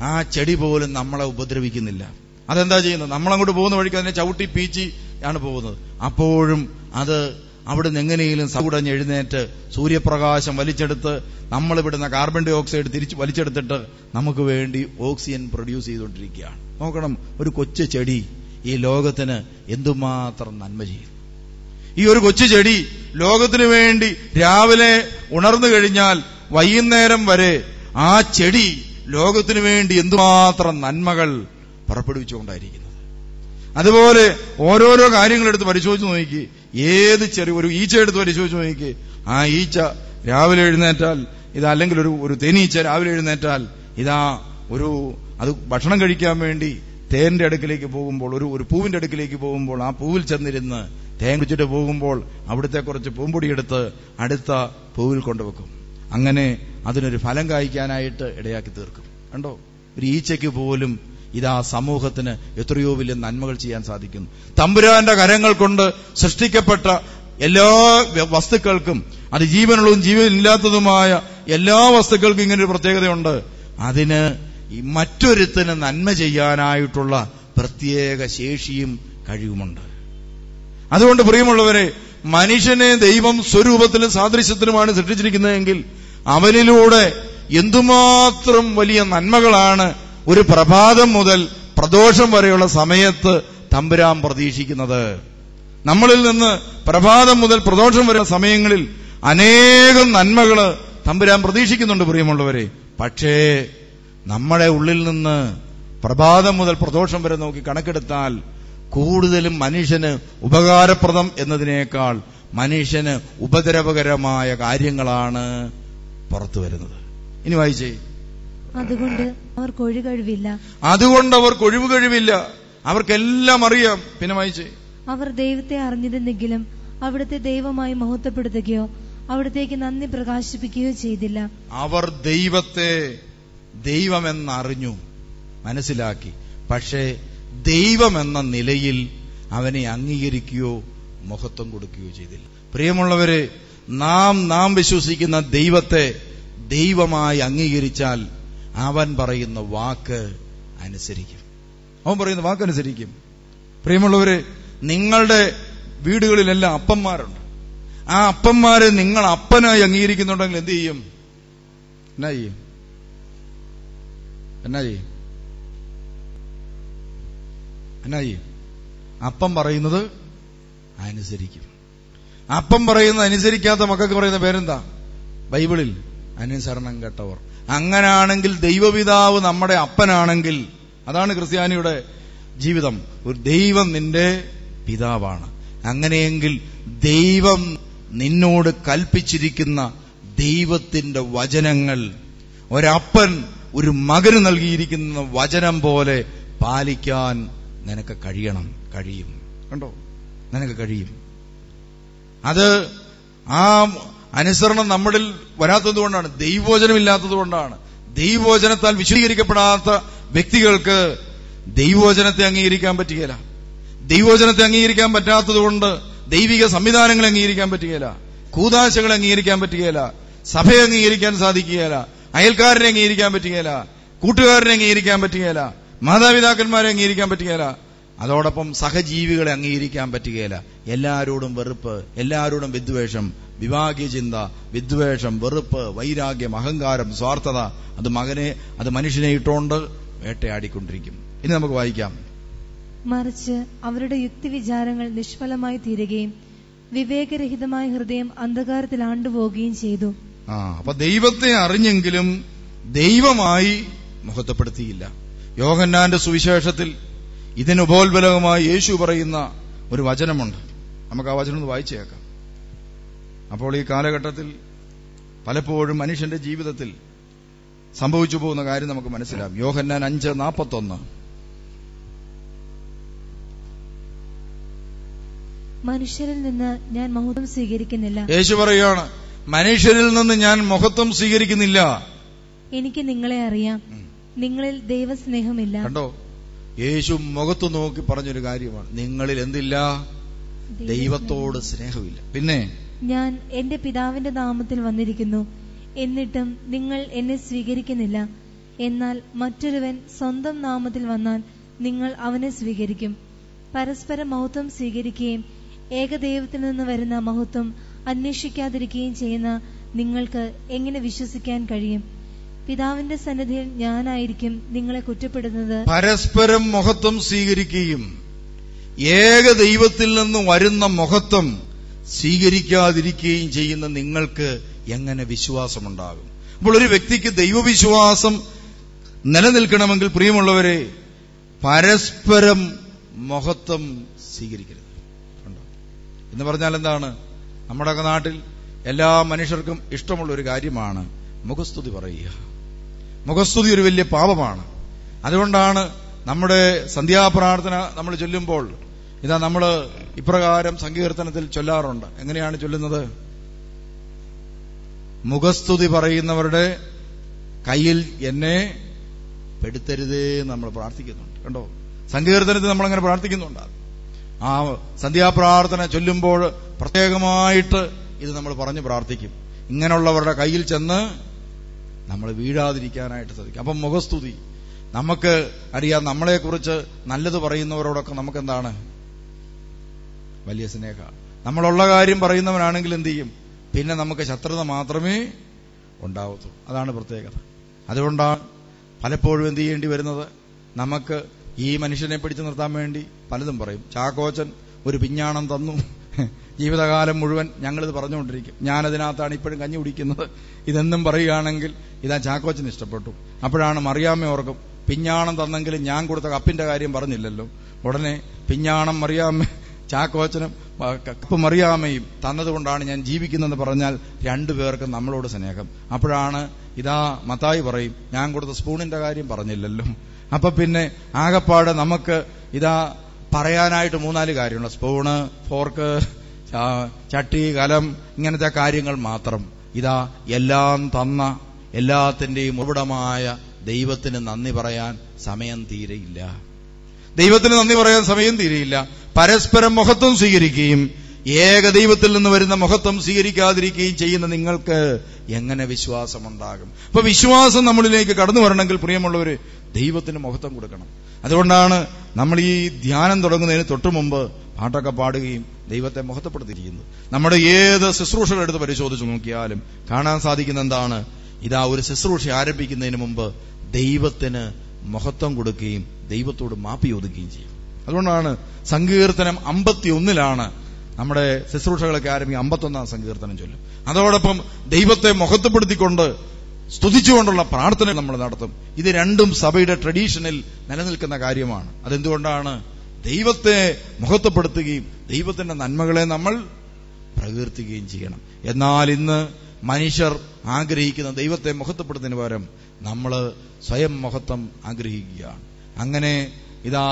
ആ ചെടി പോലും നമ്മളെ ഉപദ്രവിക്കുന്നില്ല. അതെന്താ ചെയ്യുന്നത്? നമ്മളങ്ങോട്ട് പോകുന്ന വഴിക്ക് അതിനെ ചവിട്ടി പീച്ചി ആണ് പോകുന്നത്. അപ്പോഴും അത് അവിടുന്ന് എങ്ങനെയെങ്കിലും സൗടഞ്ഞ് എഴുന്നേറ്റ് സൂര്യപ്രകാശം വലിച്ചെടുത്ത് നമ്മളിവിടുന്ന കാർബൺ ഡൈ ഓക്സൈഡ് തിരിച്ച് വലിച്ചെടുത്തിട്ട് നമുക്ക് വേണ്ടി ഓക്സിജൻ പ്രൊഡ്യൂസ് ചെയ്തുകൊണ്ടിരിക്കുകയാണ്. നോക്കണം, ഒരു കൊച്ചു ചെടി ഈ ലോകത്തിന് എന്തുമാത്രം നന്മ ചെയ്യും. ഈ ഒരു കൊച്ചു ചെടി ലോകത്തിന് വേണ്ടി രാവിലെ ഉണർന്നു കഴിഞ്ഞാൽ വൈകുന്നേരം വരെ ആ ചെടി ലോകത്തിന് വേണ്ടി എന്തുമാത്രം നന്മകൾ പുറപ്പെടുവിച്ചുകൊണ്ടായിരിക്കുന്നത്. അതുപോലെ ഓരോരോ കാര്യങ്ങളെടുത്ത് പരിശോധിച്ച് നോക്കി, ഏത് ചെറിയ ഒരു ഈച്ച എടുത്ത് പരിശോധിച്ച് നോക്കി, ആ ഈച്ച രാവിലെ എഴുന്നേറ്റാൽ ഇതല്ലെങ്കിൽ ഒരു തേനീച്ച രാവിലെ എഴുന്നേറ്റാൽ ഇതാ അത് ഭക്ഷണം കഴിക്കാൻ വേണ്ടി തേന്റെ അടുക്കിലേക്ക് പോകുമ്പോൾ, ഒരു പൂവിന്റെ അടുക്കിലേക്ക് പോകുമ്പോൾ ആ പൂവിൽ ചെന്നിരുന്ന് തേൻ കുടിച്ചിട്ട് പോകുമ്പോൾ അവിടുത്തെ കുറച്ച് പൂമ്പൊടിയെടുത്ത് അടുത്ത പൂവിൽ കൊണ്ടുവെക്കും. അങ്ങനെ അതിനൊരു ഫലം കായ്ക്കാനായിട്ട് ഇടയാക്കി തീർക്കും. കണ്ടോ, ഒരു ഈച്ചയ്ക്ക് പോലും ഇതാ സമൂഹത്തിന് എത്രയോ വലിയ നന്മകൾ ചെയ്യാൻ സാധിക്കുന്നു. തമ്പുരാന്റെ കരങ്ങൾ കൊണ്ട് സൃഷ്ടിക്കപ്പെട്ട എല്ലാ വസ്തുക്കൾക്കും, അത് ജീവനുള്ളതും ജീവനില്ലാത്തതുമായ എല്ലാ വസ്തുക്കൾക്കും ഇങ്ങനൊരു പ്രത്യേകതയുണ്ട്. അതിന് മറ്റൊരുത്തിന് നന്മ ചെയ്യാനായിട്ടുള്ള പ്രത്യേക ശേഷിയും കഴിവുമുണ്ട്. അതുകൊണ്ട് പ്രിയമുള്ളവരെ, മനുഷ്യനെ ദൈവം സ്വരൂപത്തിലും സാദൃശ്യത്തിലുമാണ് സൃഷ്ടിച്ചിരിക്കുന്നതെങ്കിൽ അവനിലൂടെ എന്തുമാത്രം വലിയ നന്മകളാണ് ഒരു പ്രഭാതം മുതൽ പ്രദോഷം വരെയുള്ള സമയത്ത് തമ്പുരാൻ പ്രതീക്ഷിക്കുന്നത്. നമ്മളിൽ നിന്ന് പ്രഭാതം മുതൽ പ്രദോഷം വരെയുള്ള സമയങ്ങളിൽ അനേകം നന്മകൾ തമ്പുരാൻ പ്രതീക്ഷിക്കുന്നുണ്ട് പ്രിയമുള്ളവരെ. പക്ഷേ നമ്മുടെ ഉള്ളിൽ നിന്ന് പ്രഭാതം മുതൽ പ്രദോഷം വരെ നോക്കി കണക്കെടുത്താൽ കൂടുതലും മനുഷ്യന് ഉപകാരപ്രദം എന്നതിനേക്കാൾ മനുഷ്യന് ഉപദ്രവകരമായ കാര്യങ്ങളാണ് പുറത്തു വരുന്നത്. ഇനി വായിച്ചേ. അതുകൊണ്ട് അവർക്ക് ഒഴിവ് കഴിവില്ല. അവർക്കെല്ലാം അറിയാം. പിന്നെ വായിച്ചേ. അവർ ദൈവത്തെ അറിഞ്ഞിരുന്നെങ്കിലും അവിടുത്തെ ദൈവമായി മഹത്വപ്പെടുത്തുകയോ അവിടത്തേക്ക് നന്ദി പ്രകാശിപ്പിക്കുകയോ ചെയ്തില്ല. അവർ ദൈവത്തെ ദൈവമെന്നറിഞ്ഞു, മനസ്സിലാക്കി. പക്ഷേ ദൈവമെന്ന നിലയിൽ അവനെ അംഗീകരിക്കുകയോ മഹത്വം കൊടുക്കുകയോ ചെയ്തില്ല. പ്രിയമുള്ളവരെ, നാം വിശ്വസിക്കുന്ന ദൈവത്തെ ദൈവമായി അംഗീകരിച്ചാൽ അവൻ പറയുന്ന വാക്ക് അനുസരിക്കും. പ്രിയമുള്ളവരെ, നിങ്ങളുടെ വീടുകളിലെല്ലാം അപ്പന്മാരുണ്ട്. ആ അപ്പന്മാരെ നിങ്ങൾ അപ്പനായി അംഗീകരിക്കുന്നുണ്ടെങ്കിൽ എന്ത് ചെയ്യും? എന്നാ ചെയ്യും? അപ്പം പറയുന്നത് അനുസരിക്കും. അപ്പം പറയുന്നത് അനുസരിക്കാത്ത മക്കൾക്ക് പറയുന്ന പേരെന്താ ബൈബിളിൽ? അനുസരണം കേട്ടവർ. അങ്ങനാണെങ്കിൽ ദൈവപിതാവ് നമ്മുടെ അപ്പനാണെങ്കിൽ, അതാണ് ക്രിസ്ത്യാനിയുടെ ജീവിതം. ഒരു ദൈവം നിന്റെ പിതാവാണ്. അങ്ങനെയെങ്കിൽ ദൈവം നിന്നോട് കൽപ്പിച്ചിരിക്കുന്ന ദൈവത്തിന്റെ വചനങ്ങൾ ഒരപ്പൻ ഒരു മകന് നൽകിയിരിക്കുന്ന വചനം പോലെ പാലിക്കാൻ നിനക്ക് കഴിയും. കണ്ടോ, നിനക്ക് കഴിയും. അത് ആ അനുസരണം നമ്മളിൽ വരാത്തത് കൊണ്ടാണ്, ദൈവവചനമില്ലാത്തത് കൊണ്ടാണ്. ദൈവവചനത്താൽ വിശദീകരിക്കപ്പെടാത്ത വ്യക്തികൾക്ക് ദൈവവചനത്തെ അംഗീകരിക്കാൻ പറ്റുകയില്ല. ദൈവവചനത്തെ അംഗീകരിക്കാൻ പറ്റാത്തത് കൊണ്ട് ദൈവിക സംവിധാനങ്ങളെ അംഗീകരിക്കാൻ പറ്റുകയില്ല, കൂദാശകളെ അംഗീകരിക്കാൻ പറ്റുകയില്ല, സഭയെ അംഗീകരിക്കാൻ സാധിക്കുകയില്ല, അയൽക്കാരനെ അംഗീകരിക്കാൻ പറ്റുകയില്ല, കൂട്ടുകാരനെ അംഗീകരിക്കാൻ പറ്റുകയില്ല, മാതാപിതാക്കന്മാരെ അംഗീകരിക്കാൻ പറ്റുകയില്ല, അതോടൊപ്പം സഹജീവികളെ അംഗീകരിക്കാൻ പറ്റുകയില്ല. എല്ലാവരോടും വെറുപ്പ്, എല്ലാവരോടും വിദ്വേഷം, വിഭാഗീയ ചിന്ത, വിദ്വേഷം, വെറുപ്പ്, വൈരാഗ്യം, അഹങ്കാരം, സ്വാർത്ഥത, അത് മനുഷ്യനെ ഇട്ടുകൊണ്ട് വേട്ടയാടിക്കൊണ്ടിരിക്കും. ഇനി നമുക്ക് വായിക്കാം. മറിച്ച് അവരുടെ യുക്തിവിചാരങ്ങൾ നിഷ്ഫലമായി തീരുകയും വിവേകരഹിതമായ ഹൃദയം അന്ധകാരത്തിൽ ആണ്ടുപോവുകയും ചെയ്തു. അപ്പൊ ദൈവത്തെ അറിഞ്ഞെങ്കിലും ദൈവമായി മഹത്വപ്പെടുത്തിയില്ല. യോഹന്നാന്റെ സുവിശേഷത്തിൽ ഇതിന് ഉപോത്ബലകമായി യേശു പറയുന്ന ഒരു വചനമുണ്ട്. നമുക്ക് ആ വചനം ഒന്ന് വായിച്ചേക്കാം. അപ്പോൾ ഈ കാലഘട്ടത്തിൽ പലപ്പോഴും മനുഷ്യന്റെ ജീവിതത്തിൽ സംഭവിച്ചു പോകുന്ന കാര്യം നമുക്ക് മനസ്സിലാവും. യോഹന്നാൻ 5:41. മനുഷ്യരിൽ നിന്ന് ഞാൻ മഹത്വം സ്വീകരിക്കുന്നില്ല. യേശു പറയുകയാണ്, മനുഷ്യരിൽ നിന്ന് ഞാൻ മഹത്വം സ്വീകരിക്കുന്നില്ല. എനിക്ക് നിങ്ങളെ അറിയാം. നിങ്ങളിൽ ദൈവസ്നേഹമില്ല. കണ്ടോ, യേശു മുഖത്ത് നോക്കി പറഞ്ഞൊരു കാര്യമാണ്, നിങ്ങളിൽ എന്തില്ല? ദൈവത്തോട് സ്നേഹമില്ല. പിന്നെ ഞാൻ എന്റെ പിതാവിന്റെ നാമത്തിൽ വന്നിരിക്കുന്നു, എന്നിട്ടും നിങ്ങൾ എന്നെ സ്വീകരിക്കുന്നില്ല. എന്നാൽ മറ്റൊരുവൻ സ്വന്തം നാമത്തിൽ വന്നാൽ നിങ്ങൾ അവനെ സ്വീകരിക്കും. പരസ്പര മഹത്വം സ്വീകരിക്കുകയും ഏകദൈവത്തിൽ നിന്ന് വരുന്ന മഹത്വം അന്വേഷിക്കാതിരിക്കുകയും ചെയ്യുന്ന നിങ്ങൾക്ക് എങ്ങനെ വിശ്വസിക്കാൻ കഴിയും? പിതാവിന്റെ സന്നിധിയിൽ ഞാനായിരിക്കും നിങ്ങളെ കുറ്റപ്പെടുന്നത്. പരസ്പരം മഹത്വം സ്വീകരിക്കുകയും ഏകദൈവത്തിൽ നിന്ന് വരുന്ന മഹത്വം സ്വീകരിക്കാതിരിക്കുകയും ചെയ്യുന്ന നിങ്ങൾക്ക് എങ്ങനെ വിശ്വാസമുണ്ടാകും? അപ്പോൾ ഒരു വ്യക്തിക്ക് ദൈവവിശ്വാസം നിലനിൽക്കണമെങ്കിൽ, പ്രിയമുള്ളവരെ, പരസ്പരം മഹത്വം സ്വീകരിക്കരുത്. എന്ന് പറഞ്ഞാൽ എന്താണ്? നമ്മുടെ നാട്ടിൽ എല്ലാ മനുഷ്യർക്കും ഇഷ്ടമുള്ള ഒരു കാര്യമാണ് മുഖസ്തുതി പറയുക. മുഖസ്തുതി ഒരു വലിയ പാപമാണ്. അതുകൊണ്ടാണ് നമ്മുടെ സന്ധ്യാപ്രാർത്ഥന നമ്മൾ ചൊല്ലുമ്പോൾ നമ്മൾ ഇപ്രകാരം സങ്കീർത്തനത്തിൽ ചൊല്ലാറുണ്ട്. എങ്ങനെയാണ് ചൊല്ലുന്നത്? മുഖസ്തുതി പറയുന്നവരുടെ കയ്യിൽ എന്നെ പെടുത്തരുതേ നമ്മൾ പ്രാർത്ഥിക്കുന്നുണ്ട്. കണ്ടോ, സങ്കീർത്തനത്തിൽ നമ്മളങ്ങനെ പ്രാർത്ഥിക്കുന്നുണ്ട്. ആ സന്ധ്യാപ്രാർത്ഥന ചൊല്ലുമ്പോൾ പ്രത്യേകമായിട്ട് ഇത് നമ്മൾ പറഞ്ഞു പ്രാർത്ഥിക്കും. ഇങ്ങനെയുള്ളവരുടെ കയ്യിൽ ചെന്ന് നമ്മൾ വീഴാതിരിക്കാനായിട്ട് സാധിക്കും. അപ്പം മുഖസ്തുതി, നമുക്ക് അറിയാം, നമ്മളെക്കുറിച്ച് നല്ലത് പറയുന്നവരോടൊക്കെ നമുക്കെന്താണ്? വലിയ സ്നേഹമാണ്. നമ്മളുള്ള കാര്യം പറയുന്നവനാണെങ്കിൽ എന്ത് ചെയ്യും? പിന്നെ നമുക്ക് ശത്രുത മാത്രമേ ഉണ്ടാവത്തുള്ളൂ. അതാണ് പ്രത്യേകത. അതുകൊണ്ടാണ് പലപ്പോഴും എന്ത് ചെയ്യേണ്ടി വരുന്നത്? നമുക്ക് ഈ മനുഷ്യനെ പിടിച്ചു നിർത്താൻ വേണ്ടി പലതും പറയും. ചാക്കോച്ചൻ ഒരു പിഞ്ഞാണം തന്നു, ജീവിതകാലം മുഴുവൻ ഞങ്ങളിത് പറഞ്ഞുകൊണ്ടിരിക്കും. ഞാനതിനകത്താണ് ഇപ്പോഴും കഞ്ഞി കുടിക്കുന്നത്, ഇതെന്നും പറയുകയാണെങ്കിൽ ഇതാ ചാക്കോച്ചന് ഇഷ്ടപ്പെട്ടു. അപ്പോഴാണ് മറിയാമ്മ ഓർക്കും, പിഞ്ഞാണം തന്നെങ്കിലും ഞാൻ കൊടുത്ത കപ്പിന്റെ കാര്യം പറഞ്ഞില്ലല്ലോ. ഉടനെ പിഞ്ഞാണം മറിയാമ്മ ചാക്കോച്ചനും കപ്പ് മറിയാമ്മയും തന്നതുകൊണ്ടാണ് ഞാൻ ജീവിക്കുന്നതെന്ന് പറഞ്ഞാൽ രണ്ടുപേർക്കും നമ്മളോട് സ്നേഹം. അപ്പോഴാണ് ഇതാ മത്തായി പറയും, ഞാൻ കൊടുത്ത സ്പൂണിന്റെ കാര്യം പറഞ്ഞില്ലല്ലോ. അപ്പൊ പിന്നെ ആകപ്പാട് നമുക്ക് ഇതാ പറയാനായിട്ട് 3-4 കാര്യമുള്ള സ്പൂണ്, ഫോർക്ക്, ചട്ടി, കലം, ഇങ്ങനത്തെ കാര്യങ്ങൾ മാത്രം. ഇതാ എല്ലാം തന്ന എല്ലാത്തിന്റെയും ഉറവിടമായ ദൈവത്തിന് നന്ദി പറയാൻ സമയം തീരെയില്ല. ദൈവത്തിന് നന്ദി പറയാൻ സമയം തീരെയില്ല. പരസ്പരം മഹത്വം സ്വീകരിക്കുകയും ഏകദൈവത്തിൽ നിന്ന് വരുന്ന മഹത്വം സ്വീകരിക്കാതിരിക്കുകയും ചെയ്യുന്ന നിങ്ങൾക്ക് എങ്ങനെ വിശ്വാസമുണ്ടാകും? അപ്പൊ വിശ്വാസം നമ്മളിലേക്ക് കടന്നു വരണമെങ്കിൽ, പ്രിയമുള്ളവര്, ദൈവത്തിന് മഹത്വം കൊടുക്കണം. അതുകൊണ്ടാണ് നമ്മൾ ഈ ധ്യാനം തുടങ്ങുന്നതിന് തൊട്ടു മുമ്പ് പാട്ടൊക്കെ പാടുകയും ദൈവത്തെ മഹത്വപ്പെടുത്തിയിരിക്കുന്നത്. നമ്മുടെ ഏത് ശുശ്രൂഷകൾ എടുത്ത് പരിശോധിച്ച് നോക്കിയാലും കാണാൻ സാധിക്കുന്ന എന്താണ്? ഇതാ ഒരു ശുശ്രൂഷ ആരംഭിക്കുന്നതിന് മുമ്പ് ദൈവത്തിന് മഹത്വം കൊടുക്കുകയും ദൈവത്തോട് മാപ്പ് ചോദിക്കുകയും ചെയ്യും. അതുകൊണ്ടാണ് സങ്കീർത്തനം 51 നമ്മുടെ ശുശ്രൂഷകളൊക്കെ ആരംഭിക്കും. 51 സങ്കീർത്തനം ചൊല്ലും. അതോടൊപ്പം ദൈവത്തെ മഹത്വപ്പെടുത്തിക്കൊണ്ട് സ്തുതിച്ചുകൊണ്ടുള്ള പ്രാർത്ഥന നമ്മൾ നടത്തും. ഇത് രണ്ടും സഭയുടെ ട്രഡീഷനിൽ നിലനിൽക്കുന്ന കാര്യമാണ്. അതെന്തുകൊണ്ടാണ്? ദൈവത്തെ മഹത്വപ്പെടുത്തുകയും ദൈവത്തിന്റെ നന്മകളെ നമ്മൾ പ്രകീർത്തിക്കുകയും ചെയ്യണം. എന്നാൽ ഇന്ന് മനുഷ്യർ ആഗ്രഹിക്കുന്ന ദൈവത്തെ മഹത്വപ്പെടുത്തുന്നതിന് പകരം നമ്മൾ സ്വയം മഹത്വം ആഗ്രഹിക്കുകയാണ്. അങ്ങനെ ഇതാ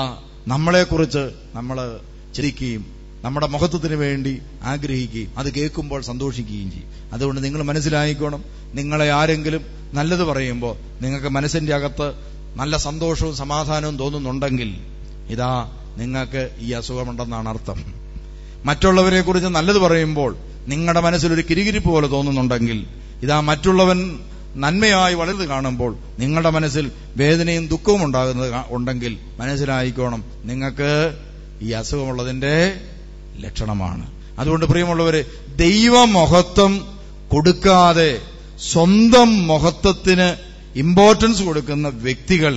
നമ്മളെക്കുറിച്ച് നമ്മൾ ചിരിക്കുകയും നമ്മുടെ മഹത്വത്തിന് വേണ്ടി ആഗ്രഹിക്കുകയും അത് കേൾക്കുമ്പോൾ സന്തോഷിക്കുകയും ചെയ്യും. അതുകൊണ്ട് നിങ്ങൾ മനസ്സിലായിക്കോണം, നിങ്ങളെ ആരെങ്കിലും നല്ലത് പറയുമ്പോൾ നിങ്ങൾക്ക് മനസ്സിന്റെ അകത്ത് നല്ല സന്തോഷവും സമാധാനവും തോന്നുന്നുണ്ടെങ്കിൽ ഇതാ നിങ്ങൾക്ക് ഈ അസുഖമുണ്ടെന്നാണ് അർത്ഥം. മറ്റുള്ളവരെ കുറിച്ച് നല്ലത് പറയുമ്പോൾ നിങ്ങളുടെ മനസ്സിലൊരു കിരികിരിപ്പ് പോലെ തോന്നുന്നുണ്ടെങ്കിൽ ഇതാ മറ്റുള്ളവൻ നന്മയായി വളരുന്നത് കാണുമ്പോൾ നിങ്ങളുടെ മനസ്സിൽ വേദനയും ദുഃഖവും ഉണ്ടെങ്കിൽ മനസ്സിലായിക്കോണം, നിങ്ങൾക്ക് ഈ അസുഖമുള്ളതിന്റെ ലക്ഷണമാണ്. അതുകൊണ്ട് പ്രിയമുള്ളവരെ, ദൈവമഹത്വം കൊടുക്കാതെ സ്വന്തം മഹത്വത്തിന് ഇമ്പോർട്ടൻസ് കൊടുക്കുന്ന വ്യക്തികൾ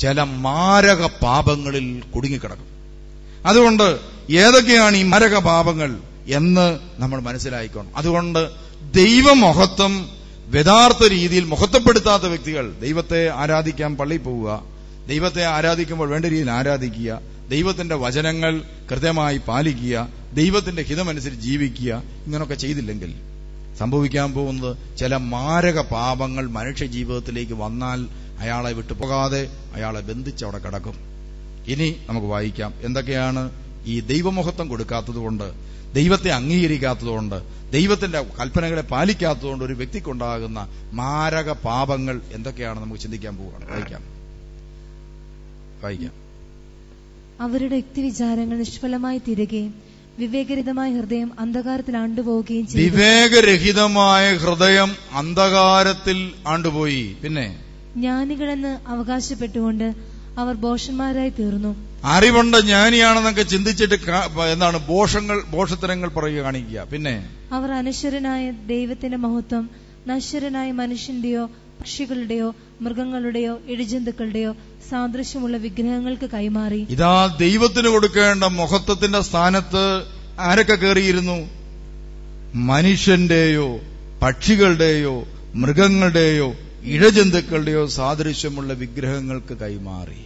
ചില മാരക പാപങ്ങളിൽ കുടുങ്ങിക്കിടക്കും. അതുകൊണ്ട് ഏതൊക്കെയാണ് ഈ മാരക പാപങ്ങൾ എന്ന് നമ്മൾ മനസ്സിലായിക്കോണം. അതുകൊണ്ട് ദൈവമഹത്വം യഥാർത്ഥ രീതിയിൽ മഹത്വപ്പെടുത്താത്ത വ്യക്തികൾ, ദൈവത്തെ ആരാധിക്കാൻ പള്ളിയിൽ പോവുക, ദൈവത്തെ ആരാധിക്കുമ്പോൾ വേണ്ട രീതിയിൽ ആരാധിക്കുക, ദൈവത്തിന്റെ വചനങ്ങൾ കൃത്യമായി പാലിക്കുക, ദൈവത്തിന്റെ ഹിതമനുസരിച്ച് ജീവിക്കുക, ഇങ്ങനെയൊക്കെ ചെയ്തില്ലെങ്കിൽ സംഭവിക്കാൻ പോകുന്നത് ചില മാരക പാപങ്ങൾ മനുഷ്യ ജീവിതത്തിലേക്ക് വന്നാൽ അയാളെ വിട്ടുപോകാതെ അയാളെ ബന്ധിച്ച് അവിടെ കിടക്കും. ഇനി നമുക്ക് വായിക്കാം എന്തൊക്കെയാണ് ഈ ദൈവമഹത്വം കൊടുക്കാത്തതുകൊണ്ട്, ദൈവത്തെ അംഗീകരിക്കാത്തതുകൊണ്ട്, ദൈവത്തിന്റെ കൽപ്പനകളെ പാലിക്കാത്തതുകൊണ്ട് ഒരു വ്യക്തിക്കുണ്ടാകുന്ന മാരക പാപങ്ങൾ എന്തൊക്കെയാണ് നമുക്ക് ചിന്തിക്കാൻ പോവുകയാണ്. വായിക്കാം. വായിക്കാം. അവരുടെ യുക്തിവിചാരങ്ങൾ നിഷ്ഫലമായി തീരുകയും വിവേകരഹിതമായ ഹൃദയം അന്ധകാരത്തിൽ ആണ്ടുപോവുകയും ചെയ്തു. വിവേകരഹിതമായ ഹൃദയം അന്ധകാരത്തിൽ ആണ്ടുപോയി. പിന്നെ ജ്ഞാനികളെന്ന് അവകാശപ്പെട്ടുകൊണ്ട് അവർ ഭോഷന്മാരായി തീർന്നു. അറിവുണ്ട്, ജ്ഞാനിയാണെന്നൊക്കെ ചിന്തിച്ചിട്ട് എന്താണ് ഭോഷത്തരങ്ങൾ പറയുക, കാണിക്കുക. പിന്നെ അവർ അനശ്വരനായ ദൈവത്തിന്റെ മഹത്വം നശ്വരനായ മനുഷ്യന്റെയോ പക്ഷികളുടെയോ മൃഗങ്ങളുടെയോ ഇഴജന്തുക്കളുടെയോ സാദൃശ്യമുള്ള വിഗ്രഹങ്ങൾക്ക് കൈമാറി. ഇതാ ദൈവത്തിന് കൊടുക്കേണ്ട മഹത്വത്തിന്റെ സ്ഥാനത്ത് ആരൊക്കെ കയറിയിരുന്നു? മനുഷ്യന്റെയോ പക്ഷികളുടെയോ മൃഗങ്ങളുടെയോ ഇഴജന്തുക്കളുടെയോ സാദൃശ്യമുള്ള വിഗ്രഹങ്ങൾക്ക് കൈമാറി.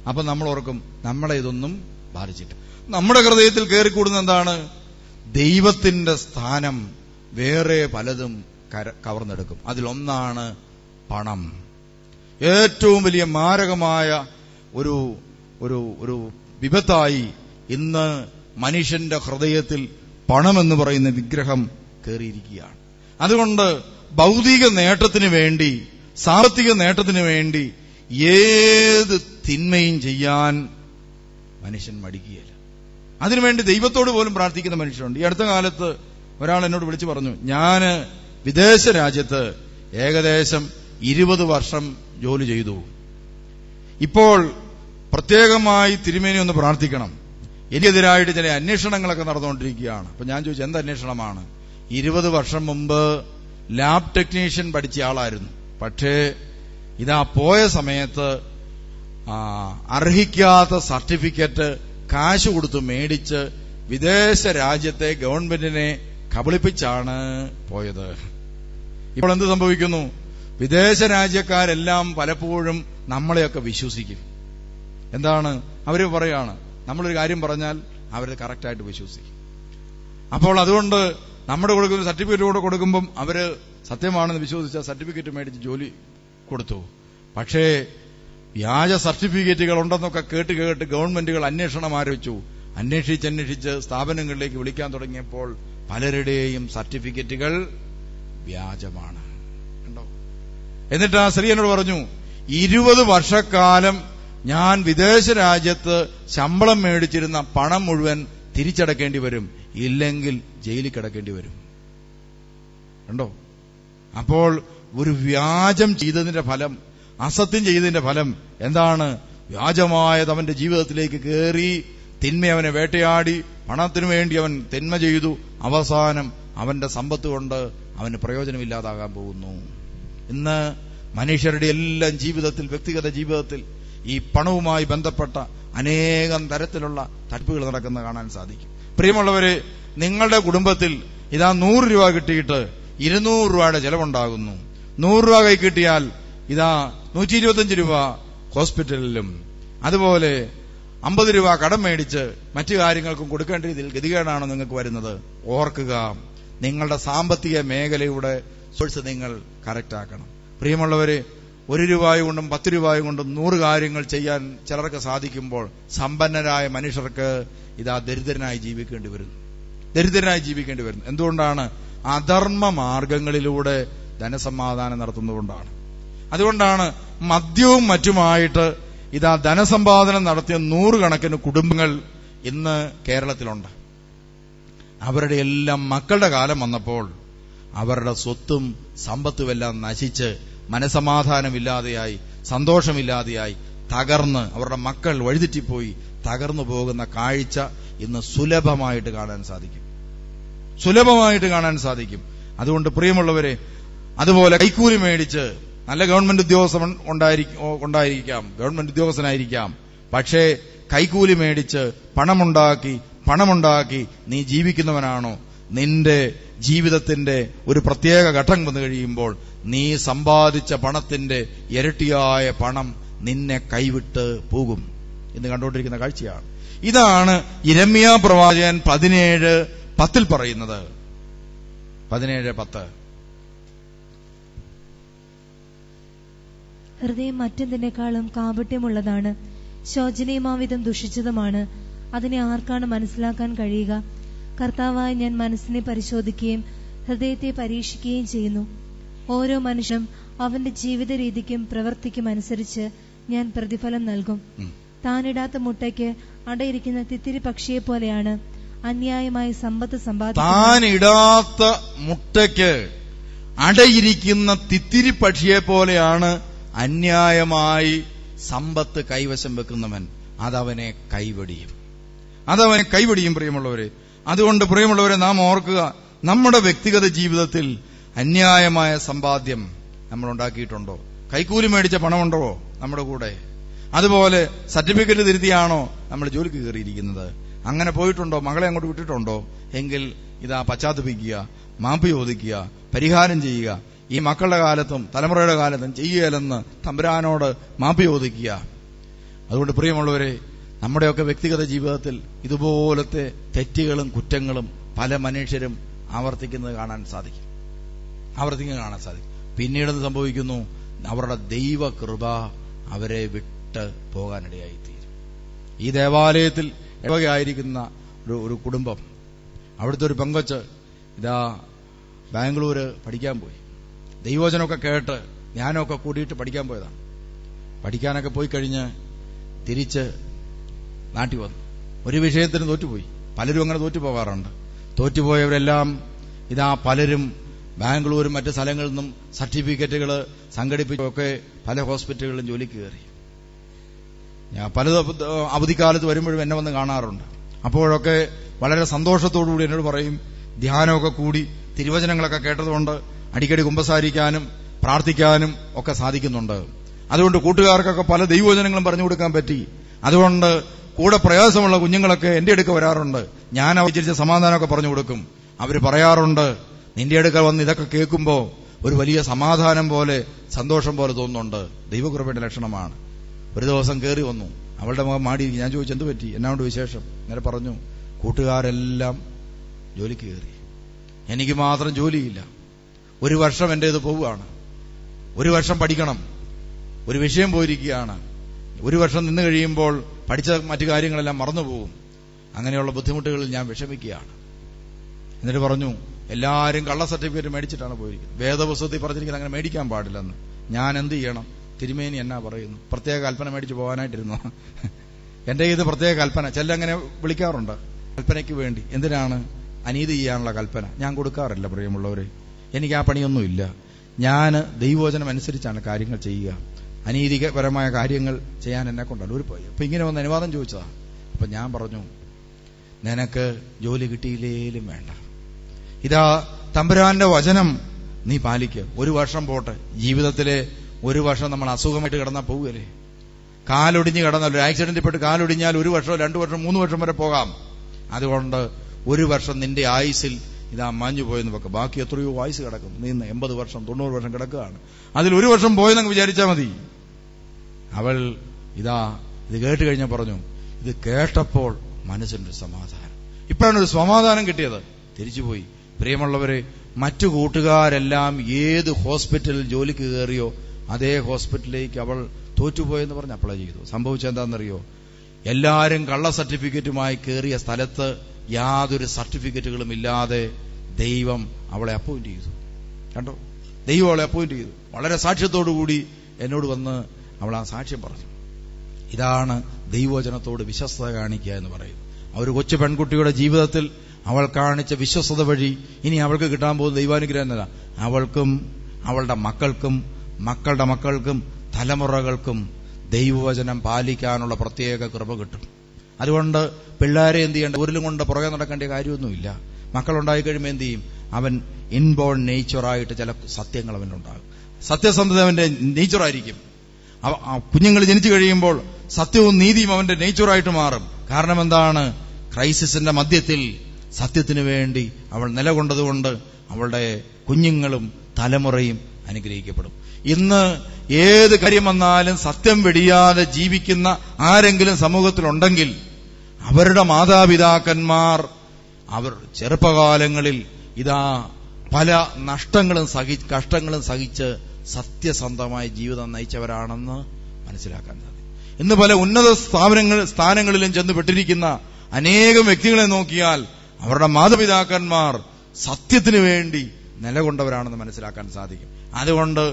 അപ്പൊ നമ്മൾ ഓർക്കും, നമ്മളെ ഇതൊന്നും ബാധിച്ചിട്ട്. നമ്മുടെ ഹൃദയത്തിൽ കയറിക്കൂടുന്ന എന്താണ്? ദൈവത്തിന്റെ സ്ഥാനം വേറെ പലതും കവർന്നെടുക്കും. അതിലൊന്നാണ് പണം. ഏറ്റവും വലിയ മാരകമായ ഒരു ഒരു ഒരു വിപത്തായി ഇന്ന് മനുഷ്യന്റെ ഹൃദയത്തിൽ പണമെന്ന് പറയുന്ന വിഗ്രഹം കയറിയിരിക്കുകയാണ്. അതുകൊണ്ട് ഭൗതിക നേട്ടത്തിന് വേണ്ടി, സാമ്പത്തിക നേട്ടത്തിന് വേണ്ടി ഏത് തിന്മയും ചെയ്യാൻ മനുഷ്യൻ മടിക്കുകയില്ല. അതിനുവേണ്ടി ദൈവത്തോട് പോലും പ്രാർത്ഥിക്കുന്ന മനുഷ്യരുണ്ട്. ഈ അടുത്ത കാലത്ത് ഒരാൾ എന്നോട് വിളിച്ചു പറഞ്ഞു, ഞാന് വിദേശ രാജ്യത്ത് ഏകദേശം 20 വർഷം ജോലി ചെയ്തു. ഇപ്പോൾ പ്രത്യേകമായി തിരുമേനി ഒന്ന് പ്രാർത്ഥിക്കണം, എനിക്കെതിരായിട്ട് ചില അന്വേഷണങ്ങളൊക്കെ നടന്നുകൊണ്ടിരിക്കുകയാണ്. അപ്പൊ ഞാൻ ചോദിച്ചു, എന്ത് അന്വേഷണമാണ്? 20 വർഷം മുമ്പ് ലാബ് ടെക്നീഷ്യൻ പഠിച്ച ആളായിരുന്നു. പക്ഷേ ഇതാ പോയ സമയത്ത് അർഹിക്കാത്ത സർട്ടിഫിക്കറ്റ് കാശ് കൊടുത്ത് മേടിച്ച് വിദേശ രാജ്യത്തെ ഗവൺമെന്റിനെ കബളിപ്പിച്ചാണ് പോയത്. ഇപ്പോൾ എന്ത് സംഭവിക്കുന്നു? വിദേശ രാജ്യക്കാരെല്ലാം പലപ്പോഴും നമ്മളെയൊക്കെ വിശ്വസിക്കും. എന്താണ് അവര് പറയാണ്? നമ്മളൊരു കാര്യം പറഞ്ഞാൽ അവര് കറക്റ്റായിട്ട് വിശ്വസിക്കും. അപ്പോൾ അതുകൊണ്ട് നമ്മുടെ കൊടുക്കുന്ന സർട്ടിഫിക്കറ്റ് കൂടെ കൊടുക്കുമ്പം അവര് സത്യമാണെന്ന് വിശ്വസിച്ച സർട്ടിഫിക്കറ്റ് മേടിച്ച് ജോലി കൊടുത്തു. പക്ഷേ വ്യാജ സർട്ടിഫിക്കറ്റുകൾ ഉണ്ടെന്നൊക്കെ കേട്ട് ഗവൺമെന്റുകൾ അന്വേഷണം ആരംഭിച്ചു. അന്വേഷിച്ച് സ്ഥാപനങ്ങളിലേക്ക് വിളിക്കാൻ തുടങ്ങിയപ്പോൾ പലരുടെയും സർട്ടിഫിക്കറ്റുകൾ വ്യാജമാണ്. കണ്ടോ? എന്നിട്ട് ആ സ്ത്രീ എന്നോട് പറഞ്ഞു, 20 വർഷക്കാലം ഞാൻ വിദേശ രാജ്യത്ത് ശമ്പളം മേടിച്ചിരുന്ന പണം മുഴുവൻ തിരിച്ചടക്കേണ്ടി വരും, ഇല്ലെങ്കിൽ ജയിലിൽ കിടക്കേണ്ടി വരും. കണ്ടോ? അപ്പോൾ ഒരു വ്യാജം ചെയ്തതിന്റെ ഫലം, അസത്യം ചെയ്തതിന്റെ ഫലം എന്താണ്? വ്യാജമായത് അവന്റെ ജീവിതത്തിലേക്ക് കയറി, തിന്മ അവനെ വേട്ടയാടി, പണത്തിനു വേണ്ടി അവൻ തിന്മ ചെയ്തു. അവസാനം അവന്റെ സമ്പത്ത് കൊണ്ട് അവന് പ്രയോജനമില്ലാതാകാൻ പോകുന്നു. ഇന്ന് മനുഷ്യരുടെ എല്ലാം ജീവിതത്തിൽ, വ്യക്തിഗത ജീവിതത്തിൽ ഈ പണവുമായി ബന്ധപ്പെട്ട അനേകം തരത്തിലുള്ള തട്ടിപ്പുകൾ നടക്കുന്നത് കാണാൻ സാധിക്കും. പ്രിയമുള്ളവരെ, നിങ്ങളുടെ കുടുംബത്തിൽ ഇതാ 100 രൂപ കിട്ടിയിട്ട് 200 രൂപയുടെ ചെലവുണ്ടാകുന്നു. 100 രൂപ കൈ കിട്ടിയാൽ ഇതാ 125 രൂപ ഹോസ്പിറ്റലിലും, അതുപോലെ 50 രൂപ കടം മേടിച്ച് മറ്റു കാര്യങ്ങൾക്കും കൊടുക്കേണ്ട രീതിയിൽ ഗതികേടാണോ നിങ്ങൾക്ക് വരുന്നത്? ഓർക്കുക, നിങ്ങളുടെ സാമ്പത്തിക മേഖലയുടെ സോഴ്സ് നിങ്ങൾ കറക്റ്റാക്കണം. പ്രിയമുള്ളവരെ, 1 രൂപ കൊണ്ടും 10 രൂപ കൊണ്ടും 100 കാര്യങ്ങൾ ചെയ്യാൻ ചിലർക്ക് സാധിക്കുമ്പോൾ സമ്പന്നരായ മനുഷ്യർക്ക് ഇതാ ദരിദ്രനായി ജീവിക്കേണ്ടി വരുന്നു. എന്തുകൊണ്ടാണ്? അധർമ്മ മാർഗങ്ങളിലൂടെ ധനസമാധാനം നടത്തുന്നതുകൊണ്ടാണ്. അതുകൊണ്ടാണ് മദ്യവും മറ്റുമായിട്ട് ഇതാ ധനസമ്പാദനം നടത്തിയ 100 കണക്കിന് കുടുംബങ്ങൾ ഇന്ന് കേരളത്തിലുണ്ട്. അവരുടെ എല്ലാം മക്കളുടെ കാലം വന്നപ്പോൾ അവരുടെ സ്വത്തും സമ്പത്തുമെല്ലാം നശിച്ച് മനസമാധാനമില്ലാതെയായി, സന്തോഷമില്ലാതെയായി, തകർന്ന് അവരുടെ മക്കൾ വഴിതെറ്റിപ്പോയി തകർന്നു പോകുന്ന കാഴ്ച ഇന്ന് സുലഭമായിട്ട് കാണാൻ സാധിക്കും. അതുകൊണ്ട് പ്രിയമുള്ളവരെ, അതുപോലെ കൈക്കൂലി മേടിച്ച് നല്ല ഗവൺമെന്റ് ഉദ്യോഗസ്ഥനായിരിക്കാം, പക്ഷേ കൈക്കൂലി മേടിച്ച് പണമുണ്ടാക്കി നീ ജീവിക്കുന്നവനാണോ? നിന്റെ ജീവിതത്തിന്റെ ഒരു പ്രത്യേക ഘട്ടം വന്നു കഴിയുമ്പോൾ നീ സമ്പാദിച്ച പണത്തിന്റെ ഇരട്ടിയായ പണം നിന്നെ കൈവിട്ട് പോകും എന്ന് കണ്ടുകൊണ്ടിരിക്കുന്ന കാഴ്ചയാണ്. ഇതാണ് യിരെമ്യാ പ്രവാചകൻ 17:10 പറയുന്നത്. 17:10. ഹൃദയം മറ്റെന്തിനേക്കാളും കാപട്യമുള്ളതാണ്, ശോചനീയമാവിധം ദുഷിച്ചതുമാണ്. അതിനെ ആർക്കാണ് മനസ്സിലാക്കാൻ കഴിയുക? കർത്താവായ ഞാൻ മനസ്സിനെ പരിശോധിക്കുകയും ഹൃദയത്തെ പരീക്ഷിക്കുകയും ചെയ്യുന്നു. ഓരോ മനുഷ്യനും അവന്റെ ജീവിത രീതിക്കും പ്രവൃത്തിക്കും അനുസരിച്ച് ഞാൻ പ്രതിഫലം നൽകും. താനിടാത്ത മുട്ടയ്ക്ക് അടയിരിക്കുന്ന തിത്തിരി പക്ഷിയെ പോലെയാണ് അന്യായമായി സമ്പത്ത് സമ്പാദിക്കുന്നത്. താനിടാത്ത മുട്ടയ്ക്ക് അടയിരിക്കുന്ന തിത്തിരി പക്ഷിയെ പോലെയാണ് അന്യായമായി സമ്പത്ത് കൈവശം വെക്കുന്നവൻ. അതവനെ കൈവടിയും പ്രിയമുള്ളവരെ. അതുകൊണ്ട് പ്രിയമുള്ളവരെ, നാം ഓർക്കുക, നമ്മുടെ വ്യക്തിഗത ജീവിതത്തിൽ അന്യായമായ സമ്പാദ്യം നമ്മൾ ഉണ്ടാക്കിയിട്ടുണ്ടോ? കൈക്കൂലി മേടിച്ച പണമുണ്ടോ നമ്മുടെ കൂടെ? അതുപോലെ സർട്ടിഫിക്കറ്റ് തിരുത്തിയാണോ നമ്മൾ ജോലിക്ക് കയറിയിരിക്കുന്നത്? അങ്ങനെ പോയിട്ടുണ്ടോ? മകളെ അങ്ങോട്ട് വിട്ടിട്ടുണ്ടോ? എങ്കിൽ ഇതാ പശ്ചാത്തപിക്കുക, മാപ്പ് ചോദിക്കുക, പരിഹാരം ചെയ്യുക. ഈ മക്കളുടെ കാലത്തും തലമുറയുടെ കാലത്തും ചെയ്യുകയില്ലെന്ന് തമ്പുരാനോട് മാപ്പ് ചോദിക്കുക. അതുകൊണ്ട് പ്രിയമുള്ളവരെ, നമ്മുടെയൊക്കെ വ്യക്തിഗത ജീവിതത്തിൽ ഇതുപോലത്തെ തെറ്റുകളും കുറ്റങ്ങളും പല മനുഷ്യരും ആവർത്തിക്കുന്നത് കാണാൻ സാധിക്കും. പിന്നീട് സംഭവിക്കുന്നു, അവരുടെ ദൈവകൃപ അവരെ വിട്ട് പോകാനിടയായിത്തീരും. ഈ ദേവാലയത്തിൽ ഇടവകയായിരിക്കുന്ന ഒരു കുടുംബം, അവിടുത്തെ ഒരു പെങ്കൊച്ച് ഇതാ ബാംഗ്ലൂര് പഠിക്കാൻ പോയി. ദൈവവചനമൊക്കെ കേട്ട് ജ്ഞാനമൊക്കെ കൂടിയിട്ട് പഠിക്കാൻ പോയതാണ്. പഠിക്കാനൊക്കെ പോയി കഴിഞ്ഞ് തിരിച്ച് നാട്ടിൽ വന്നു. ഒരു വിഷയത്തിന് തോറ്റുപോയി. പലരും അങ്ങനെ തോറ്റുപോകാറുണ്ട്. തോറ്റുപോയവരെല്ലാം ഇതാ പലരും ബാംഗ്ലൂരും മറ്റ് സ്ഥലങ്ങളിൽ നിന്നും സർട്ടിഫിക്കറ്റുകൾ സംഘടിപ്പിച്ചൊക്കെ പല ഹോസ്പിറ്റലുകളിലും ജോലിക്ക് കയറി. ഞാൻ പല അവധിക്കാലത്ത് വരുമ്പോഴും എന്നെ വന്ന് കാണാറുണ്ട്. അപ്പോഴൊക്കെ വളരെ സന്തോഷത്തോടുകൂടി എന്നോട് പറയും, ധ്യാനമൊക്കെ കൂടി തിരുവചനങ്ങളൊക്കെ കേട്ടതുകൊണ്ട് അടിക്കടി കുമ്പസാരിക്കാനും പ്രാർത്ഥിക്കാനും ഒക്കെ സാധിക്കുന്നുണ്ട്. അതുകൊണ്ട് കൂട്ടുകാർക്കൊക്കെ പല ദൈവവചനങ്ങളും പറഞ്ഞു കൊടുക്കാൻ പറ്റി. അതുകൊണ്ട് കൂടെ പ്രയാസമുള്ള കുഞ്ഞുങ്ങളൊക്കെ എന്റെ അടുക്ക വരാറുണ്ട്. ഞാൻ അവതരിച്ച സമാധാനമൊക്കെ പറഞ്ഞു കൊടുക്കും. അവർ പറയാറുണ്ട്, നിന്റെ അടുക്ക വന്ന് ഇതൊക്കെ കേൾക്കുമ്പോ ഒരു വലിയ സമാധാനം പോലെ, സന്തോഷം പോലെ തോന്നുന്നുണ്ട്. ദൈവകൃപയുടെ ലക്ഷണമാണ്. ഒരു ദിവസം കയറി വന്നു, അവളുടെ മുഖം മാടിയിരിക്കും. ഞാൻ ചോദിച്ചു, എന്ത് പറ്റി, എന്നാണ്ട് വിശേഷം? നേരെ പറഞ്ഞു, കൂട്ടുകാരെല്ലാം ജോലിക്ക് കയറി, എനിക്ക് മാത്രം ജോലിയില്ല. ഒരു വർഷം എന്റേത് പോവുകയാണ്. ഒരു വർഷം പഠിക്കണം, ഒരു വിഷയം പോയിരിക്കുകയാണ്. ഒരു വർഷം നിന്ന് കഴിയുമ്പോൾ പഠിച്ച മറ്റു കാര്യങ്ങളെല്ലാം മറന്നുപോകും. അങ്ങനെയുള്ള ബുദ്ധിമുട്ടുകളിൽ ഞാൻ വിഷമിക്കുകയാണ്. എന്നിട്ട് പറഞ്ഞു, എല്ലാവരും കള്ള സർട്ടിഫിക്കറ്റ് മേടിച്ചിട്ടാണ് പോയിരിക്കുന്നത്. വേദപുസ്തകത്തിൽ പറഞ്ഞിരിക്കുന്നത് അങ്ങനെ മേടിക്കാൻ പാടില്ലെന്ന്. ഞാൻ എന്ത് ചെയ്യണം? തിരുമേനി എന്നാ പറയുന്നു? പ്രത്യേക കൽപ്പന മേടിച്ച് പോകാനായിട്ടിരുന്നു. എന്റെ ഇത് പ്രത്യേക കൽപ്പന. ചെല്ലങ്ങനെ വിളിക്കാറുണ്ട് കൽപ്പനയ്ക്ക് വേണ്ടി. എന്തിനാണ്? അനീതി ചെയ്യാനുള്ള കൽപ്പന. ഞാൻ കൊടുക്കാറില്ല പ്രിയമുള്ളവരെ. എനിക്ക് ആ പണിയൊന്നുമില്ല. ഞാൻ ദൈവവചനം അനുസരിച്ചാണ് കാര്യങ്ങൾ ചെയ്യുക. അനീതിപരമായ കാര്യങ്ങൾ ചെയ്യാൻ എന്നെ കൊണ്ടല്ല. അപ്പൊ ഇങ്ങനെ വന്ന് അനുവാദം ചോദിച്ചതാണ്. അപ്പൊ ഞാൻ പറഞ്ഞു, നിനക്ക് ജോലി കിട്ടിയില്ലേലും വേണ്ട, ഇതാ തമ്പുരാന്റെ വചനം നീ പാലിക്കുക. ഒരു വർഷം പോട്ടെ. ജീവിതത്തിലെ ഒരു വർഷം നമ്മൾ അസുഖമായിട്ട് കിടന്നാൽ പോവുകയല്ലേ? കാലൊടിഞ്ഞ് കിടന്നാൽ, ഒരു ആക്സിഡന്റിൽ പെട്ട് കാലൊടിഞ്ഞാൽ 1 വർഷം 2 വർഷം 3 വർഷം വരെ പോകാം. അതുകൊണ്ട് ഒരു വർഷം നിന്റെ ആയുസിൽ ഇതാ മാഞ്ഞു പോയെന്ന് വെക്കുക. ബാക്കി എത്രയോ ആയുസ് കിടക്കും. നീന്ന് 80 വർഷം 90 വർഷം കിടക്കുകയാണ്. അതിൽ 1 വർഷം പോയെന്നങ്ങ് വിചാരിച്ചാൽ മതി. അവൾ ഇതാ ഇത് കേട്ട് കഴിഞ്ഞാൽ പറഞ്ഞു, ഇത് കേട്ടപ്പോൾ മനസ്സിനൊരു സമാധാനം. ഇപ്പോഴാണ് ഒരു സമാധാനം കിട്ടിയത്. തിരിച്ചുപോയി. പ്രിയമുള്ളവരെ, മറ്റു കൂട്ടുകാരെല്ലാം ഏത് ഹോസ്പിറ്റലിൽ ജോലിക്ക് കയറിയോ അതേ ഹോസ്പിറ്റലിലേക്ക് അവൾ തോറ്റുപോയെന്ന് പറഞ്ഞ് അപ്ലൈ ചെയ്തു. സംഭവിച്ചെന്താണെന്നറിയോ? എല്ലാവരും കള്ള സർട്ടിഫിക്കറ്റുമായി കയറിയ സ്ഥലത്ത് യാതൊരു സർട്ടിഫിക്കറ്റുകളും ഇല്ലാതെ ദൈവം അവളെ അപ്പോയിന്റ് ചെയ്തു. കണ്ടോ? ദൈവം അവളെ അപ്പോയിന്റ് ചെയ്തു. വളരെ സാക്ഷ്യത്തോടുകൂടി എന്നോട് വന്ന് അവൾ ആ സാക്ഷ്യം പറഞ്ഞു. ഇതാണ് ദൈവവചനത്തോട് വിശ്വസ്തത കാണിക്കുക എന്ന് പറയുന്നത്. ആ ഒരു കൊച്ചു പെൺകുട്ടിയുടെ ജീവിതത്തിൽ അവൾ കാണിച്ച വിശ്വസ്തത വഴി ഇനി അവൾക്ക് കിട്ടാൻ പോകുന്ന ദൈവാനുഗ്രഹം എന്നല്ല, അവൾക്കും അവളുടെ മക്കൾക്കും മക്കളുടെ മക്കൾക്കും തലമുറകൾക്കും ദൈവവചനം പാലിക്കാനുള്ള പ്രത്യേക കൃപ കിട്ടും. അതുകൊണ്ട് പിള്ളേരെ എന്ത് ചെയ്യേണ്ട, ഉരുളും കൊണ്ട് പുറകെ നടക്കേണ്ട കാര്യമൊന്നുമില്ല. മക്കളുണ്ടായി കഴിയുമ്പോൾ എന്ത് ചെയ്യും? അവൻ ഇൻബോൺ നേച്ചറായിട്ട് ചില സത്യങ്ങൾ അവനുണ്ടാകും. സത്യസന്ധത അവന്റെ നേച്ചറായിരിക്കും. കുഞ്ഞുങ്ങൾ ജനിച്ചു കഴിയുമ്പോൾ സത്യവും നീതിയും അവന്റെ നേച്ചറായിട്ട് മാറും. കാരണം എന്താണ്? ക്രൈസിസിന്റെ മധ്യത്തിൽ സത്യത്തിനു വേണ്ടി അവൾ നിലകൊണ്ടതുകൊണ്ട് അവളുടെ കുഞ്ഞുങ്ങളും തലമുറയും അനുഗ്രഹിക്കപ്പെടും. ഇന്ന് ഏത് കാര്യം വന്നാലും സത്യം വെടിയാതെ ജീവിക്കുന്ന ആരെങ്കിലും സമൂഹത്തിലുണ്ടെങ്കിൽ അവരുടെ മാതാപിതാക്കന്മാർ അവർ ചെറുപ്പകാലങ്ങളിൽ ഇതാ പല കഷ്ടങ്ങളും സഹിച്ച് സത്യസന്ധമായ ജീവിതം നയിച്ചവരാണെന്ന് മനസ്സിലാക്കാൻ സാധിക്കും. ഇന്ന് പല ഉന്നത സ്ഥാനങ്ങളിലും ചെന്നുപെട്ടിരിക്കുന്ന അനേകം വ്യക്തികളെ നോക്കിയാൽ അവരുടെ മാതാപിതാക്കന്മാർ സത്യത്തിനു വേണ്ടി നിലകൊണ്ടവരാണെന്ന് മനസ്സിലാക്കാൻ സാധിക്കും. അതുകൊണ്ട്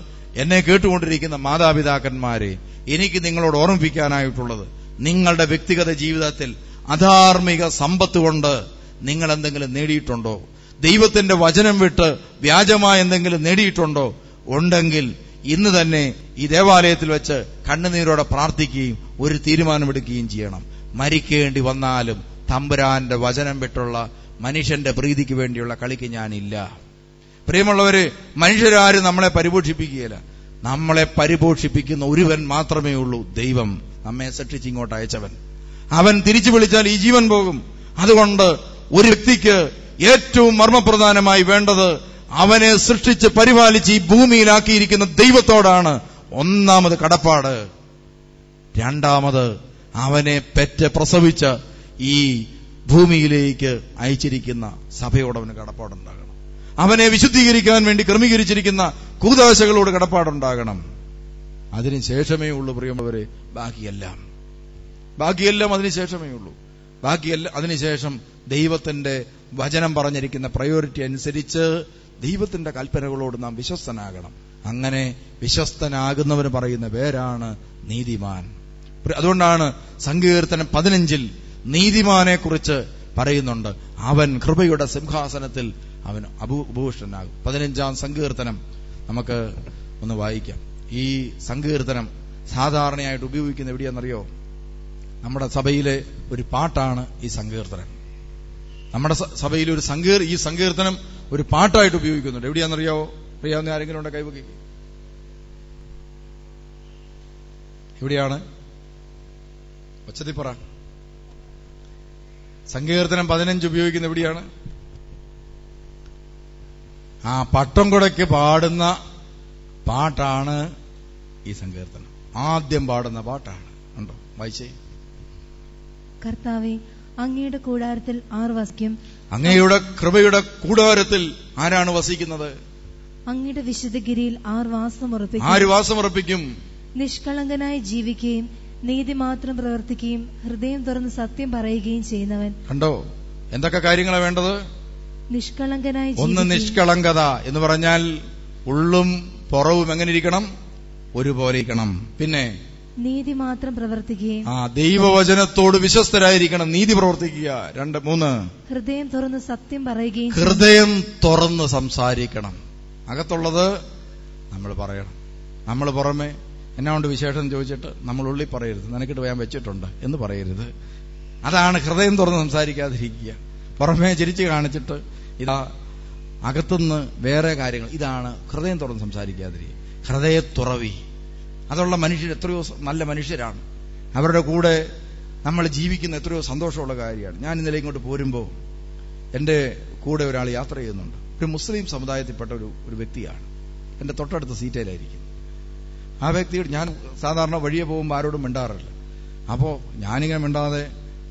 എന്നെ കേട്ടുകൊണ്ടിരിക്കുന്ന മാതാപിതാക്കന്മാരെ, എനിക്ക് നിങ്ങളോട് ഓർമ്മിപ്പിക്കാനായിട്ടുള്ളത്, നിങ്ങളുടെ വ്യക്തിഗത ജീവിതത്തിൽ അധാർമിക സമ്പത്ത് കൊണ്ട് നിങ്ങൾ എന്തെങ്കിലും നേടിയിട്ടുണ്ടോ? ദൈവത്തിന്റെ വചനം വിട്ട് വ്യാജമായ എന്തെങ്കിലും നേടിയിട്ടുണ്ടോ? ഉണ്ടെങ്കിൽ ഇന്ന് തന്നെ ഈ ദേവാലയത്തിൽ വെച്ച് കണ്ണുനീരോടെ പ്രാർത്ഥിക്കുകയും ഒരു തീരുമാനമെടുക്കുകയും ചെയ്യണം. മരിക്കേണ്ടി വന്നാലും തമ്പുരാന്റെ വചനം വിട്ടുള്ള മനുഷ്യന്റെ പ്രീതിക്ക് വേണ്ടിയുള്ള കളിക്ക് ഞാനില്ല. പ്രിയമുള്ളവര്, മനുഷ്യരാരും നമ്മളെ പരിപോഷിപ്പിക്കുകയില്ല. നമ്മളെ പരിപോഷിപ്പിക്കുന്ന ഒരുവൻ മാത്രമേ ഉള്ളൂ, ദൈവം. നമ്മെ സൃഷ്ടിച്ച് ഇങ്ങോട്ട് അയച്ചവൻ. അവൻ തിരിച്ചു വിളിച്ചാൽ ഈ ജീവൻ പോകും. അതുകൊണ്ട് ഒരു വ്യക്തിക്ക് ഏറ്റവും മർമ്മപ്രധാനമായി വേണ്ടത് അവനെ സൃഷ്ടിച്ച് പരിപാലിച്ച് ഈ ഭൂമിയിലാക്കിയിരിക്കുന്ന ദൈവത്തോടാണ് ഒന്നാമത് കടപ്പാട്. രണ്ടാമത് അവനെ പെറ്റ് പ്രസവിച്ച ഈ ഭൂമിയിലേക്ക് അയച്ചിരിക്കുന്ന സഭയോട് അവന് കടപ്പാടുണ്ടാകണം. അവനെ വിശുദ്ധീകരിക്കാൻ വേണ്ടി ക്രമീകരിച്ചിരിക്കുന്ന കൂദാശകളോട് കടപ്പാടുണ്ടാകണം. അതിനുശേഷമേ ഉള്ളൂ പ്രിയമുള്ളവരെ ബാക്കിയെല്ലാം അതിനുശേഷമേ ഉള്ളൂ. അതിനുശേഷം ദൈവത്തിന്റെ വചനം പറഞ്ഞിരിക്കുന്ന പ്രയോറിറ്റി അനുസരിച്ച് ദൈവത്തിന്റെ കൽപ്പനകളോട് നാം വിശ്വസ്തനാകണം. അങ്ങനെ വിശ്വസ്തനാകുന്നവന് പറയുന്ന പേരാണ് നീതിമാൻ. അതുകൊണ്ടാണ് സങ്കീർത്തനം 15 നീതിമാനെ കുറിച്ച് പറയുന്നുണ്ട്. അവൻ കൃപയുടെ സിംഹാസനത്തിൽ അവൻ ഉപഭൂഷണനാകും. 15-ാം സങ്കീർത്തനം നമുക്ക് ഒന്ന് വായിക്കാം. ഈ സങ്കീർത്തനം സാധാരണയായിട്ട് ഉപയോഗിക്കുന്ന എവിടെയാണെന്നറിയോ? നമ്മുടെ സഭയിലെ ഒരു പാട്ടാണ് ഈ സങ്കീർത്തനം. നമ്മുടെ സഭയിൽ ഈ സങ്കീർത്തനം ഒരു പാട്ടായിട്ട് ഉപയോഗിക്കുന്നുണ്ട്. എവിടെയാണെന്നറിയാവോ? അറിയാവുന്ന ആരെങ്കിലും ഉണ്ടെ കൈവക്കി. എവിടെയാണ്? ഒച്ചത്തിപ്പറ. സങ്കീർത്തനം 15 ഉപയോഗിക്കുന്ന എവിടെയാണ്? ആ പട്ടം കുടയ്ക്ക് പാടുന്ന പാട്ടാണ് ഈ സങ്കീർത്തനം. ആദ്യം പാടുന്ന പാട്ടാണ്. ഉണ്ടോ? വായിച്ചേ. കർത്താവേ, അങ്ങയുടെ കൂടാരത്തിൽ ആർ വസിക്കും? അങ്ങയുടെ കൃപയുടെ കൂടാരത്തിൽ ആരാണ് വസിക്കുന്നത്? അങ്ങയുടെ വിശുദ്ധഗിരിയിൽ ആർ വാസമുറപ്പിക്കും? ആര് വാസമുറപ്പിക്കും? നിഷ്കളങ്കനായി ജീവിക്കുകയും നീതി മാത്രം പ്രവർത്തിക്കുകയും ഹൃദയം തുറന്ന് സത്യം പറയുകയും ചെയ്യുന്നവൻ. കണ്ടോ എന്തൊക്കെ കാര്യങ്ങളാണ് വേണ്ടത്? നിഷ്കളങ്കനായി. ഒന്ന് നിഷ്കളങ്കത എന്ന് പറഞ്ഞാൽ ഉള്ളും പുറവും എങ്ങനെ ഇരിക്കണം? ഒരുപോലെ ഇരിക്കണം. പിന്നെ നീതി മാത്രം പ്രവർത്തിക്കുകയും ദൈവവചനത്തോട് വിശ്വസ്തരായിരിക്കണം, നീതി പ്രവർത്തിക്കുക. 2, 3 ഹൃദയം തുറന്ന് സത്യം പറയുകയും. ഹൃദയം തുറന്ന് സംസാരിക്കണം. അകത്തുള്ളത് നമ്മൾ പറയണം. നമ്മൾ പുറമെ എന്നാ കൊണ്ട് വിശേഷം ചോദിച്ചിട്ട് നമ്മൾ ഉള്ളിൽ പറയരുത്, നിനക്കിട്ട് ഞാൻ വെച്ചിട്ടുണ്ട് എന്ന് പറയരുത്. അതാണ് ഹൃദയം തുറന്ന് സംസാരിക്കാതിരിക്കുക. പുറമെ ചിരിച്ച് കാണിച്ചിട്ട് ഇതാ അകത്തുനിന്ന് വേറെ കാര്യങ്ങൾ. ഇതാണ് ഹൃദയം തുറന്ന് സംസാരിക്കാതിരിക്കുക. ഹൃദയത്തുറവി അതുള്ള മനുഷ്യർ എത്രയോ നല്ല മനുഷ്യരാണ്. അവരുടെ കൂടെ നമ്മൾ ജീവിക്കുന്ന എത്രയോ സന്തോഷമുള്ള കാര്യമാണ്. ഞാൻ ഇന്നലെ ഇങ്ങോട്ട് പോരുമ്പോൾ എന്റെ കൂടെ ഒരാൾ യാത്ര ചെയ്യുന്നുണ്ട്. ഒരു മുസ്ലിം സമുദായത്തിൽപ്പെട്ട ഒരു വ്യക്തിയാണ്. എന്റെ തൊട്ടടുത്ത സീറ്റയിലായിരിക്കും. ആ വ്യക്തിയോട് ഞാൻ സാധാരണ വഴിയെ പോകുമ്പോൾ ആരോടും മിണ്ടാറില്ല. അപ്പോൾ ഞാനിങ്ങനെ മിണ്ടാതെ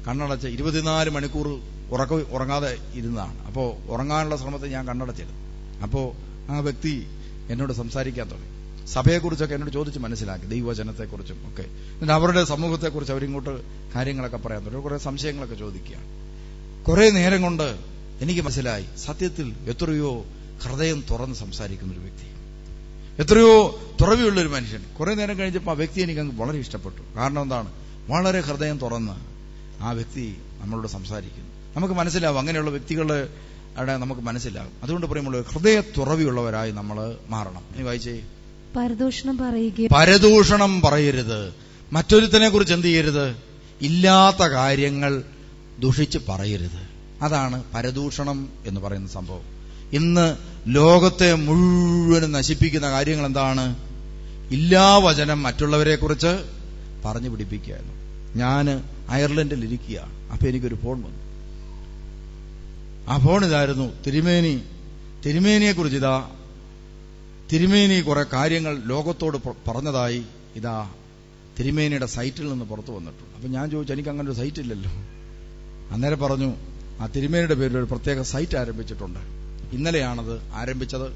കണ്ണടച്ച് 24 മണിക്കൂർ ഉറങ്ങാതെ ഇരുന്നതാണ്. അപ്പോൾ ഉറങ്ങാനുള്ള ശ്രമത്തിൽ ഞാൻ കണ്ണടച്ചിരുന്നു. അപ്പോൾ ആ വ്യക്തി എന്നോട് സംസാരിക്കാൻ തുടങ്ങി. സഭയെക്കുറിച്ചൊക്കെ എന്നോട് ചോദിച്ച് മനസ്സിലാക്കി, ദൈവവചനത്തെക്കുറിച്ചും ഒക്കെ. എന്നിട്ട് അവരുടെ സമൂഹത്തെക്കുറിച്ച് അവരിങ്ങോട്ട് കാര്യങ്ങളൊക്കെ പറയാൻ തുടങ്ങി. കുറെ സംശയങ്ങളൊക്കെ ചോദിക്കുകയാണ്. കുറെ നേരം കൊണ്ട് എനിക്ക് മനസ്സിലായി, സത്യത്തിൽ എത്രയോ ഹൃദയം തുറന്ന് സംസാരിക്കുന്ന ഒരു വ്യക്തി, എത്രയോ തുറവിയുള്ളൊരു മനുഷ്യൻ. കുറെ നേരം കഴിഞ്ഞപ്പോൾ ആ വ്യക്തി എനിക്ക് വളരെ ഇഷ്ടപ്പെട്ടു. കാരണം എന്താണ്? വളരെ ഹൃദയം തുറന്ന് ആ വ്യക്തി നമ്മളോട് സംസാരിക്കുന്നു. നമുക്ക് മനസ്സിലാവും, അങ്ങനെയുള്ള വ്യക്തികളുടെ അവിടെ നമുക്ക് മനസ്സിലാകും. അതുകൊണ്ട് പറയുമ്പോൾ ഹൃദയ തുറവിയുള്ളവരായി നമ്മൾ മാറണം. ഇനി വായിച്ചേ. പരദൂഷണം പറയരുത്. മറ്റൊരുത്തനെ കുറിച്ച് എന്ത് ചെയ്യരുത്? ഇല്ലാത്ത കാര്യങ്ങൾ ദുഷിച്ച് പറയരുത്. അതാണ് പരദൂഷണം എന്ന് പറയുന്ന സംഭവം. ഇന്ന് ലോകത്തെ മുഴുവനും നശിപ്പിക്കുന്ന കാര്യങ്ങൾ എന്താണ്? ഇല്ലാ വചനം മറ്റുള്ളവരെ കുറിച്ച് പറഞ്ഞു പിടിപ്പിക്കുകയായിരുന്നു. ഞാൻ അയർലൻഡിൽ ഇരിക്കുക. അപ്പൊ എനിക്കൊരു ഫോൺ വന്നു. ആ ഫോൺ ഇതായിരുന്നു. തിരുമേനിയെ കുറിച്ച് തിരുമേനി കുറെ കാര്യങ്ങൾ ലോകത്തോട് പറഞ്ഞതായി തിരുമേനിയുടെ സൈറ്റിൽ നിന്ന് പുറത്തു വന്നിട്ടുണ്ട്. അപ്പൊ ഞാൻ ചോദിച്ചു, എനിക്ക് അങ്ങനെ ഒരു സൈറ്റ് ഇല്ലല്ലോ. അന്നേരം പറഞ്ഞു, ആ തിരുമേനിയുടെ പേരിൽ ഒരു പ്രത്യേക സൈറ്റ് ആരംഭിച്ചിട്ടുണ്ട്. ഇന്നലെയാണത് ആരംഭിച്ചത്.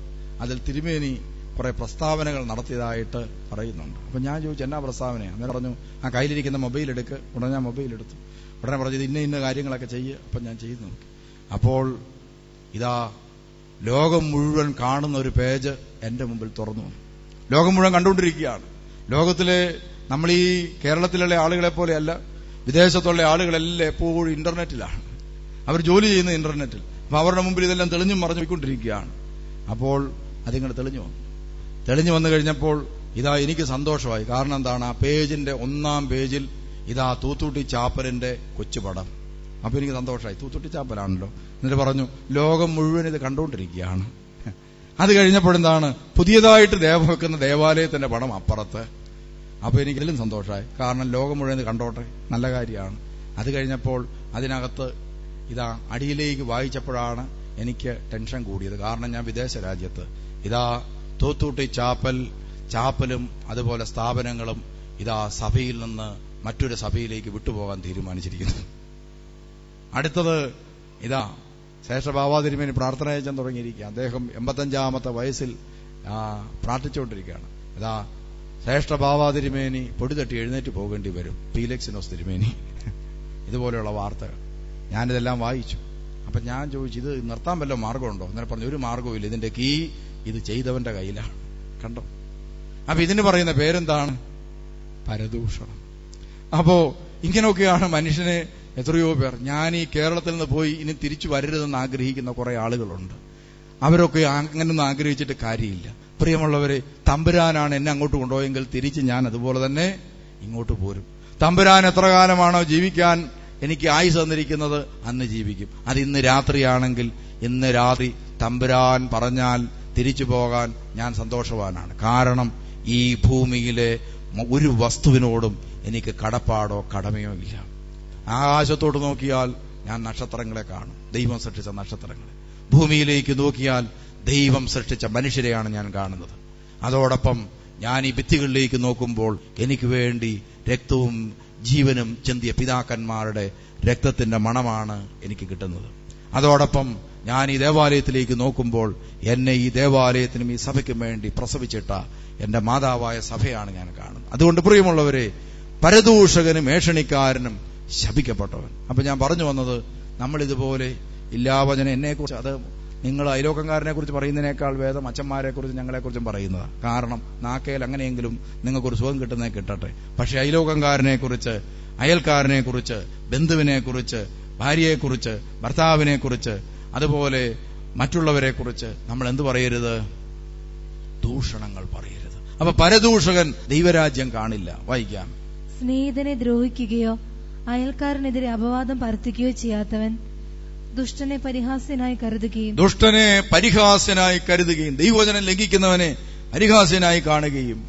അതിൽ തിരുമേനി കുറെ പ്രസ്താവനകൾ നടത്തിയതായിട്ട് പറയുന്നുണ്ട്. അപ്പൊ ഞാൻ ചോദിച്ചു, എന്നാ പ്രസ്താവനയാണ്? അന്നേരം പറഞ്ഞു, ആ കയ്യിലിരിക്കുന്ന മൊബൈൽ എടുക്ക്. ഉടനെ ഞാൻ മൊബൈൽ എടുത്തു. ഉടനെ പറഞ്ഞു, ഇന്ന കാര്യങ്ങളൊക്കെ ചെയ്യുക. അപ്പൊ ഞാൻ ചെയ്തു നോക്കി. അപ്പോൾ ലോകം മുഴുവൻ കാണുന്ന ഒരു പേജ് എന്റെ മുമ്പിൽ തുറന്നു. ലോകം മുഴുവൻ കണ്ടുകൊണ്ടിരിക്കുകയാണ്. ലോകത്തിലെ നമ്മൾ ഈ കേരളത്തിലുള്ള ആളുകളെ പോലെയല്ല, വിദേശത്തുള്ള ആളുകളെല്ലാം എപ്പോഴും ഇന്റർനെറ്റിലാണ്, അവർ ജോലി ചെയ്യുന്ന ഇന്റർനെറ്റിൽ. അപ്പൊ അവരുടെ മുമ്പിൽ ഇതെല്ലാം തെളിഞ്ഞും മറഞ്ഞു പോയിക്കൊണ്ടിരിക്കുകയാണ്. അപ്പോൾ അതിങ്ങനെ തെളിഞ്ഞു വന്നു കഴിഞ്ഞപ്പോൾ ഇതാ എനിക്ക് സന്തോഷമായി. കാരണം എന്താണ്, ആ പേജിന്റെ 1-ാം പേജിൽ ഇതാ തൂത്തുട്ടി ചാപ്പലിന്റെ കൊച്ചുപടം. അപ്പൊ എനിക്ക് സന്തോഷമായി, തൂത്തുട്ടി ചാപ്പലാണല്ലോ. എന്നിട്ട് പറഞ്ഞു, ലോകം മുഴുവൻ ഇത് കണ്ടുകൊണ്ടിരിക്കുകയാണ്. അത് കഴിഞ്ഞപ്പോഴെന്താണ്, പുതിയതായിട്ട് വെക്കുന്ന ദേവാലയത്തിന്റെ പടം അപ്പുറത്ത്. അപ്പൊ എനിക്ക് ഇതിലും സന്തോഷമായി, കാരണം ലോകം മുഴുവൻ ഇത് കണ്ടോട്ടെ, നല്ല കാര്യമാണ്. അത് കഴിഞ്ഞപ്പോൾ അതിനകത്ത് ഇതാ അടിയിലേക്ക് വായിച്ചപ്പോഴാണ് എനിക്ക് ടെൻഷൻ കൂടിയത്. കാരണം ഞാൻ വിദേശ രാജ്യത്ത്, ഇതാ തൂത്തുട്ടി ചാപ്പലും അതുപോലെ സ്ഥാപനങ്ങളും ഇതാ സഭയിൽ നിന്ന് മറ്റൊരു സഭയിലേക്ക് വിട്ടുപോകാൻ തീരുമാനിച്ചിരിക്കുന്നു. അടുത്തത് ഇതാ ശ്രേഷ്ഠ ബാബാ തിരുമേനി പ്രാർത്ഥന അയച്ചാൻ തുടങ്ങിയിരിക്കുക. അദ്ദേഹം 85-ാമത്തെ വയസ്സിൽ പ്രാർത്ഥിച്ചുകൊണ്ടിരിക്കുകയാണ്. ഇതാ ശ്രേഷ്ഠ ബാബാ തിരുമേനി പൊടി തട്ടി എഴുന്നേറ്റ് പോകേണ്ടി വരും, പീലക്സിനോസ് തിരുമേനി. ഇതുപോലെയുള്ള വാർത്തകൾ ഞാനിതെല്ലാം വായിച്ചു. അപ്പൊ ഞാൻ ചോദിച്ചു, ഇത് നിർത്താൻ വല്ല മാർഗമുണ്ടോ? അങ്ങനെ പറഞ്ഞു, ഒരു മാർഗവും ഇല്ല, ഇതിന്റെ കീ ഇത് ചെയ്തവന്റെ കയ്യിലാണ്. കണ്ടോ? അപ്പൊ ഇതിന് പറയുന്ന പേരെന്താണ്? പരദൂഷണം. അപ്പോ ഇങ്ങനെയൊക്കെയാണ് മനുഷ്യനെ എത്രയോ പേർ. ഞാൻ ഈ കേരളത്തിൽ നിന്ന് പോയി ഇനി തിരിച്ചു വരരുതെന്ന് ആഗ്രഹിക്കുന്ന കുറെ ആളുകളുണ്ട്. അവരൊക്കെ അങ്ങനൊന്നും ആഗ്രഹിച്ചിട്ട് കാര്യമില്ല. പ്രിയമുള്ളവരെ, തമ്പുരാനാണ് എന്നെ അങ്ങോട്ട് കൊണ്ടുപോയെങ്കിൽ തിരിച്ച് ഞാൻ അതുപോലെ തന്നെ ഇങ്ങോട്ട് പോരും. തമ്പുരാൻ എത്ര കാലമാണോ ജീവിക്കാൻ എനിക്ക് ആയുസ് തന്നിരിക്കുന്നത് അന്ന് ജീവിക്കും. അത് ഇന്ന് രാത്രിയാണെങ്കിൽ ഇന്ന് രാത്രി തമ്പുരാൻ പറഞ്ഞാൽ തിരിച്ചു പോകാൻ ഞാൻ സന്തോഷവാനാണ്. കാരണം ഈ ഭൂമിയിലെ ഒരു വസ്തുവിനോടും എനിക്ക് കടപ്പാടോ കടമയോ ഇല്ല. ആകാശത്തോട്ട് നോക്കിയാൽ ഞാൻ നക്ഷത്രങ്ങളെ കാണും, ദൈവം സൃഷ്ടിച്ച നക്ഷത്രങ്ങളെ. ഭൂമിയിലേക്ക് നോക്കിയാൽ ദൈവം സൃഷ്ടിച്ച മനുഷ്യരെയാണ് ഞാൻ കാണുന്നത്. അതോടൊപ്പം ഞാൻ ഈ ഭിത്തികളിലേക്ക് നോക്കുമ്പോൾ എനിക്ക് വേണ്ടി രക്തവും ജീവനും ചിന്തിയ പിതാക്കന്മാരുടെ രക്തത്തിന്റെ മണമാണ് എനിക്ക് കിട്ടുന്നത്. അതോടൊപ്പം ഞാൻ ഈ ദേവാലയത്തിലേക്ക് നോക്കുമ്പോൾ എന്നെ ഈ ദേവാലയത്തിനും ഈ സഭയ്ക്കും വേണ്ടി പ്രസവിച്ചിട്ട എന്റെ മാതാവായ സഭയാണ് ഞാൻ കാണുന്നത്. അതുകൊണ്ട് പ്രിയമുള്ളവരെ, പരദൂഷകനും ഏഷണിക്കാരനും ശപിക്കപ്പെട്ടവൻ. അപ്പൊ ഞാൻ പറഞ്ഞു വന്നത്, നമ്മളിതുപോലെ ഇല്ലാവചനം എന്നെക്കുറിച്ച്, അത് നിങ്ങൾ അയലോക്കംകാരനെ കുറിച്ച് പറയുന്നതിനേക്കാൾ വേദം അച്ഛന്മാരെ കുറിച്ച് ഞങ്ങളെക്കുറിച്ചും പറയുന്നതാണ്. കാരണം നാക്കയിൽ അങ്ങനെയെങ്കിലും നിങ്ങൾക്കൊരു സുഖം കിട്ടട്ടെ. പക്ഷെ അയലോക്കംകാരനെ കുറിച്ച്, അയൽക്കാരനെ കുറിച്ച്, ബന്ധുവിനെ കുറിച്ച്, ഭാര്യയെക്കുറിച്ച്, ഭർത്താവിനെ കുറിച്ച്, അതുപോലെ മറ്റുള്ളവരെ കുറിച്ച് നമ്മൾ എന്ത് പറയരുത്? ദൂഷണങ്ങൾ പറയരുത്. അപ്പൊ പരദൂഷകൻ ദൈവരാജ്യം കാണില്ല. വായിക്കാം. സ്നേഹിതനെ ദ്രോഹിക്കുകയോ അയൽക്കാരനെതിരെ അപവാദം പരത്തുകയോ ചെയ്യാത്തവൻ ദുഷ്ടനെ പരിഹാസ്യനായി കരുതുകയും ദൈവവചനം ലംഘിക്കുന്നവനെ പരിഹാസ്യനായി കാണുകയും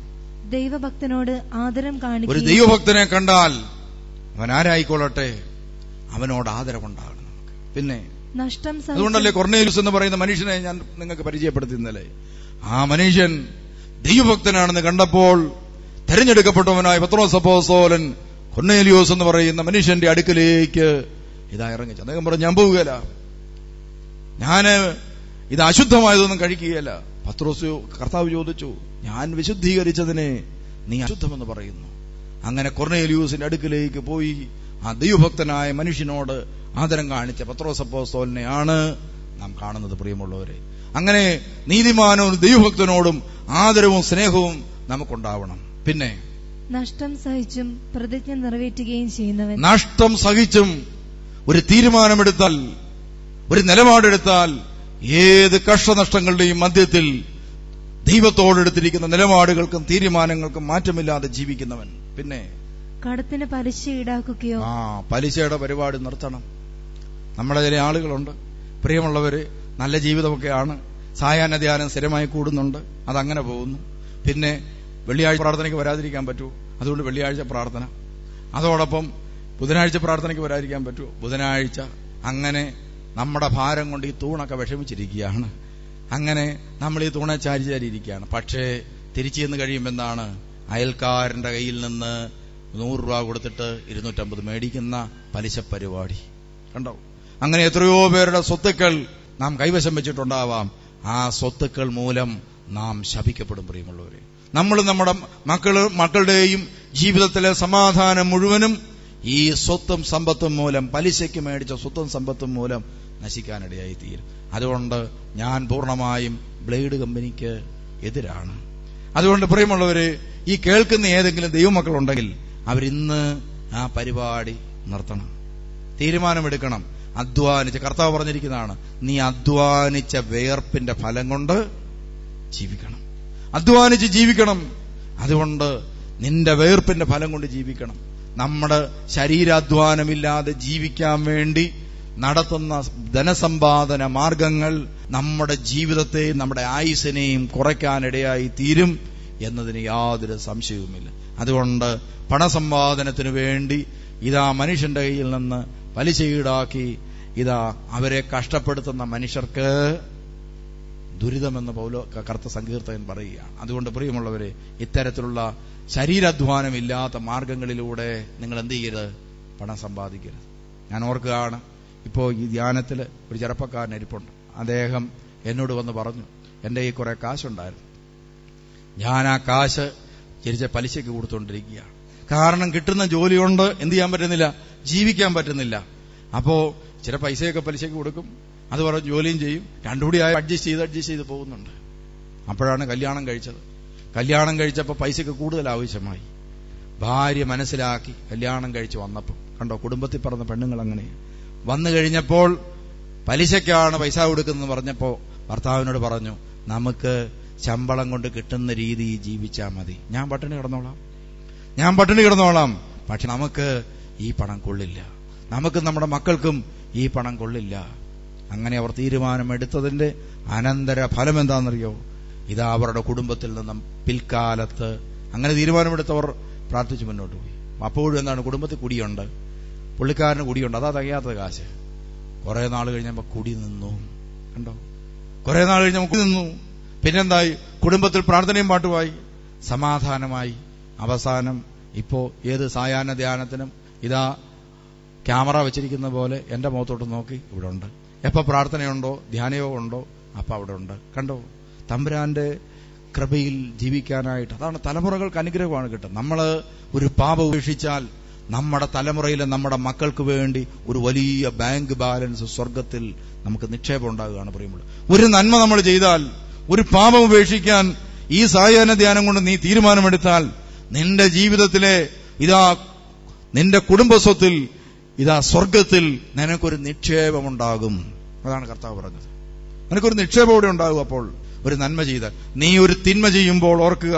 ദൈവഭക്തനോട് ആദരം കാണിക്കുകയും. ഒരു ദൈവഭക്തനെ കണ്ടാൽ അവൻ ആരായിക്കൊള്ളട്ടെ, അവനോട് ആദരവുണ്ടാകണം നമുക്ക്. പിന്നെ നഷ്ടം അതുകൊണ്ടല്ലേ കൊർന്നേലിയൂസ് എന്ന് പറയുന്ന മനുഷ്യനെ ഞാൻ നിങ്ങൾക്ക് പരിചയപ്പെടുത്തി ഇന്നലെ. ആ മനുഷ്യൻ ദൈവഭക്തനാണെന്ന് കണ്ടപ്പോൾ തെരഞ്ഞെടുക്കപ്പെട്ടവനായ പത്രോസ് അപ്പോസ്തലൻ കൊർന്നേലിയൂസ് എന്ന് പറയുന്ന മനുഷ്യന്റെ അടുക്കലേക്ക് ഇതാ ഇറങ്ങിച്ചു. അദ്ദേഹം പറഞ്ഞു, ഞാൻ പോവുകയില്ല, ഞാന് ഇത് അശുദ്ധമായതൊന്നും കഴിക്കുകയല്ല. കർത്താവ് ചോദിച്ചു, ഞാൻ വിശുദ്ധീകരിച്ചതിനെ നീ അശുദ്ധമെന്ന് പറയുന്നു? അങ്ങനെ കൊർന്നേലിയൂസിന്റെ അടുക്കിലേക്ക് പോയി ആ ദൈവഭക്തനായ മനുഷ്യനോട് ആദരം കാണിച്ച പത്രോസ് അപ്പോസ്തലനെയാണ് നാം കാണുന്നത്. പ്രിയമുള്ളവരെ, അങ്ങനെ നീതിമാനവും ദൈവഭക്തനോടും ആദരവും സ്നേഹവും നമുക്കുണ്ടാവണം. പിന്നെ നഷ്ടം സഹിച്ചും പ്രതിജ്ഞ നിറവേറ്റുകയും ചെയ്യുന്നവൻ. നഷ്ടം സഹിച്ചും ഒരു തീരുമാനമെടുത്താൽ, ഒരു നിലപാടെടുത്താൽ, ഏത് കഷ്ടനഷ്ടങ്ങളുടെയും മധ്യത്തിൽ ദൈവത്തോടെടുത്തിരിക്കുന്ന നിലപാടുകൾക്കും തീരുമാനങ്ങൾക്കും മാറ്റമില്ലാതെ ജീവിക്കുന്നവൻ. പിന്നെ കടത്തിന് പലിശ ഈടാക്കുകയോ. പലിശയുടെ പരിപാടി നിർത്തണം. നമ്മുടെ ചില ആളുകളുണ്ട്, പ്രിയമുള്ളവര്, നല്ല ജീവിതമൊക്കെയാണ്, സായാഹ്ന ധ്യാനം സ്ഥിരമായി കൂടുന്നുണ്ട്, അതങ്ങനെ പോകുന്നു. പിന്നെ വെള്ളിയാഴ്ച പ്രാർത്ഥനയ്ക്ക് വരാതിരിക്കാൻ പറ്റുമോ? അതുകൊണ്ട് വെള്ളിയാഴ്ച പ്രാർത്ഥന. അതോടൊപ്പം ബുധനാഴ്ച പ്രാർത്ഥനയ്ക്ക് വരാതിരിക്കാൻ പറ്റുമോ? ബുധനാഴ്ച. അങ്ങനെ നമ്മുടെ ഭാരം കൊണ്ട് ഈ തൂണൊക്കെ വിഷമിച്ചിരിക്കുകയാണ്. അങ്ങനെ നമ്മൾ ഈ തൂണെ ചാരിയിരിക്കുകയാണ്. പക്ഷേ തിരിച്ചു ചെന്ന് കഴിയുമ്പോൾ എന്താണ്? അയൽക്കാരന്റെ കയ്യിൽ നിന്ന് 100 രൂപ കൊടുത്തിട്ട് 250 മേടിക്കുന്ന പലിശ പരിപാടി കണ്ടോ? അങ്ങനെ എത്രയോ പേരുടെ സ്വത്തുക്കൾ നാം കൈവശം വെച്ചിട്ടുണ്ടാവാം. ആ സ്വത്തുക്കൾ മൂലം നാം ശപിക്കപ്പെടും. പ്രിയമുള്ളവരെ, നമ്മൾ നമ്മുടെ മക്കളുടെയും ജീവിതത്തിലെ സമാധാനം മുഴുവനും ഈ സ്വത്തും സമ്പത്തും മൂലം, പലിശയ്ക്ക് മേടിച്ച സ്വത്തും സമ്പത്തും മൂലം നശിക്കാനിടയായി തീരും. അതുകൊണ്ട് ഞാൻ പൂർണ്ണമായും ബ്ലേഡ് കമ്പനിക്ക് എതിരാണ്. അതുകൊണ്ട് പ്രിയമുള്ളവര്, ഈ കേൾക്കുന്ന ഏതെങ്കിലും ദൈവമക്കളുണ്ടെങ്കിൽ അവരിന്ന് ആ പരിപാടി നിർത്തണം, തീരുമാനമെടുക്കണം. അധ്വാനിച്ച്, കർത്താവ് പറഞ്ഞിരിക്കുന്നതാണ്, നീ അധ്വാനിച്ച വിയർപ്പിന്റെ ഫലം കൊണ്ട് ജീവിക്കണം, അധ്വാനിച്ച് ജീവിക്കണം. അതുകൊണ്ട് നിന്റെ വിയർപ്പിന്റെ ഫലം കൊണ്ട് ജീവിക്കണം. നമ്മുടെ ശരീരാധ്വാനമില്ലാതെ ജീവിക്കാൻ വേണ്ടി നടത്തുന്ന ധനസമ്പാദന മാർഗങ്ങൾ നമ്മുടെ ജീവിതത്തെയും നമ്മുടെ ആയുസ്സിനെയും കുറയ്ക്കാനിടയായി തീരും എന്നതിന് യാതൊരു സംശയവുമില്ല. അതുകൊണ്ട് പണസമ്പാദനത്തിനു വേണ്ടി ഇതാ മനുഷ്യന്റെ കയ്യിൽ നിന്ന് പലിശ ഈടാക്കി ഇതാ അവരെ കഷ്ടപ്പെടുത്തുന്ന മനുഷ്യർക്ക് ദുരിതമെന്ന് കർത്ത സങ്കീർത്തകൻ പറയുകയാണ്. അതുകൊണ്ട് പ്രിയമുള്ളവരെ, ഇത്തരത്തിലുള്ള ശരീരാധ്വാനമില്ലാത്ത മാർഗങ്ങളിലൂടെ നിങ്ങൾ എന്ത് ചെയ്യരുത്? പണം സമ്പാദിക്കരുത്. ഞാൻ ഓർക്കുകയാണ്, ഇപ്പോൾ ഈ ധ്യാനത്തിൽ ഒരു ചെറുപ്പക്കാരൻ ഇരിപ്പുണ്ട്. അദ്ദേഹം എന്നോട് വന്ന് പറഞ്ഞു, എൻ്റെ ഈ കുറെ കാശുണ്ടായിരുന്നു, ഞാൻ ആ കാശ് തിരിച്ച് പലിശയ്ക്ക് കൊടുത്തുകൊണ്ടിരിക്കുകയാണ്. കാരണം കിട്ടുന്ന ജോലി കൊണ്ട് എന്ത് ചെയ്യാൻ പറ്റുന്നില്ല, ജീവിക്കാൻ പറ്റുന്നില്ല. അപ്പോ ചില പൈസയൊക്കെ പലിശയ്ക്ക് കൊടുക്കും, അത് പറഞ്ഞ് ജോലിയും ചെയ്യും, രണ്ടുകൂടി അഡ്ജസ്റ്റ് ചെയ്ത് പോകുന്നുണ്ട്. അപ്പോഴാണ് കല്യാണം കഴിച്ചത്. കല്യാണം കഴിച്ചപ്പോൾ പൈസയ്ക്ക് കൂടുതൽ ആവശ്യമായി. ഭാര്യ മനസ്സിലാക്കി കല്യാണം കഴിച്ച് വന്നപ്പോൾ കണ്ടോ, കുടുംബത്തിൽ പറഞ്ഞ പെണ്ണുങ്ങൾ അങ്ങനെ വന്നു കഴിഞ്ഞപ്പോൾ പലിശയ്ക്കാണ് പൈസ കൊടുക്കുന്നതെന്ന് പറഞ്ഞപ്പോൾ ഭർത്താവിനോട് പറഞ്ഞു, നമുക്ക് ശമ്പളം കൊണ്ട് കിട്ടുന്ന രീതി ജീവിച്ചാൽ മതി, ഞാൻ പട്ടിണി കിടന്നോളാം, പക്ഷെ നമുക്ക് ഈ പണം കൊള്ളില്ല, നമുക്ക് നമ്മുടെ മക്കൾക്കും ഈ പണം കൊള്ളില്ല. അങ്ങനെ അവർ തീരുമാനമെടുത്തതിന്റെ അനന്തര ഫലം എന്താണെന്നറിയോ? ഇതാ അവരുടെ കുടുംബത്തിൽ നിന്നും പിൽക്കാലത്ത് അങ്ങനെ തീരുമാനമെടുത്തവർ പ്രാർത്ഥിച്ച് മുന്നോട്ട് പോയി. അപ്പോഴും എന്താണ്, കുടുംബത്തിൽ കുടിയുണ്ട്, പുള്ളിക്കാരന് കുടിയുണ്ട്, അതാ തികയാത്ത കാശ്. കുറെ നാൾ കഴിഞ്ഞപ്പോൾ കുടി നിന്നു. കണ്ടോ, കുറെ നാൾ കഴിഞ്ഞപ്പോൾ കുടി നിന്നു. പിന്നെന്തായി? കുടുംബത്തിൽ പ്രാർത്ഥനയും പാട്ടുമായി, സമാധാനമായി. അവസാനം ഇപ്പോ ഏത് സായാഹ്ന ധ്യാനത്തിനും ഇതാ ക്യാമറ വെച്ചിരിക്കുന്ന പോലെ എന്റെ മുഖത്തോട്ട് നോക്കി ഇവിടെ ഉണ്ട്. എപ്പോ പ്രാർത്ഥനയുണ്ടോ ധ്യാനയോ ഉണ്ടോ അപ്പൊ അവിടെ ഉണ്ട്. കണ്ടോ, തമ്പുരാന്റെ കൃപയിൽ ജീവിക്കാനായിട്ട്. അതാണ് തലമുറകൾക്ക് അനുഗ്രഹമാണ് കിട്ടുന്നത്. നമ്മള് ഒരു പാപം ഉപേക്ഷിച്ചാൽ നമ്മുടെ തലമുറയിലെ നമ്മുടെ മക്കൾക്ക് വേണ്ടി ഒരു വലിയ ബാങ്ക് ബാലൻസ് സ്വർഗത്തിൽ നമുക്ക് നിക്ഷേപം ഉണ്ടാകുകയാണ്. പ്രിയമുള്ള, ഒരു നന്മ നമ്മൾ ചെയ്താൽ, ഒരു പാപം ഉപേക്ഷിക്കാൻ ഈ സായാഹ്ന ധ്യാനം കൊണ്ട് നീ തീരുമാനമെടുത്താൽ, നിന്റെ ജീവിതത്തിലെ ഇതാ നിന്റെ കുടുംബസ്വത്തിൽ ഇതാ സ്വർഗത്തിൽ നിനക്കൊരു നിക്ഷേപമുണ്ടാകും. അതാണ് കർത്താവ് പറഞ്ഞത്. നിനക്കൊരു നിക്ഷേപം ഇവിടെ ഉണ്ടാകും. അപ്പോൾ ഒരു നന്മ ചെയ്താൽ, നീ ഒരു തിന്മ ചെയ്യുമ്പോൾ ഓർക്കുക,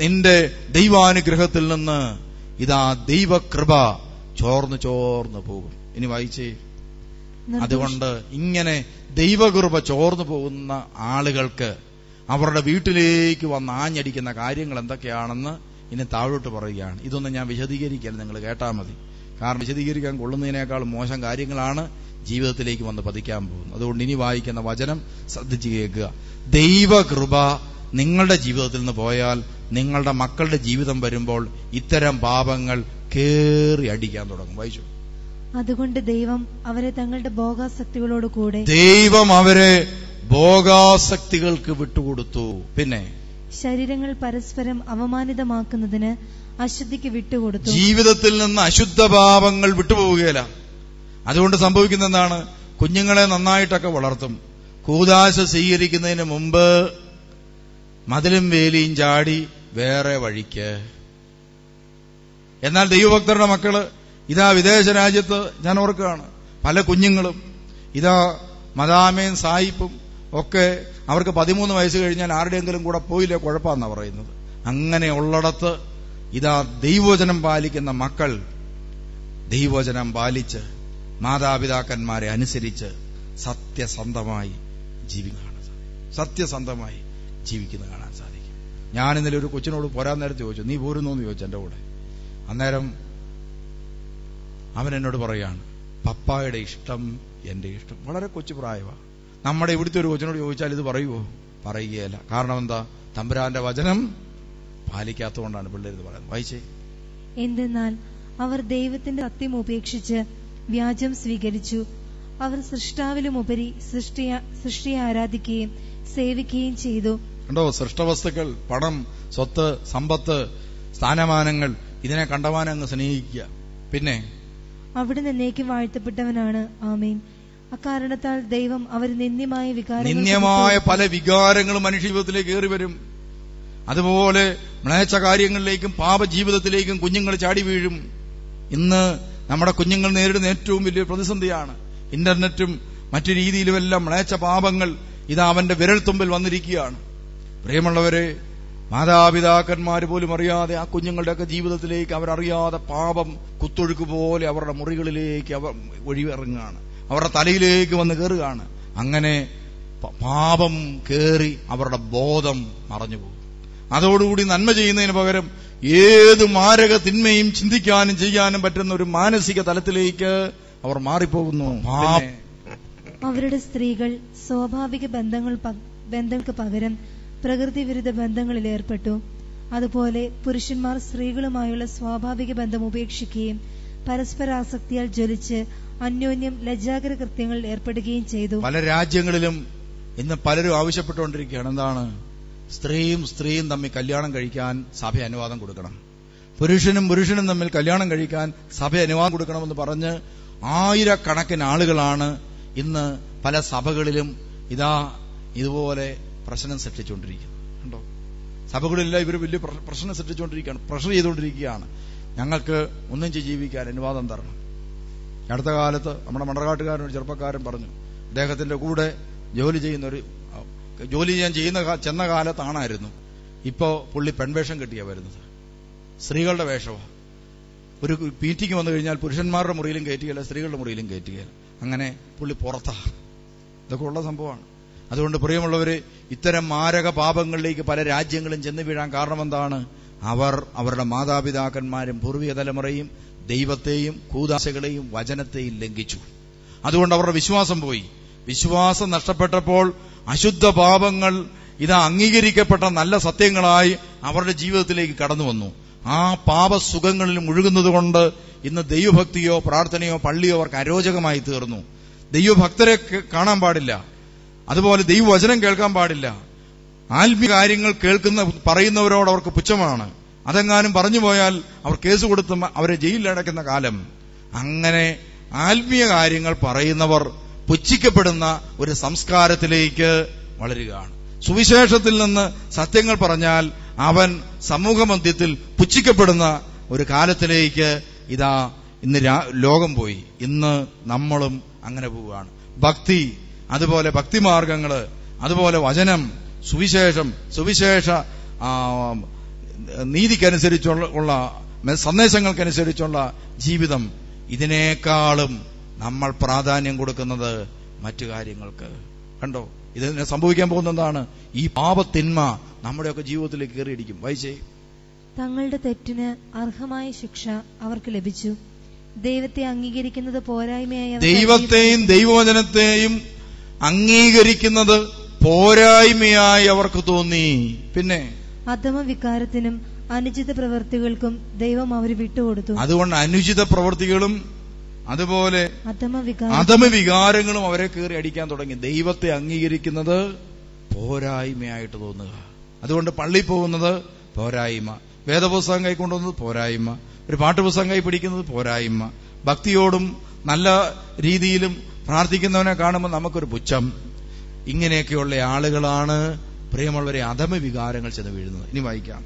നിന്റെ ദൈവാനുഗ്രഹത്തിൽ നിന്ന് ഇതാ ദൈവകൃപ ചോർന്നു പോകും. ഇനി വായിച്ചേ. അതുകൊണ്ട് ഇങ്ങനെ ദൈവകൃപ ചോർന്നു പോകുന്ന ആളുകൾക്ക് അവരുടെ വീട്ടിലേക്ക് വന്ന് ആഞ്ഞടിക്കുന്ന കാര്യങ്ങൾ എന്തൊക്കെയാണെന്ന് ഇനി താഴോട്ട് പറയുകയാണ്. ഇതൊന്നും ഞാൻ വിശദീകരിക്കാൻ, നിങ്ങൾ കേട്ടാൽ മതി. കാരണം വിശദീകരിക്കാൻ കൊള്ളുന്നതിനേക്കാൾ മോശം കാര്യങ്ങളാണ് ജീവിതത്തിലേക്ക് വന്ന് പതിക്കാൻ പോകുന്നത്. അതുകൊണ്ട് ഇനി വായിക്കുന്ന വചനം ശ്രദ്ധിച്ച് കേൾക്കുക. ദൈവകൃപ നിങ്ങളുടെ ജീവിതത്തിൽ നിന്ന് പോയാൽ നിങ്ങളുടെ മക്കളുടെ ജീവിതം വരുമ്പോൾ ഇത്തരം പാപങ്ങൾ കേറി അടിക്കാൻ തുടങ്ങും. വായിച്ചു. അതുകൊണ്ട് ദൈവം അവരെ തങ്ങളുടെ ഭോഗാസക്തികളോട് കൂടെ ഭോഗാസക്തികൾക്ക് വിട്ടുകൊടുത്തു. പിന്നെ ശരീരങ്ങൾ പരസ്പരം അവമാനിതമാക്കുന്നതിന് അശുദ്ധിക്ക് വിട്ടുകൊടുത്തു. ജീവിതത്തിൽ നിന്ന് അശുദ്ധ പാപങ്ങൾ വിട്ടുപോവുകയില്ല. അതുകൊണ്ട് സംഭവിക്കുന്ന എന്താണ്? കുഞ്ഞുങ്ങളെ നന്നായിട്ടൊക്കെ വളർത്തും. കൂദാശ സ്വീകരിക്കുന്നതിന് മുമ്പ് മതിലും വേലിയും ചാടി വേറെ വഴിക്ക്. എന്നാൽ ദൈവഭക്തരുടെ മക്കള് ഇതാ വിദേശ രാജ്യത്ത് ഞാൻ ഓർക്കുകയാണ്, പല കുഞ്ഞുങ്ങളും ഇതാ മദാമയും സായിപ്പും ഒക്കെ അവർക്ക് 13 വയസ്സ് കഴിഞ്ഞാൽ ആരുടെയെങ്കിലും കൂടെ പോയില്ലേ കുഴപ്പമെന്നാ പറയുന്നത്. അങ്ങനെ ഉള്ളിടത്ത് ഇതാ ദൈവവചനം പാലിക്കുന്ന മക്കൾ ദൈവവചനം പാലിച്ച് മാതാപിതാക്കന്മാരെ അനുസരിച്ച് സത്യസന്ധമായി ജീവിക്കുന്ന കാണാൻ സാധിക്കും. ഞാൻ ഇന്നലെ ഒരു കൊച്ചിനോട് പോരാൻ നേരത്തെ ചോദിച്ചു, നീ പോരുന്നോന്ന് ചോദിച്ചു എന്റെ കൂടെ. അന്നേരം അവൻ എന്നോട് പറയാണ്, പപ്പായുടെ ഇഷ്ടം എന്റെ ഇഷ്ടം. വളരെ കൊച്ചു പ്രായമാണ്. നമ്മുടെ ഇവിടുത്തെ ഒരു കൊച്ചിനോട് ചോദിച്ചാൽ ഇത് പറയുമോ? പറയുകയല്ല. കാരണം എന്താ? തമ്പുരാന്റെ വചനം പാലിക്കാത്തതുകൊണ്ടാണ് പിള്ളേര് പറയുന്നത്. വായിച്ചേ. എന്തെന്നാൽ അവർ ദൈവത്തിന്റെ സത്യം ഉപേക്ഷിച്ച് വ്യാജം സ്വീകരിച്ചു. അവർ സൃഷ്ടാവിലുമുപരി സൃഷ്ടിയെ ആരാധിക്കുകയും സേവിക്കുകയും ചെയ്തു. കണ്ടോ, സൃഷ്ടവസ്തുക്കൾ, പണം, സ്വത്ത്, സമ്പത്ത്, സ്ഥാനമാനങ്ങൾ, ഇതിനെ കണ്ടവാനങ്ങ് സ്നേഹിക്കുക. പിന്നെ അവിടുന്ന് എന്നേക്കും വാഴ്ത്തപ്പെട്ടവനാണ്. ആമേൻ. അക്കാരണത്താൽ ദൈവം അവർ നിന്ദ്യമായ പല വികാരങ്ങളും മനുഷ്യ ജീവിതത്തിലേക്ക് കയറി വരും. അതുപോലെ മ്ലേച്ഛ കാര്യങ്ങളിലേക്കും പാപജീവിതത്തിലേക്കും കുഞ്ഞുങ്ങൾ ചാടി വീഴും. ഇന്ന് നമ്മുടെ കുഞ്ഞുങ്ങൾ നേരിടുന്ന ഏറ്റവും വലിയ പ്രതിസന്ധിയാണ്. ഇന്റർനെറ്റും മറ്റു രീതിയിലുമെല്ലാം മ്ലേച്ഛ പാപങ്ങൾ ഇതാ അവന്റെ വിരൽത്തുമ്പിൽ വന്നിരിക്കുകയാണ്. പ്രിയമുള്ളവരെ, മാതാപിതാക്കന്മാർ പോലും അറിയാതെ ആ കുഞ്ഞുങ്ങളുടെയൊക്കെ ജീവിതത്തിലേക്ക് അവരറിയാതെ പാപം കുത്തൊഴുക്ക് പോലെ അവരുടെ മുറികളിലേക്ക് അവർ ഒഴിവിറങ്ങുകയാണ്, അവരുടെ തലയിലേക്ക് വന്ന് കയറുകയാണ്. അങ്ങനെ പാപം കയറി അവരുടെ ബോധം മറഞ്ഞുപോകും. അതോടുകൂടി നന്മ ചെയ്യുന്നതിന് പകരം ഏത് മാരക തിന്മയും ചിന്തിക്കാനും ചെയ്യാനും പറ്റുന്ന ഒരു മാനസിക തലത്തിലേക്ക് അവർ മാറിപ്പോകുന്നു. അവരുടെ സ്ത്രീകൾ സ്വാഭാവിക ബന്ധങ്ങൾക്ക് പകരം പ്രകൃതി വിരുദ്ധ ബന്ധങ്ങളിൽ ഏർപ്പെട്ടു. അതുപോലെ പുരുഷന്മാർ സ്ത്രീകളുമായുള്ള സ്വാഭാവിക ബന്ധം ഉപേക്ഷിക്കുകയും പരസ്പരാസക്തിയാൽ ജ്വലിച്ച് അന്യോന്യം ലജ്ജാകര കൃത്യങ്ങളിൽ ഏർപ്പെടുകയും ചെയ്തു. പല രാജ്യങ്ങളിലും ഇന്ന് പലരും ആവശ്യപ്പെട്ടുകൊണ്ടിരിക്കുകയാണ്, എന്താണ്? സ്ത്രീയും തമ്മിൽ കല്യാണം കഴിക്കാൻ സഭ അനുവാദം കൊടുക്കണം, പുരുഷനും തമ്മിൽ കല്യാണം കഴിക്കാൻ സഭ അനുവാദം കൊടുക്കണമെന്ന് പറഞ്ഞ് ആയിരക്കണക്കിന് ആളുകളാണ് ഇന്ന് പല സഭകളിലും ഇതുപോലെ പ്രശ്നം സൃഷ്ടിച്ചുകൊണ്ടിരിക്കുന്നത്. കണ്ടോ? സഭകളിലെല്ലാം ഇവർ വലിയ പ്രശ്നം സൃഷ്ടിച്ചുകൊണ്ടിരിക്കുകയാണ്, പ്രഷർ ചെയ്തുകൊണ്ടിരിക്കുകയാണ്. ഞങ്ങൾക്ക് ഒന്നിച്ച് ജീവിക്കാൻ അനുവാദം തരണം. അടുത്ത കാലത്ത് നമ്മുടെ മണ്ടക്കാട്ടുകാരൻ ഒരു ചെറുപ്പക്കാരൻ പറഞ്ഞു, അദ്ദേഹത്തിന്റെ കൂടെ ജോലി ചെയ്യാൻ ചെന്ന കാലത്താണായിരുന്നു. ഇപ്പോ പുള്ളി പെൺവേഷം കെട്ടിയാ വരുന്നത്, സ്ത്രീകളുടെ വേഷമാണ്. ഒരു മീറ്റിംഗ് വന്നു കഴിഞ്ഞാൽ പുരുഷന്മാരുടെ മുറിയിലും കയറ്റുകയില്ല, സ്ത്രീകളുടെ മുറിയിലും കയറ്റുകയില്ല. അങ്ങനെ പുള്ളി പുറത്താ. ഇതൊക്കെ ഉള്ള സംഭവമാണ്. അതുകൊണ്ട് പ്രിയമുള്ളവര്, ഇത്തരം മാരക പാപങ്ങളിലേക്ക് പല രാജ്യങ്ങളും ചെന്ന് വീഴാൻ കാരണം എന്താണ്? അവരുടെ മാതാപിതാക്കന്മാരും പൂർവിക തലമുറയും ദൈവത്തെയും കൂദാശകളെയും വചനത്തെയും ലംഘിച്ചു. അതുകൊണ്ട് അവരുടെ വിശ്വാസം പോയി. വിശ്വാസം നഷ്ടപ്പെട്ടപ്പോൾ അശുദ്ധ പാപങ്ങൾ അംഗീകരിക്കപ്പെട്ട നല്ല സത്യങ്ങളായി അവരുടെ ജീവിതത്തിലേക്ക് കടന്നു വന്നു. ആ പാപസുഖങ്ങളിൽ മുഴുകുന്നതുകൊണ്ട് ഇന്ന് ദൈവഭക്തിയോ പ്രാർത്ഥനയോ പള്ളിയോ അവർക്ക് അരോചകമായി തീർന്നു. ദൈവഭക്തരെ കാണാൻ പാടില്ല, അതുപോലെ ദൈവവചനം കേൾക്കാൻ പാടില്ല. ആത്മീയ കാര്യങ്ങൾ പറയുന്നവരോട് അവർക്ക് പുച്ഛമാണ്. അതെങ്ങാനും പറഞ്ഞു പോയാൽ അവർ കേസ് കൊടുത്ത് അവരെ ജയിലിലടയ്ക്കുന്ന കാലം. അങ്ങനെ ആത്മീയ കാര്യങ്ങൾ പറയുന്നവർ പുച്ഛിക്കപ്പെടുന്ന ഒരു സംസ്കാരത്തിലേക്ക് വളരുകയാണ്. സുവിശേഷത്തിൽ നിന്ന് സത്യങ്ങൾ പറഞ്ഞാൽ അവൻ സമൂഹമധ്യത്തിൽ പുച്ഛിക്കപ്പെടുന്ന ഒരു കാലത്തിലേക്ക് ഇന്ന് ലോകം പോയി. ഇന്ന് നമ്മളും അങ്ങനെ പോവുകയാണ്. ഭക്തി, അതുപോലെ ഭക്തിമാർഗങ്ങള്, അതുപോലെ വചനം, സുവിശേഷ നീതിക്കനുസരിച്ചുള്ള സന്ദേശങ്ങൾക്കനുസരിച്ചുള്ള ജീവിതം, ഇതിനേക്കാളും നമ്മൾ പ്രാധാന്യം കൊടുക്കുന്നത് മറ്റു കാര്യങ്ങൾക്ക്. കണ്ടോ? ഇതിന് സംഭവിക്കാൻ പോകുന്ന എന്താണ്? ഈ പാപത്തിന്മ നമ്മുടെയൊക്കെ ജീവിതത്തിലേക്ക് കയറിയിരിക്കും. വായിച്ചേ. തങ്ങളുടെ തെറ്റിന് അർഹമായ ശിക്ഷ അവർക്ക് ലഭിച്ചു. ദൈവത്തെ അംഗീകരിക്കുന്നത് പോരായ്മയായി, ദൈവത്തെയും ദൈവവചനത്തെയും അംഗീകരിക്കുന്നത് പോരായ്മയായി അവർക്ക് തോന്നി. പിന്നെ അധമവികാരത്തിനും അനുചിത പ്രവൃത്തികൾക്കും ദൈവം അവർ വിട്ടുകൊടുത്തു. അതുകൊണ്ട് അനുചിത പ്രവൃത്തികളും അതുപോലെ അധമവികാരങ്ങളും അവരെ കയറി അടിക്കാൻ തുടങ്ങി. ദൈവത്തെ അംഗീകരിക്കുന്നത് പോരായ്മയായിട്ട് തോന്നുക. അതുകൊണ്ട് പള്ളിയിൽ പോകുന്നത് പോരായ്മ, വേദപുസ്തകം കൈക്കൊണ്ടുവന്നത് പോരായ്മ, ഒരു പാട്ടുപുസ്തകം കൈ പിടിക്കുന്നത് പോരായ്മ, ഭക്തിയോടും നല്ല രീതിയിലും പ്രാർത്ഥിക്കുന്നവനെ കാണുമ്പോൾ നമുക്കൊരു പുച്ഛം. ഇങ്ങനെയൊക്കെയുള്ള ആളുകളാണ് പ്രിയമുള്ളവരെ അധമവികാരങ്ങൾ ചെന്ന് വീഴുന്നത്. ഇനി വായിക്കാം.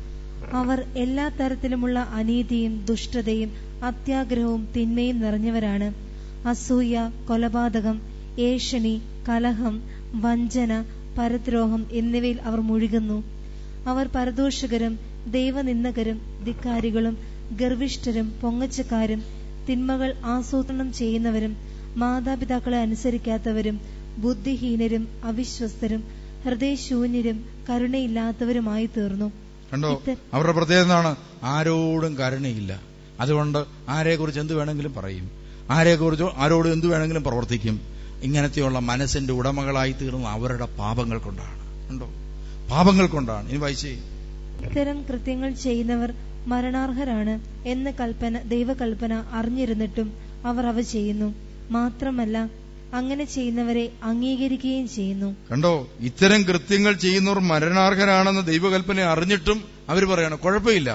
അവർ എല്ലാ തരത്തിലുമുള്ള അനീതിയും ദുഷ്ടതയും അത്യാഗ്രഹവും തിന്മയും നിറഞ്ഞവരാണ്. അസൂയ, കൊലപാതകം, ഏഷണി, കലഹം, വഞ്ചന, പരദ്രോഹം എന്നിവയിൽ അവർ മുഴുകുന്നു. അവർ പരദോഷകരും ദൈവനിന്ദകരും ധിക്കാരികളും ഗർവിഷ്ഠരും പൊങ്ങച്ചക്കാരും തിന്മകൾ ആസൂത്രണം ചെയ്യുന്നവരും മാതാപിതാക്കളെ അനുസരിക്കാത്തവരും ബുദ്ധിഹീനരും അവിശ്വസ്തരും ഹൃദയശൂന്യരും കരുണയില്ലാത്തവരുമായി തീർന്നു. കണ്ടോ? അവരുടെ പ്രത്യേകത എന്താണ്? ആരോടും കരുണയില്ല. അതുകൊണ്ട് ആരെക്കുറിച്ച് എന്ത് വേണമെങ്കിലും പറയും, ആരോട് എന്ത് വേണമെങ്കിലും പ്രവർത്തിക്കും. ഇങ്ങനത്തെയുള്ള മനസ്സിന്റെ ഉടമകളായി തീർന്ന അവരുടെ പാപങ്ങൾ കൊണ്ടാണ്. കണ്ടോ? പാപങ്ങൾ കൊണ്ടാണ്. ഇനി വായിച്ചേ. ഇത്തരം കൃത്യങ്ങൾ ചെയ്യുന്നവർ മരണാർഹരാണ് എന്ന ദൈവകൽപ്പന അറിഞ്ഞിരുന്നിട്ടും അവർ അവ ചെയ്യുന്നു. മാത്രമല്ല അങ്ങനെ ചെയ്യുന്നവരെ അംഗീകരിക്കുകയും ചെയ്യുന്നു. കണ്ടോ? ഇത്തരം കൃത്യങ്ങൾ ചെയ്യുന്നവർ മരണാർഹരാണെന്ന് ദൈവകൽപ്പന അറിഞ്ഞിട്ടും അവർ പറയണം കുഴപ്പമില്ല,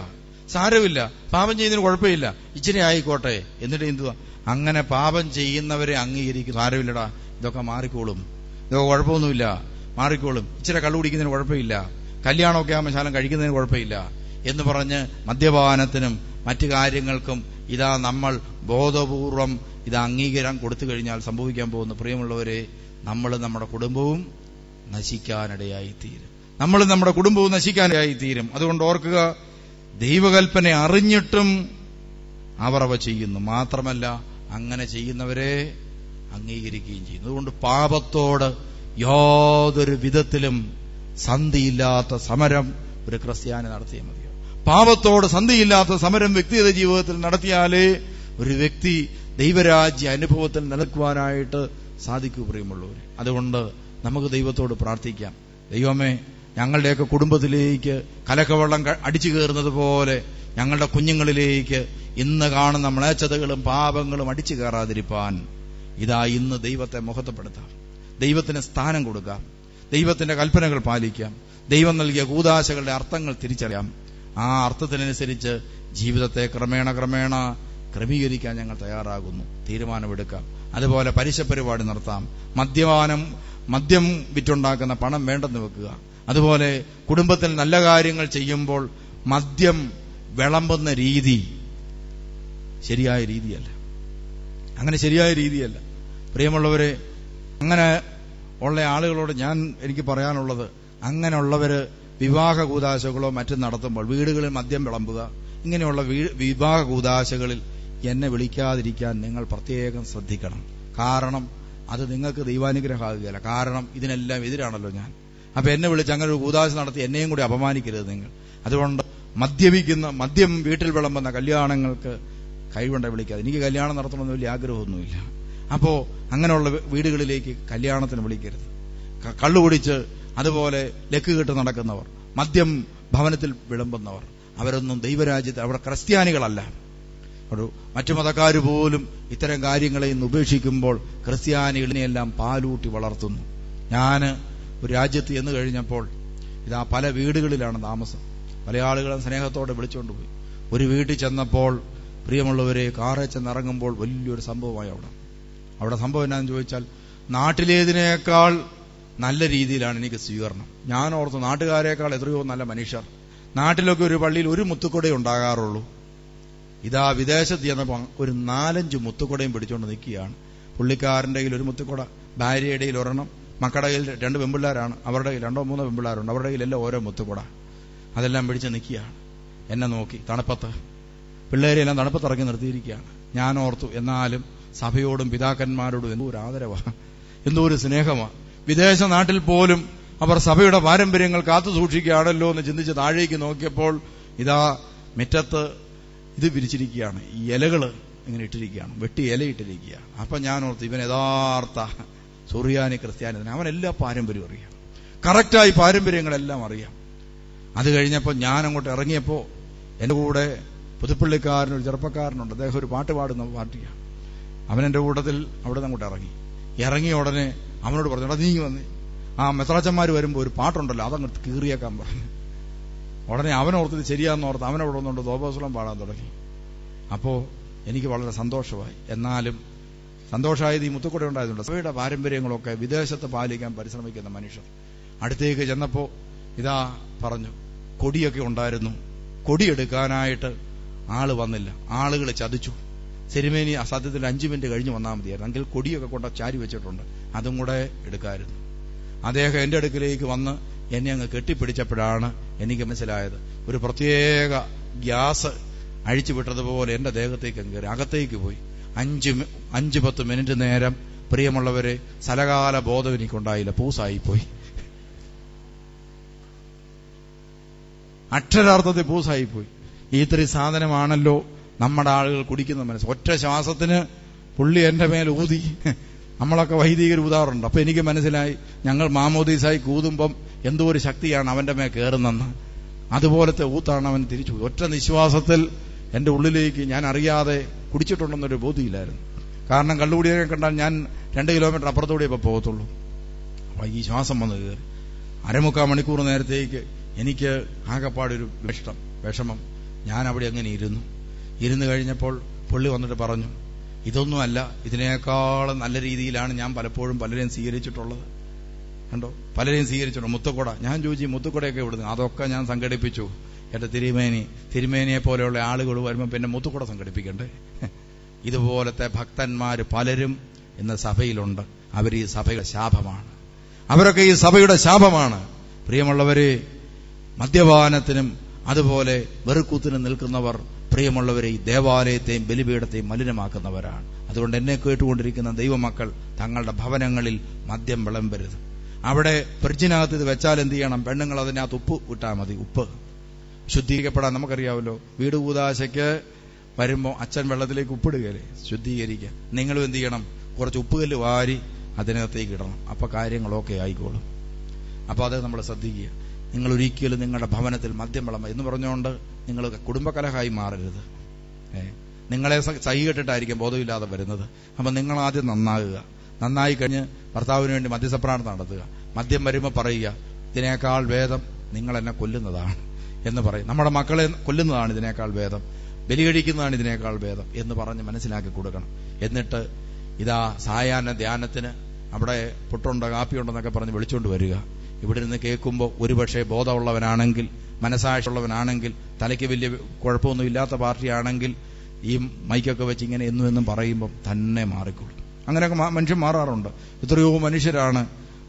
സാരമില്ല, പാപം ചെയ്യുന്നതിന് കുഴപ്പമില്ല, ഇച്ചിരി ആയിക്കോട്ടെ. എന്നിട്ട് എന്തുവാ? അങ്ങനെ പാപം ചെയ്യുന്നവരെ അംഗീകരിക്കും. സാരമില്ലടാ, ഇതൊക്കെ മാറിക്കോളും, ഇതൊക്കെ കുഴപ്പമൊന്നുമില്ല, മാറിക്കോളും, ഇച്ചിരി കള്ളു കുടിക്കുന്നതിന് കുഴപ്പമില്ല, കല്യാണമൊക്കെ ആകുമ്പോൾ ശാലം കഴിക്കുന്നതിന് കുഴപ്പമില്ല എന്ന് പറഞ്ഞ് മദ്യപാനത്തിനും മറ്റു കാര്യങ്ങൾക്കും ഇതാ നമ്മൾ ബോധപൂർവം ഇത് അംഗീകാരം കൊടുത്തു കഴിഞ്ഞാൽ സംഭവിക്കാൻ പോകുന്ന പ്രിയമുള്ളവരെ, നമ്മൾ നമ്മുടെ കുടുംബവും നശിക്കാനിടയായിത്തീരും. നമ്മൾ നമ്മുടെ കുടുംബവും നശിക്കാനിടയായിത്തീരും. അതുകൊണ്ട് ഓർക്കുക, ദൈവകൽപ്പന അറിഞ്ഞിട്ടും അവർ അവ ചെയ്യുന്നു. മാത്രമല്ല അങ്ങനെ ചെയ്യുന്നവരെ അംഗീകരിക്കുകയും ചെയ്യുന്നു. അതുകൊണ്ട് പാപത്തോട് യാതൊരു വിധത്തിലും സന്ധിയില്ലാത്ത സമരം ഒരു ക്രിസ്ത്യാനി നടത്തിയാൽ മതിയോ? പാപത്തോട് സന്ധിയില്ലാത്ത സമരം വ്യക്തിഗത ജീവിതത്തിൽ നടത്തിയാലേ ഒരു വ്യക്തി ദൈവരാജ്യ അനുഭവത്തിൽ നിലനിൽക്കുവാനായിട്ട് സാധിക്കൂ പ്രിയമുള്ളവരെ. അതുകൊണ്ട് നമുക്ക് ദൈവത്തോട് പ്രാർത്ഥിക്കാം. ദൈവമേ, ഞങ്ങളുടെയൊക്കെ കുടുംബത്തിലേക്ക് കലക്കവെള്ളം അടിച്ചു കയറുന്നത് പോലെ ഞങ്ങളുടെ കുഞ്ഞുങ്ങളിലേക്ക് ഇന്ന് കാണുന്ന മ്ലേച്ഛതകളും പാപങ്ങളും അടിച്ചു കയറാതിരിപ്പാൻ ഇതാ ഇന്ന് ദൈവത്തെ മഹത്വപ്പെടുത്താം, ദൈവത്തിന് സ്ഥാനം കൊടുക്കാം, ദൈവത്തിന്റെ കൽപ്പനകൾ പാലിക്കാം, ദൈവം നൽകിയ കൂദാശകളുടെ അർത്ഥങ്ങൾ തിരിച്ചറിയാം. ആ അർത്ഥത്തിനനുസരിച്ച് ജീവിതത്തെ ക്രമേണ ക്രമീകരിക്കാൻ ഞങ്ങൾ തയ്യാറാകുന്നു. തീരുമാനമെടുക്കാം. അതുപോലെ പലിശ പരിപാടി നടത്താം. മദ്യം വിറ്റുണ്ടാക്കുന്ന പണം വേണ്ടെന്ന് വെക്കുക. അതുപോലെ കുടുംബത്തിൽ നല്ല കാര്യങ്ങൾ ചെയ്യുമ്പോൾ മദ്യം വിളമ്പുന്ന രീതി ശരിയായ രീതിയല്ല. അങ്ങനെ ശരിയായ രീതിയല്ല പ്രിയമുള്ളവരെ. അങ്ങനെ ഉള്ള ആളുകളോട് എനിക്ക് പറയാനുള്ളത്, അങ്ങനെയുള്ളവര് വിവാഹ കൂദാശകളോ മറ്റും നടത്തുമ്പോൾ വീടുകളിൽ മദ്യം വിളമ്പുക, ഇങ്ങനെയുള്ള വിവാഹ കൂദാശകളിൽ എന്നെ വിളിക്കാതിരിക്കാൻ നിങ്ങൾ പ്രത്യേകം ശ്രദ്ധിക്കണം. കാരണം അത് നിങ്ങൾക്ക് ദൈവാനുഗ്രഹമാകുകയില്ല. കാരണം ഇതിനെല്ലാം എതിരാണല്ലോ ഞാൻ. അപ്പൊ എന്നെ വിളിച്ച് അങ്ങനെ ഒരു കൂദാശ നടത്തി എന്നെയും കൂടി അപമാനിക്കരുത് നിങ്ങൾ. അതുകൊണ്ട് മദ്യം വീട്ടിൽ വിളമ്പുന്ന കല്യാണങ്ങൾക്ക് കൈകൊണ്ട വിളിക്കാതെ. എനിക്ക് കല്യാണം നടത്തണമെന്ന് വലിയ ആഗ്രഹമൊന്നുമില്ല. അപ്പോ അങ്ങനെയുള്ള വീടുകളിലേക്ക് കല്യാണത്തിന് വിളിക്കരുത്. കള്ളുകുടിച്ച് അതുപോലെ ലക്ക് കെട്ട് നടക്കുന്നവർ, മദ്യം ഭവനത്തിൽ വിളമ്പുന്നവർ, അവരൊന്നും ദൈവരാജ്യത്തിൽ അവിടെ ക്രിസ്ത്യാനികളല്ല. മറ്റു മതക്കാർ പോലും ഇത്തരം കാര്യങ്ങളെ ഇന്ന് ഉപേക്ഷിക്കുമ്പോൾ ക്രിസ്ത്യാനികളെയെല്ലാം പാലൂട്ടി വളർത്തുന്നു. ഞാൻ ഒരു രാജ്യത്ത് ചെന്ന് കഴിഞ്ഞപ്പോൾ ഇതാ പല വീടുകളിലാണ് താമസം. പല ആളുകളും സ്നേഹത്തോടെ വിളിച്ചുകൊണ്ടുപോയി. ഒരു വീട്ടിൽ ചെന്നപ്പോൾ പ്രിയമുള്ളവരെ, കാറെ ചെന്നിറങ്ങുമ്പോൾ വലിയൊരു സംഭവമായി അവിടെ സംഭവം എന്നാന്ന് ചോദിച്ചാൽ, നാട്ടിലേതിനേക്കാൾ നല്ല രീതിയിലാണ് എനിക്ക് സ്വീകരണം. ഞാൻ ഓർത്തു നാട്ടുകാരേക്കാൾ എത്രയോ നല്ല മനുഷ്യർ. നാട്ടിലൊക്കെ ഒരു പള്ളിയിൽ ഒരു മുത്തുക്കൊടേ ഉണ്ടാകാറുള്ളൂ. ഇതാ വിദേശത്ത് ചെന്നപ്പോൾ ഒരു 4-5 മുത്തുക്കൊടയും പിടിച്ചുകൊണ്ട് നിൽക്കുകയാണ്. പുള്ളിക്കാരന്റെ കയ്യിൽ ഒരു മുത്തുക്കൊട, ഭാര്യയുടെ കയ്യിൽ ഒരെണ്ണം, മക്കളുടെ കയ്യിൽ 2 പെമ്പിള്ളാരാണ്, അവരുടെ കയ്യിൽ 2-3 പെമ്പിള്ളാരുണ്ട്, അവരുടെ കയ്യിലെല്ലാം ഓരോ മുത്തുക്കൊട. അതെല്ലാം പിടിച്ച് നിൽക്കുകയാണ്. എന്നെ നോക്കി തണുപ്പത്ത്, പിള്ളേരെല്ലാം തണുപ്പത്ത് ഇറങ്ങി നിർത്തിയിരിക്കുകയാണ്. ഞാൻ ഓർത്തു, എന്നാലും സഭയോടും പിതാക്കന്മാരോടും എന്തോ ഒരു ആദരവാണ്, എന്തോ ഒരു സ്നേഹമാണ്. വിദേശ നാട്ടിൽ പോലും അവർ സഭയുടെ പാരമ്പര്യങ്ങൾ കാത്തു സൂക്ഷിക്കുകയാണല്ലോ എന്ന് ചിന്തിച്ച് താഴേക്ക് നോക്കിയപ്പോൾ ഇതാ മുറ്റത്ത് ഇത് വിരിച്ചിരിക്കുകയാണ്. ഈ ഇലകള് ഇങ്ങനെ ഇട്ടിരിക്കുകയാണ്, വെട്ടി ഇല ഇട്ടിരിക്കുകയാണ്. അപ്പൊ ഞാൻ ഓർത്ത്, ഇവൻ യഥാർത്ഥ സുറിയാനി ക്രിസ്ത്യാനി, അവൻ എല്ലാ പാരമ്പര്യവും അറിയാം, കറക്റ്റായി പാരമ്പര്യങ്ങളെല്ലാം അറിയാം. അത് കഴിഞ്ഞപ്പോൾ ഞാൻ അങ്ങോട്ട് ഇറങ്ങിയപ്പോ എന്റെ കൂടെ പുതുപ്പള്ളിക്കാരനൊരു ചെറുപ്പക്കാരനുണ്ട്. അദ്ദേഹം ഒരു പാട്ട് പാടുന്ന പാർട്ടിയാണ്. അവൻ എന്റെ കൂട്ടത്തിൽ അവിടെ നിന്ന് അങ്ങോട്ട് ഇറങ്ങിയ ഉടനെ അവനോട് പറഞ്ഞു, നീ വന്ന് ആ മെത്രാച്ചന്മാർ വരുമ്പോൾ ഒരു പാട്ടുണ്ടല്ലോ അതങ്ങോട്ട് കീറിയേക്കാൻ പറഞ്ഞു. ഉടനെ അവനോർത്തത് ശരിയാന്ന് ഓർത്ത് അവനവിടെ ഒന്നുകൊണ്ട് ദോപസ്വലം പാടാൻ തുടങ്ങി. അപ്പോ എനിക്ക് വളരെ സന്തോഷമായി. എന്നാലും സന്തോഷമായത് ഈ മുത്തുക്കൊട ഉണ്ടായതുകൊണ്ട് സഭയുടെ പാരമ്പര്യങ്ങളൊക്കെ വിദേശത്ത് പാലിക്കാൻ പരിശ്രമിക്കുന്ന മനുഷ്യർ. അടുത്തേക്ക് ചെന്നപ്പോ ഇതാ പറഞ്ഞു, കൊടിയൊക്കെ ഉണ്ടായിരുന്നു, കൊടിയെടുക്കാനായിട്ട് ആള് വന്നില്ല, ആളുകൾ ചതിച്ചു. സെരിമേനി അസാധ്യത്തിൽ 5 മിനിറ്റ് കഴിഞ്ഞ് വന്നാൽ മതിയായിരുന്നു, എങ്കിൽ കൊടിയൊക്കെ കൊണ്ട് ചാരി വെച്ചിട്ടുണ്ട്, അതും കൂടെ എടുക്കാമായിരുന്നു. അദ്ദേഹം എന്റെ അടുക്കിലേക്ക് വന്ന് എന്നെ അങ്ങ് കെട്ടിപ്പിടിച്ചപ്പോഴാണ് എനിക്ക് മനസ്സിലായത്, ഒരു പ്രത്യേക ഗ്യാസ് അഴിച്ചു വിട്ടതുപോലെ എന്റെ ദേഹത്തേക്ക് കയറി അകത്തേക്ക് പോയി. 5-10 മിനിറ്റ് നേരം പ്രിയമുള്ളവരെ സലകാല ബോധം എനിക്കുണ്ടായില്ല, പൂസായിപ്പോയി. അക്ഷരാർത്ഥത്തിൽ പൂസായിപ്പോയി. ഇത്രയും സാധനമാണല്ലോ നമ്മുടെ ആളുകൾ കുടിക്കുന്ന മനസ്സ്. ഒറ്റ ശ്വാസത്തിന് പുള്ളി എന്റെ മേൽ ഊതി. നമ്മളൊക്കെ വൈദികർ ഊതാറുണ്ട്. അപ്പൊ എനിക്ക് മനസ്സിലായി, ഞങ്ങൾ മാമോദീസായി ഊതുമ്പം എന്തോ ഒരു ശക്തിയാണ് അവന്റെ മേൽ കയറുന്നെന്ന്. അതുപോലത്തെ ഊത്താണ് അവൻ തിരിച്ചു. ഒറ്റ നിശ്വാസത്തിൽ എന്റെ ഉള്ളിലേക്ക് ഞാൻ അറിയാതെ കുടിച്ചിട്ടുണ്ടെന്നൊരു ബോധ്യമില്ലായിരുന്നു. കാരണം കള്ളുകൂടിയെ കണ്ടാൽ ഞാൻ 2 കിലോമീറ്റർ അപ്പുറത്തൂടെ ഇപ്പൊ പോകത്തുള്ളൂ. അപ്പൊ ഈ ശ്വാസം വന്ന് കയറി. 1/4 മണിക്കൂർ നേരത്തേക്ക് എനിക്ക് ആകെപ്പാടൊരു വിഷമം. ഞാൻ അവിടെ അങ്ങനെ ഇരുന്ന് കഴിഞ്ഞപ്പോൾ പുള്ളി വന്നിട്ട് പറഞ്ഞു, ഇതൊന്നുമല്ല, ഇതിനേക്കാളും നല്ല രീതിയിലാണ് ഞാൻ പലപ്പോഴും പലരെയും സ്വീകരിച്ചിട്ടുള്ളത്. കണ്ടോ, പലരെയും സ്വീകരിച്ചിട്ടുണ്ട്. മുത്തുക്കൊട, ഞാൻ ചോദിച്ചു മുത്തുക്കൊടയൊക്കെ ഇവിടുന്ന്, അതൊക്കെ ഞാൻ സംഘടിപ്പിച്ചു. എന്റെ തിരുമേനിയെ പോലെയുള്ള ആളുകൾ വരുമ്പോൾ പിന്നെ മുത്തുകൂടെ സംഘടിപ്പിക്കണ്ടേ? ഇതുപോലത്തെ ഭക്തന്മാര് പലരും ഇന്ന് സഭയിലുണ്ട്. അവർ ഈ സഭയുടെ ശാപമാണ്. അവരൊക്കെ ഈ സഭയുടെ ശാപമാണ്. പ്രിയമുള്ളവരെ, മദ്യപാനത്തിനും അതുപോലെ വെറുക്കൂത്തിനും നിൽക്കുന്നവർ, പ്രിയമുള്ളവരെ, ഈ ദേവാലയത്തെയും ബലിപീഠത്തെയും മലിനമാക്കുന്നവരാണ്. അതുകൊണ്ട് എന്നെ കേട്ടുകൊണ്ടിരിക്കുന്ന ദൈവമക്കൾ തങ്ങളുടെ ഭവനങ്ങളിൽ മദ്യം വിളമ്പരുത്. അവിടെ ഫ്രിഡ്ജിനകത്ത് ഇത് വെച്ചാൽ എന്ത് ചെയ്യണം? പെണ്ണുങ്ങൾ അതിനകത്ത് ഉപ്പ് ഇട്ടാൽ മതി. ഉപ്പ് ശുദ്ധീകരിക്കപ്പെടാൻ നമുക്കറിയാമല്ലോ. വീട് കൂതാശയ്ക്ക് വരുമ്പോൾ അച്ഛൻ വെള്ളത്തിലേക്ക് ഉപ്പിടുകയല്ലേ ശുദ്ധീകരിക്കുക. നിങ്ങളും എന്ത് ചെയ്യണം? കുറച്ച് ഉപ്പുകല്ല് വാരി അതിനകത്തേക്ക് ഇടണം. അപ്പൊ കാര്യങ്ങളൊക്കെ ആയിക്കോളും. അപ്പൊ അത് നമ്മൾ ശ്രദ്ധിക്കുക. നിങ്ങൾ ഒരിക്കലും നിങ്ങളുടെ ഭവനത്തിൽ മദ്യം വിളമ്പ എന്ന് പറഞ്ഞുകൊണ്ട് നിങ്ങൾ കുടുംബകലഹമായി മാറരുത്. നിങ്ങളെ സഹി കെട്ടിട്ടായിരിക്കും ബോധമില്ലാതെ വരുന്നത്. അപ്പൊ നിങ്ങൾ ആദ്യം നന്നാകുക. നന്നായി കഴിഞ്ഞ് ഭർത്താവിന് വേണ്ടി മധ്യസ്ഥപ്രാർത്ഥന നടത്തുക. മദ്യം വരുമ്പോൾ പറയുക, ഇതിനേക്കാൾ ഭേദം നിങ്ങൾ എന്നെ കൊല്ലുന്നതാണ് എന്ന് പറയും. നമ്മുടെ മക്കളെ കൊല്ലുന്നതാണ് ഇതിനേക്കാൾ ഭേദം, ബലി കഴിക്കുന്നതാണ് ഇതിനേക്കാൾ ഭേദം എന്ന് പറഞ്ഞ് മനസ്സിലാക്കി കൊടുക്കണം. എന്നിട്ട് ഇതാ സായാഹ്ന ധ്യാനത്തിന് അവിടെ പുട്ടുണ്ടോ കാപ്പിയുണ്ടെന്നൊക്കെ പറഞ്ഞ് വിളിച്ചുകൊണ്ട് വരിക. ഇവിടെ നിന്ന് കേൾക്കുമ്പോൾ ഒരുപക്ഷെ ബോധമുള്ളവനാണെങ്കിൽ, മനസാക്ഷിയുള്ളവനാണെങ്കിൽ, തലയ്ക്ക് വലിയ കുഴപ്പമൊന്നും ഇല്ലാത്ത പാർട്ടിയാണെങ്കിൽ ഈ മൈക്കൊക്കെ വെച്ച് ഇങ്ങനെ എന്നും പറയുമ്പം തന്നെ മാറിക്കൊള്ളും. അങ്ങനെയൊക്കെ മനുഷ്യൻ മാറാറുണ്ട്. എത്രയോ മനുഷ്യരാണ്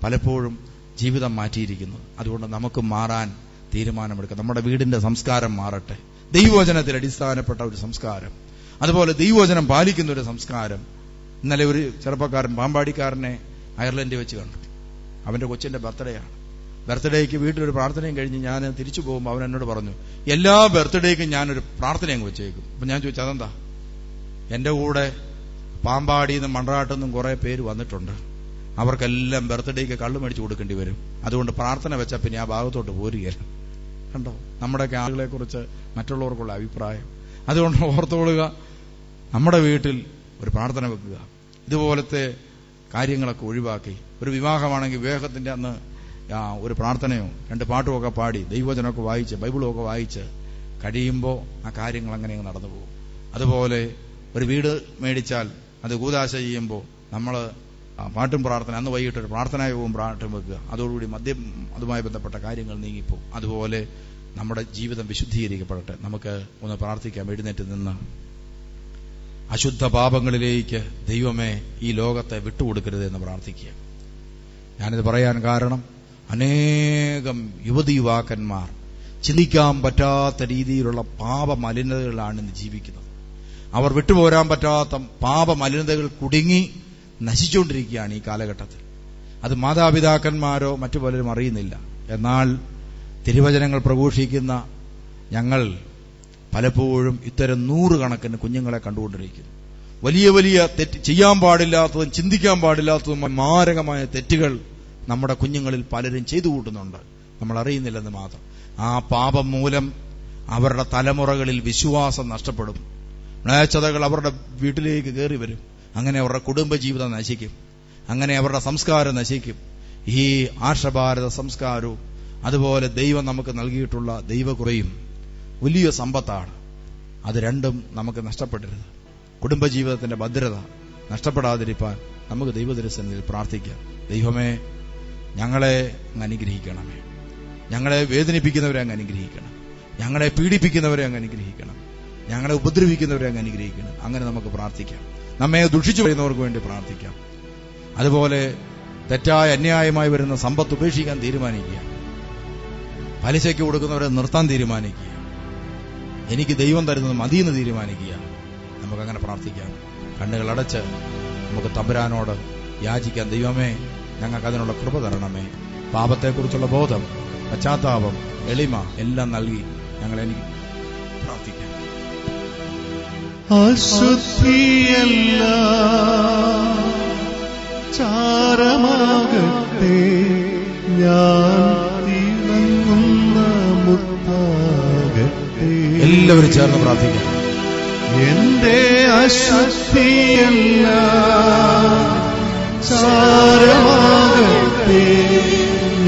പലപ്പോഴും ജീവിതം മാറ്റിയിരിക്കുന്നത്. അതുകൊണ്ട് നമുക്ക് മാറാൻ തീരുമാനമെടുക്കാം. നമ്മുടെ വീടിന്റെ സംസ്കാരം മാറട്ടെ. ദൈവവചനത്തിൽ അടിസ്ഥാനപ്പെട്ട ഒരു സംസ്കാരം, അതുപോലെ ദൈവവചനം പാലിക്കുന്ന ഒരു സംസ്കാരം. ഇന്നലെ ഒരു ചെറുപ്പക്കാരൻ, പാമ്പാടിക്കാരനെ അയർലൻഡിൽ വെച്ച് കണ്ടു. അവന്റെ കൊച്ചിന്റെ ബർത്ത്ഡേയാണ്. ബർത്ത്ഡേക്ക് വീട്ടിലൊരു പ്രാർത്ഥനയും കഴിഞ്ഞ് ഞാൻ തിരിച്ചു പോകുമ്പോൾ അവൻ എന്നോട് പറഞ്ഞു, എല്ലാ ബർത്ത്ഡേക്കും ഞാനൊരു പ്രാർത്ഥനയും വെച്ചേക്കും. അപ്പൊ ഞാൻ ചോദിച്ചു, അതെന്താ? എന്റെ കൂടെ പാമ്പാടിയെന്നും മൺറാട്ടെന്നും കുറെ പേര് വന്നിട്ടുണ്ട്. അവർക്കെല്ലാം ബർത്ത്ഡേക്ക് കള്ളു മേടിച്ചു കൊടുക്കേണ്ടി വരും. അതുകൊണ്ട് പ്രാർത്ഥന വെച്ചാൽ പിന്നെ ആ ഭാഗത്തോട്ട് പോരുകയല്ല. കണ്ടോ നമ്മുടെയൊക്കെ ആളുകളെ കുറിച്ച് മറ്റുള്ളവർക്കുള്ള അഭിപ്രായം. അതുകൊണ്ട് ഓർത്തോളുക, നമ്മുടെ വീട്ടിൽ ഒരു പ്രാർത്ഥന വെക്കുക. ഇതുപോലത്തെ കാര്യങ്ങളൊക്കെ ഒഴിവാക്കി, ഒരു വിവാഹമാണെങ്കിൽ വിവാഹത്തിന്റെ അന്ന് ഒരു പ്രാർത്ഥനയോ 2 പാട്ടുമൊക്കെ പാടി ദൈവവചനമൊക്കെ വായിച്ച് ബൈബിളൊക്കെ വായിച്ച് കഴിയുമ്പോൾ ആ കാര്യങ്ങൾ അങ്ങനെ നടന്നു പോകും. അതുപോലെ ഒരു വീട് മേടിച്ചാൽ അത് കൂദാശ ചെയ്യുമ്പോൾ നമ്മൾ പാട്ടും പ്രാർത്ഥന, അന്ന് വൈകിട്ടൊരു പ്രാർത്ഥനായോഗവും പാട്ടും വെക്കുക. അതോടുകൂടി അതുമായി ബന്ധപ്പെട്ട കാര്യങ്ങൾ നീങ്ങിപ്പോകും. അതുപോലെ നമ്മുടെ ജീവിതം വിശുദ്ധീകരിക്കപ്പെടട്ടെ. നമുക്ക് ഒന്ന് പ്രാർത്ഥിക്കാം. എഴുന്നേറ്റ് നിന്ന് അശുദ്ധ പാപങ്ങളിലേക്ക് ദൈവമേ ഈ ലോകത്തെ വിട്ടുകൊടുക്കരുത് എന്ന് പ്രാർത്ഥിക്കുക. ഞാനിത് പറയാൻ കാരണം, അനേകം യുവതീയുവാക്കന്മാർ ചിന്തിക്കാൻ പറ്റാത്ത രീതിയിലുള്ള പാപമലിനതകളാണ് ഇന്ന് ജീവിക്കുന്നത്. അവർ വിട്ടുപോരാൻ പറ്റാത്ത പാപമലിനതകൾ കുടുങ്ങി നശിച്ചുകൊണ്ടിരിക്കുകയാണ് ഈ കാലഘട്ടത്തിൽ. അത് മാതാപിതാക്കന്മാരോ മറ്റു പലരും അറിയുന്നില്ല. എന്നാൽ തിരുവചനങ്ങൾ പ്രഘോഷിക്കുന്ന ഞങ്ങൾ പലപ്പോഴും ഇത്തരം 100 കണക്കിന് കുഞ്ഞുങ്ങളെ കണ്ടുകൊണ്ടിരിക്കുന്നു. വലിയ വലിയ തെറ്റ്, ചെയ്യാൻ പാടില്ലാത്തതും ചിന്തിക്കാൻ പാടില്ലാത്തതും മാരകമായ തെറ്റുകൾ നമ്മുടെ കുഞ്ഞുങ്ങളിൽ പലരും ചെയ്തു കൂട്ടുന്നുണ്ട്. നമ്മൾ അറിയുന്നില്ലെന്ന് മാത്രം. ആ പാപം മൂലം അവരുടെ തലമുറകളിൽ വിശ്വാസം നഷ്ടപ്പെടും. മ്ലേച്ഛതകൾ അവരുടെ വീട്ടിലേക്ക് കയറി വരും. അങ്ങനെ അവരുടെ കുടുംബജീവിതം നശിക്കും. അങ്ങനെ അവരുടെ സംസ്കാരം നശിക്കും. ഈ ആർഷഭാരത സംസ്കാരവും അതുപോലെ ദൈവം നമുക്ക് നൽകിയിട്ടുള്ള ദൈവകൃപയും വലിയ സമ്പത്താണ്. അത് രണ്ടും നമുക്ക് നഷ്ടപ്പെടരുത്. കുടുംബജീവിതത്തിന്റെ ഭദ്രത നഷ്ടപ്പെടാതിരിക്കാൻ നമുക്ക് ദൈവതിരുസന്നിധിയിൽ പ്രാർത്ഥിക്കാം. ദൈവമേ, ഞങ്ങളെ അങ്ങ് അനുഗ്രഹിക്കണമേ. ഞങ്ങളെ വേദനിപ്പിക്കുന്നവരെ അങ്ങ് അനുഗ്രഹിക്കണം. ഞങ്ങളെ പീഡിപ്പിക്കുന്നവരെ അങ്ങ് അനുഗ്രഹിക്കണം. ഞങ്ങളെ ഉപദ്രവിക്കുന്നവരെ അങ്ങ് അനുഗ്രഹിക്കണം. അങ്ങനെ നമുക്ക് പ്രാർത്ഥിക്കാം. നമ്മെ ദുഷിച്ചു വരുന്നവർക്ക് വേണ്ടി പ്രാർത്ഥിക്കാം. അതുപോലെ തെറ്റായ അന്യായമായി വരുന്ന സമ്പത്ത് ഉപേക്ഷിക്കാൻ തീരുമാനിക്കുക. പലിശയ്ക്ക് കൊടുക്കുന്നവരെ നിർത്താൻ തീരുമാനിക്കുക. എനിക്ക് ദൈവം തരുന്നത് മതിയെന്ന് തീരുമാനിക്കുക. നമുക്കങ്ങനെ പ്രാർത്ഥിക്കാം. കണ്ണുകൾ അടച്ച് നമുക്ക് തമ്പുരാനോട് യാചിക്കാൻ. ദൈവമേ, ഞങ്ങൾക്ക് അതിനുള്ള കൃപ തരണമേ. പാപത്തെക്കുറിച്ചുള്ള ബോധം, പശ്ചാത്താപം, എളിമ എല്ലാം നൽകി ഞങ്ങളെ എനിക്ക് പ്രാർത്ഥിക്കാം. അശുദ്ധിയല്ല ചാരമാകട്ടെ, ഞാൻ തിളങ്ങുന്ന മുത്താകട്ടെ. എല്ലാവരും ചേർന്ന് പ്രാർത്ഥിക്കാം. എന്റെ അശുദ്ധിയല്ല ചാരമാകട്ടെ,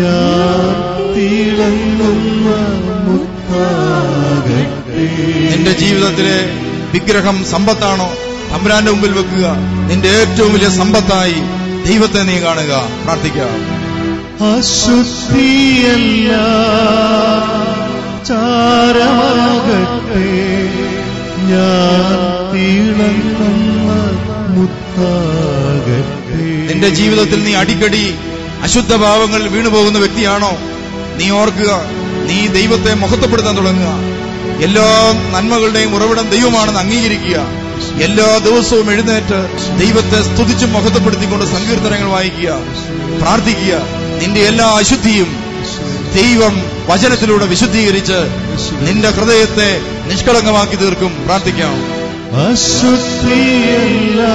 ഞാൻ തിളങ്ങുന്ന മുത്താകട്ടെ. നിന്റെ ജീവിതത്തിലെ വിഗ്രഹം സമ്പത്താണോ? തമ്പുരാന്റെ മുമ്പിൽ വെക്കുക. നിന്റെ ഏറ്റവും വലിയ സമ്പത്തായി ദൈവത്തെ നീ കാണുക. പ്രാർത്ഥിക്കാം. അശുദ്ധിയല്ല ചാര ഞാൻ തിളങ്ങുന്ന മുത്താകട്ടെ. നിന്റെ ജീവിതത്തിൽ നീ അടിക്കടി അശുദ്ധ ഭാവങ്ങളിൽ വീണുപോകുന്ന വ്യക്തിയാണോ? നീ ഓർക്കുക, നീ ദൈവത്തെ മഹത്വപ്പെടുത്താൻ തുടങ്ങുക. എല്ലാ നന്മകളുടെയും ഉറവിടം ദൈവമാണെന്ന് അംഗീകരിക്കുക. എല്ലാ ദിവസവും എഴുന്നേറ്റ് ദൈവത്തെ സ്തുതിച്ചും മഹത്വപ്പെടുത്തിക്കൊണ്ട് സങ്കീർത്തനങ്ങൾ വായിക്കുക, പ്രാർത്ഥിക്കുക. നിന്റെ എല്ലാ അശുദ്ധിയും ദൈവം വചനത്തിലൂടെ വിശുദ്ധീകരിച്ച് നിന്റെ ഹൃദയത്തെ നിഷ്കളങ്കമാക്കി തീർക്കും. പ്രാർത്ഥിക്കാം. അശുദ്ധിയെല്ലാം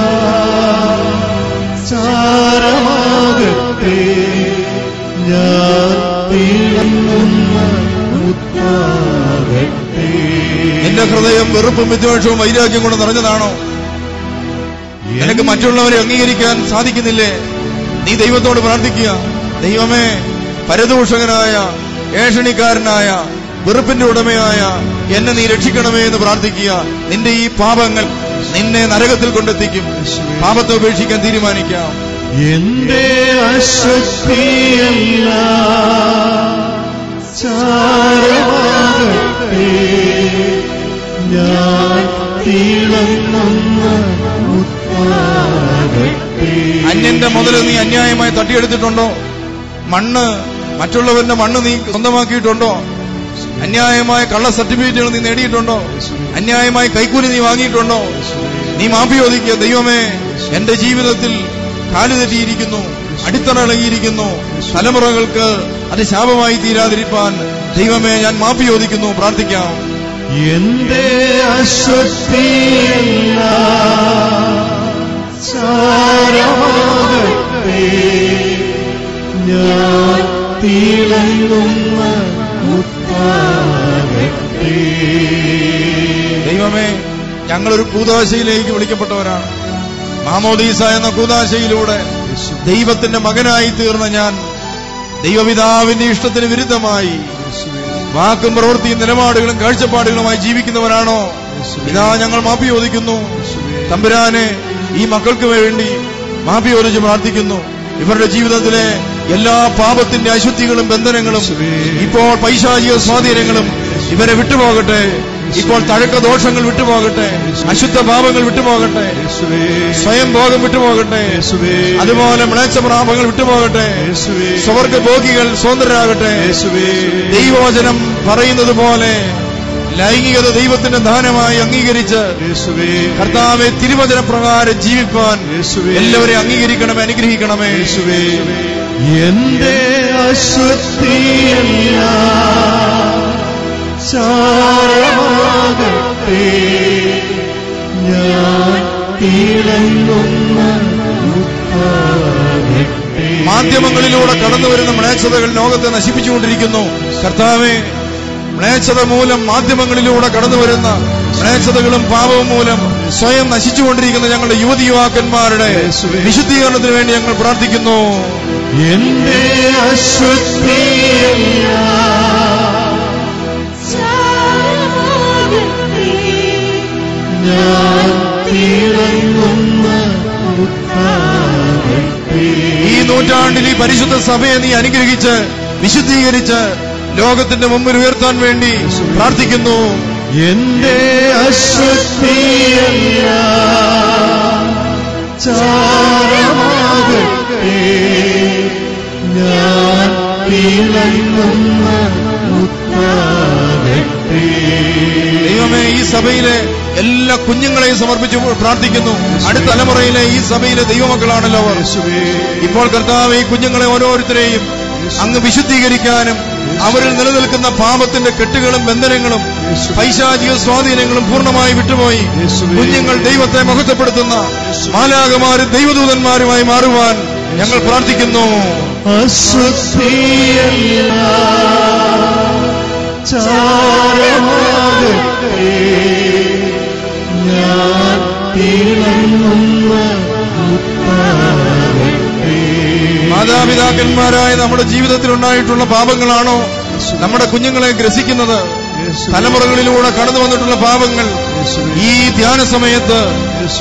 ചാരമാകട്ടെ, ഞാൻ തിളങ്ങുന്ന മുത്താകട്ടെ. നിന്റെ ഹൃദയം വെറുപ്പും വിദ്വേഷവും വൈരാഗ്യം കൊണ്ട് നിറഞ്ഞതാണോ? നിനക്ക് മറ്റുള്ളവരെ അംഗീകരിക്കാൻ സാധിക്കുന്നില്ലേ? നീ ദൈവത്തോട് പ്രാർത്ഥിക്കുക. ദൈവമേ, പരദൂഷകനായ, ഏഷണിക്കാരനായ, വെറുപ്പിന്റെ ഉടമയായ എന്നെ നീ രക്ഷിക്കണമേ എന്ന് പ്രാർത്ഥിക്കുക. നിന്റെ ഈ പാപങ്ങൾ നിന്നെ നരകത്തിൽ കൊണ്ടെത്തിക്കും. പാപത്തെ ഉപേക്ഷിക്കാൻ തീരുമാനിക്കാം. എന്റെ അശുദ്ധിയെല്ലാം ചാരമാകട്ടെ, ഞാൻ തിളങ്ങുന്ന മുത്താകട്ടെ. അന്യന്റെ മുതൽ നീ അന്യായമായി തട്ടിയെടുത്തിട്ടുണ്ടോ? മണ്ണ്, മറ്റുള്ളവരുടെ മണ്ണ് നീ സ്വന്തമാക്കിയിട്ടുണ്ടോ? അന്യായമായ കള്ള സർട്ടിഫിക്കറ്റുകൾ നീ നേടിയിട്ടുണ്ടോ? അന്യായമായി കൈക്കൂലി നീ വാങ്ങിയിട്ടുണ്ടോ? നീ മാപ്പി ചോദിക്കുക. ദൈവമേ, എന്റെ ജീവിതത്തിൽ കാലുതെറ്റിയിരിക്കുന്നു, അടിത്തറ ഇളകിയിരിക്കുന്നു. തലമുറകൾക്ക് അത് ശാപമായി തീരാതിരിപ്പാൻ ദൈവമേ, ഞാൻ മാപ്പി ചോദിക്കുന്നു. പ്രാർത്ഥിക്കാം. എന്റെ അശുദ്ധിയെല്ലാം ചാരമാകട്ടെ, ഞാൻ തിളങ്ങുന്ന മുത്താകട്ടെ. ദൈവമേ, ഞങ്ങളൊരു കൂദാശയിലേക്ക് വിളിക്കപ്പെട്ടവരാണ്. മാമോദീസ എന്ന കൂദാശയിലൂടെ ദൈവത്തിന്റെ മകനായി തീർന്ന ഞാൻ ദൈവപിതാവിന്റെ ഇഷ്ടത്തിന് വിരുദ്ധമായി വാക്കും പ്രവൃത്തിയും നിലപാടുകളും കാഴ്ചപ്പാടുകളുമായി ജീവിക്കുന്നവരാണോ? ഇതാ ഞങ്ങൾ മാപ്പി ചോദിക്കുന്നു. തമ്പുരാനെ, ഈ മക്കൾക്ക് വേണ്ടി മാപ്പി ചോദിച്ച് പ്രാർത്ഥിക്കുന്നു. ഇവരുടെ ജീവിതത്തിലെ എല്ലാ പാപത്തിന്റെ അശുദ്ധികളും ബന്ധനങ്ങളും ഇപ്പോൾ പൈശാചിക സ്വാധീനങ്ങളും ഇവരെ വിട്ടുപോകട്ടെ. ഇപ്പോൾ തഴക്ക ദോഷങ്ങൾ വിട്ടുപോകട്ടെ, അശുദ്ധ പാപങ്ങൾ വിട്ടുപോകട്ടെ, സ്വയം ഭോഗം വിട്ടുപോകട്ടെ, അതുപോലെ മ്ലേച്ഛ പാപങ്ങൾ വിട്ടുപോകട്ടെ. സ്വർഗ്ഗഭോഗികൾ സ്വതന്ത്രരാകട്ടെ. ദൈവവചനം പറയുന്നത് പോലെ ലൈംഗികത ദൈവത്തിന്റെ ദാനമായി അംഗീകരിച്ച് കർത്താവെ തിരുവചന പ്രകാരം ജീവിപ്പാൻ എല്ലാവരെയും അംഗീകരിക്കണമേ, അനുഗ്രഹിക്കണമേ. എന്റെ അശുദ്ധിയെല്ലാം ചാരമാകട്ടെ, ഞാൻ തിളങ്ങുന്ന മുത്താകട്ടെ. മാധ്യമങ്ങളിലൂടെ കടന്നുവരുന്ന മ്ലേച്ഛതകൾ ലോകത്തെ നശിപ്പിച്ചുകൊണ്ടിരിക്കുന്നു. കർത്താവെ, മ്ലേച്ഛത മൂലം മാധ്യമങ്ങളിലൂടെ കടന്നുവരുന്ന മ്ലേച്ഛതകളും പാപവും മൂലം സ്വയം നശിച്ചുകൊണ്ടിരിക്കുന്ന ഞങ്ങളുടെ യുവതി യുവാക്കന്മാരുടെ വിശുദ്ധീകരണത്തിന് വേണ്ടി ഞങ്ങൾ പ്രാർത്ഥിക്കുന്നു. എന്റെ അശുദ്ധിയെല്ലാം ചാരമാകട്ടെ, ഞാൻ തിളങ്ങുന്ന മുത്താകട്ടെ. ഈ നൂറ്റാണ്ടിൽ ഈ പരിശുദ്ധ സഭയെ നീ അനുഗ്രഹിച്ച് വിശുദ്ധീകരിച്ച് ലോകത്തിന്റെ മുമ്പിൽ ഉയർത്താൻ വേണ്ടി പ്രാർത്ഥിക്കുന്നു. എന്റെ അശുദ്ധിയെല്ലാം ചാരമാകട്ടെ, ഞാൻ തിളങ്ങുന്ന മുത്താകട്ടെ. ദൈവമേ, ഈ സഭയിലെ എല്ലാ കുഞ്ഞുങ്ങളെയും സമർപ്പിച്ച് പ്രാർത്ഥിക്കുന്നു. അടുത്ത തലമുറയിലെ ഈ സഭയിലെ ദൈവമക്കളാണല്ലോ അവർ. ഇപ്പോൾ കർത്താവ് ഈ കുഞ്ഞുങ്ങളെ ഓരോരുത്തരെയും അങ്ങ് വിശുദ്ധീകരിക്കാനും അവരിൽ നിലനിൽക്കുന്ന പാപത്തിന്റെ കെട്ടുകളും ബന്ധനങ്ങളും പൈശാചിക സ്വാധീനങ്ങളും പൂർണ്ണമായി വിട്ടുപോയി കുഞ്ഞുങ്ങൾ ദൈവത്തെ മഹത്വപ്പെടുത്തുന്ന മാലാഖമാരും ദൈവദൂതന്മാരുമായി മാറുവാൻ ഞങ്ങൾ പ്രാർത്ഥിക്കുന്നു. അശുദ്ധിയെല്ലാം ചാരമാകട്ടെ, ഞാൻ തിളങ്ങുന്ന മുത്താകട്ടെ. മാതാപിതാക്കന്മാരായ നമ്മുടെ ജീവിതത്തിൽ ഉണ്ടായിട്ടുള്ള പാപങ്ങളാണോ നമ്മുടെ കുഞ്ഞുങ്ങളെ ഗ്രസിക്കുന്നത്? തലമുറകളിലൂടെ കടന്നു വന്നിട്ടുള്ള പാപങ്ങൾ ഈ ധ്യാന സമയത്ത്,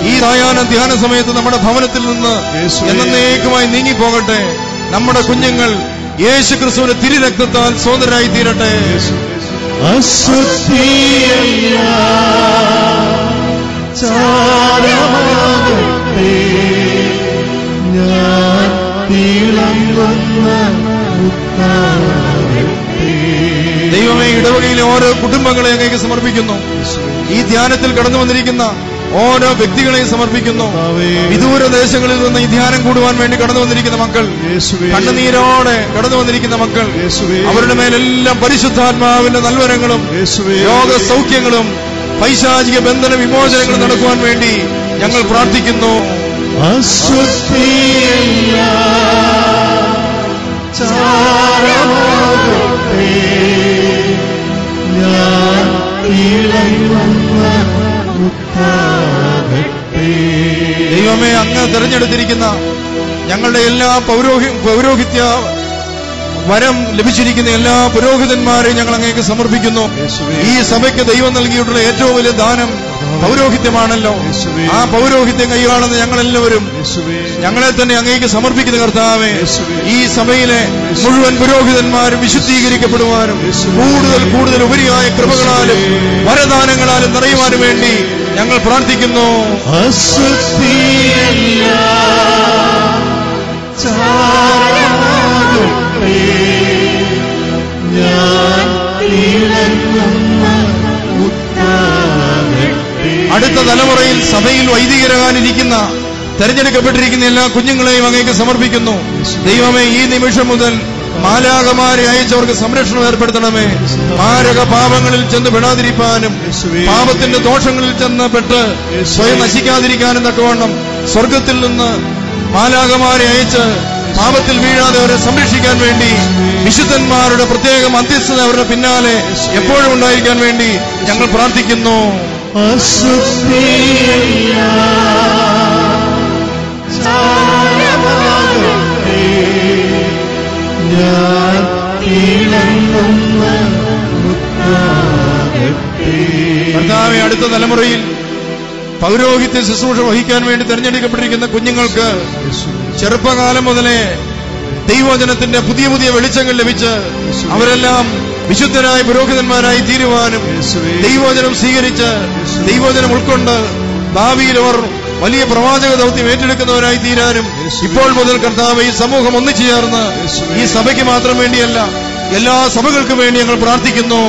ഈ സായാഹ്ന ധ്യാന സമയത്ത് നമ്മുടെ ഭവനത്തിൽ നിന്ന് എന്നേക്കുമായി നീങ്ങിപ്പോകട്ടെ. നമ്മുടെ കുഞ്ഞുങ്ങൾ യേശു ക്രിസ്തുവിന്റെ തിരുരക്തത്താൽ സ്വതന്ത്രരായി തീരട്ടെ. അശുദ്ധിയെല്ലാം ചാരമാകട്ടെ. ഞാൻ തിളങ്ങുന്ന മുത്താകട്ടെ. ദൈവമേ, ഇടവകയിലെ ഓരോ കുടുംബങ്ങളെ അങ്ങേക്ക് സമർപ്പിക്കുന്നു. ഈ ധ്യാനത്തിൽ കടന്നു വന്നിരിക്കുന്ന ഓരോ വ്യക്തികളെയും സമർപ്പിക്കുന്നു. വിദൂര ദേശങ്ങളിൽ നിന്ന് ഈ ധ്യാനം കൂടുവാൻ വേണ്ടി കടന്നു വന്നിരിക്കുന്ന മക്കൾ, കണ്ണുനീരോടെ കടന്നു വന്നിരിക്കുന്ന മക്കൾ, അവരുടെ മേലെല്ലാം പരിശുദ്ധാത്മാവിന്റെ നൽവരങ്ങളും രോഗസൗഖ്യങ്ങളും പൈശാചിക ബന്ധന വിമോചനങ്ങളും നടക്കുവാൻ വേണ്ടി ഞങ്ങൾ പ്രാർത്ഥിക്കുന്നു. ദൈവമേ, അങ്ങ് തെരഞ്ഞെടുത്തിരിക്കുന്ന ഞങ്ങളുടെ എല്ലാ പൗരോഹിത്യ വരം ലഭിച്ചിരിക്കുന്ന എല്ലാ പുരോഹിതന്മാരെയും ഞങ്ങൾ അങ്ങേക്ക് സമർപ്പിക്കുന്നു. ഈ സഭയ്ക്ക് ദൈവം നൽകിയിട്ടുള്ള ഏറ്റവും വലിയ ദാനം പൗരോഹിത്യമാണല്ലോ. ആ പൗരോഹിത്യം കൈകാളുന്ന ഞങ്ങളെല്ലാവരും ഞങ്ങളെ തന്നെ അങ്ങേക്ക് സമർപ്പിക്കുന്ന കർത്താവേ, ഈ സഭയിലെ മുഴുവൻ പുരോഹിതന്മാരും വിശുദ്ധീകരിക്കപ്പെടുവാനും കൂടുതൽ കൂടുതൽ ഉപരിയായ കൃപകളാലും വരദാനങ്ങളാലും നിറയുവാനും വേണ്ടി ഞങ്ങൾ പ്രാർത്ഥിക്കുന്നു. അടുത്ത തലമുറയിൽ സഭയിൽ വൈദികരാകാനിരിക്കുന്ന തെരഞ്ഞെടുക്കപ്പെട്ടിരിക്കുന്ന എല്ലാ കുഞ്ഞുങ്ങളെയും അങ്ങേക്ക് സമർപ്പിക്കുന്നു. ദൈവമേ, ഈ നിമിഷം മുതൽ മാലാഖമാരെ അയച്ചവർക്ക് സംരക്ഷണം ഏർപ്പെടുത്തണമേ. മാരക പാപങ്ങളിൽ ചെന്ന് പെടാതിരിക്കാനും പാപത്തിന്റെ ദോഷങ്ങളിൽ ചെന്ന് പെട്ട് സ്വയം നശിക്കാതിരിക്കാനും തക്കവണ്ണം സ്വർഗത്തിൽ നിന്ന് മാലാഖമാരെ അയച്ച് പാപത്തിൽ വീഴാതെ അവരെ സംരക്ഷിക്കാൻ വേണ്ടി വിശുദ്ധന്മാരുടെ പ്രത്യേക മധ്യസ്ഥത അവരുടെ പിന്നാലെ എപ്പോഴും ഉണ്ടായിരിക്കാൻ വേണ്ടി ഞങ്ങൾ പ്രാർത്ഥിക്കുന്നു. കർത്താവേ, അടുത്ത തലമുറയിൽ പൗരോഹിത്യ ശുശ്രൂഷ വഹിക്കാൻ വേണ്ടി തെരഞ്ഞെടുക്കപ്പെട്ടിരിക്കുന്ന കുഞ്ഞുങ്ങൾക്ക് ചെറുപ്പകാലം മുതലേ ദൈവവചനത്തിന്റെ പുതിയ പുതിയ വെളിച്ചങ്ങൾ ലഭിച്ച് അവരെല്ലാം വിശുദ്ധരായ പുരോഹിതന്മാരായി തീരുവാനും ദൈവവചനം സ്വീകരിച്ച് ദൈവവചനം ഉൾക്കൊണ്ട് ഭാവിയിൽ അവർ വലിയ പ്രവാചക ദൗത്യം ഏറ്റെടുക്കുന്നവരായി തീരാനും ഇപ്പോൾ മുതൽ കർത്താവ് ഈ സമൂഹം ഒന്നിച്ചു ചേർന്ന് ഈ സഭയ്ക്ക് മാത്രം വേണ്ടിയല്ല എല്ലാ സഭകൾക്കും വേണ്ടി ഞങ്ങൾ പ്രാർത്ഥിക്കുന്നു.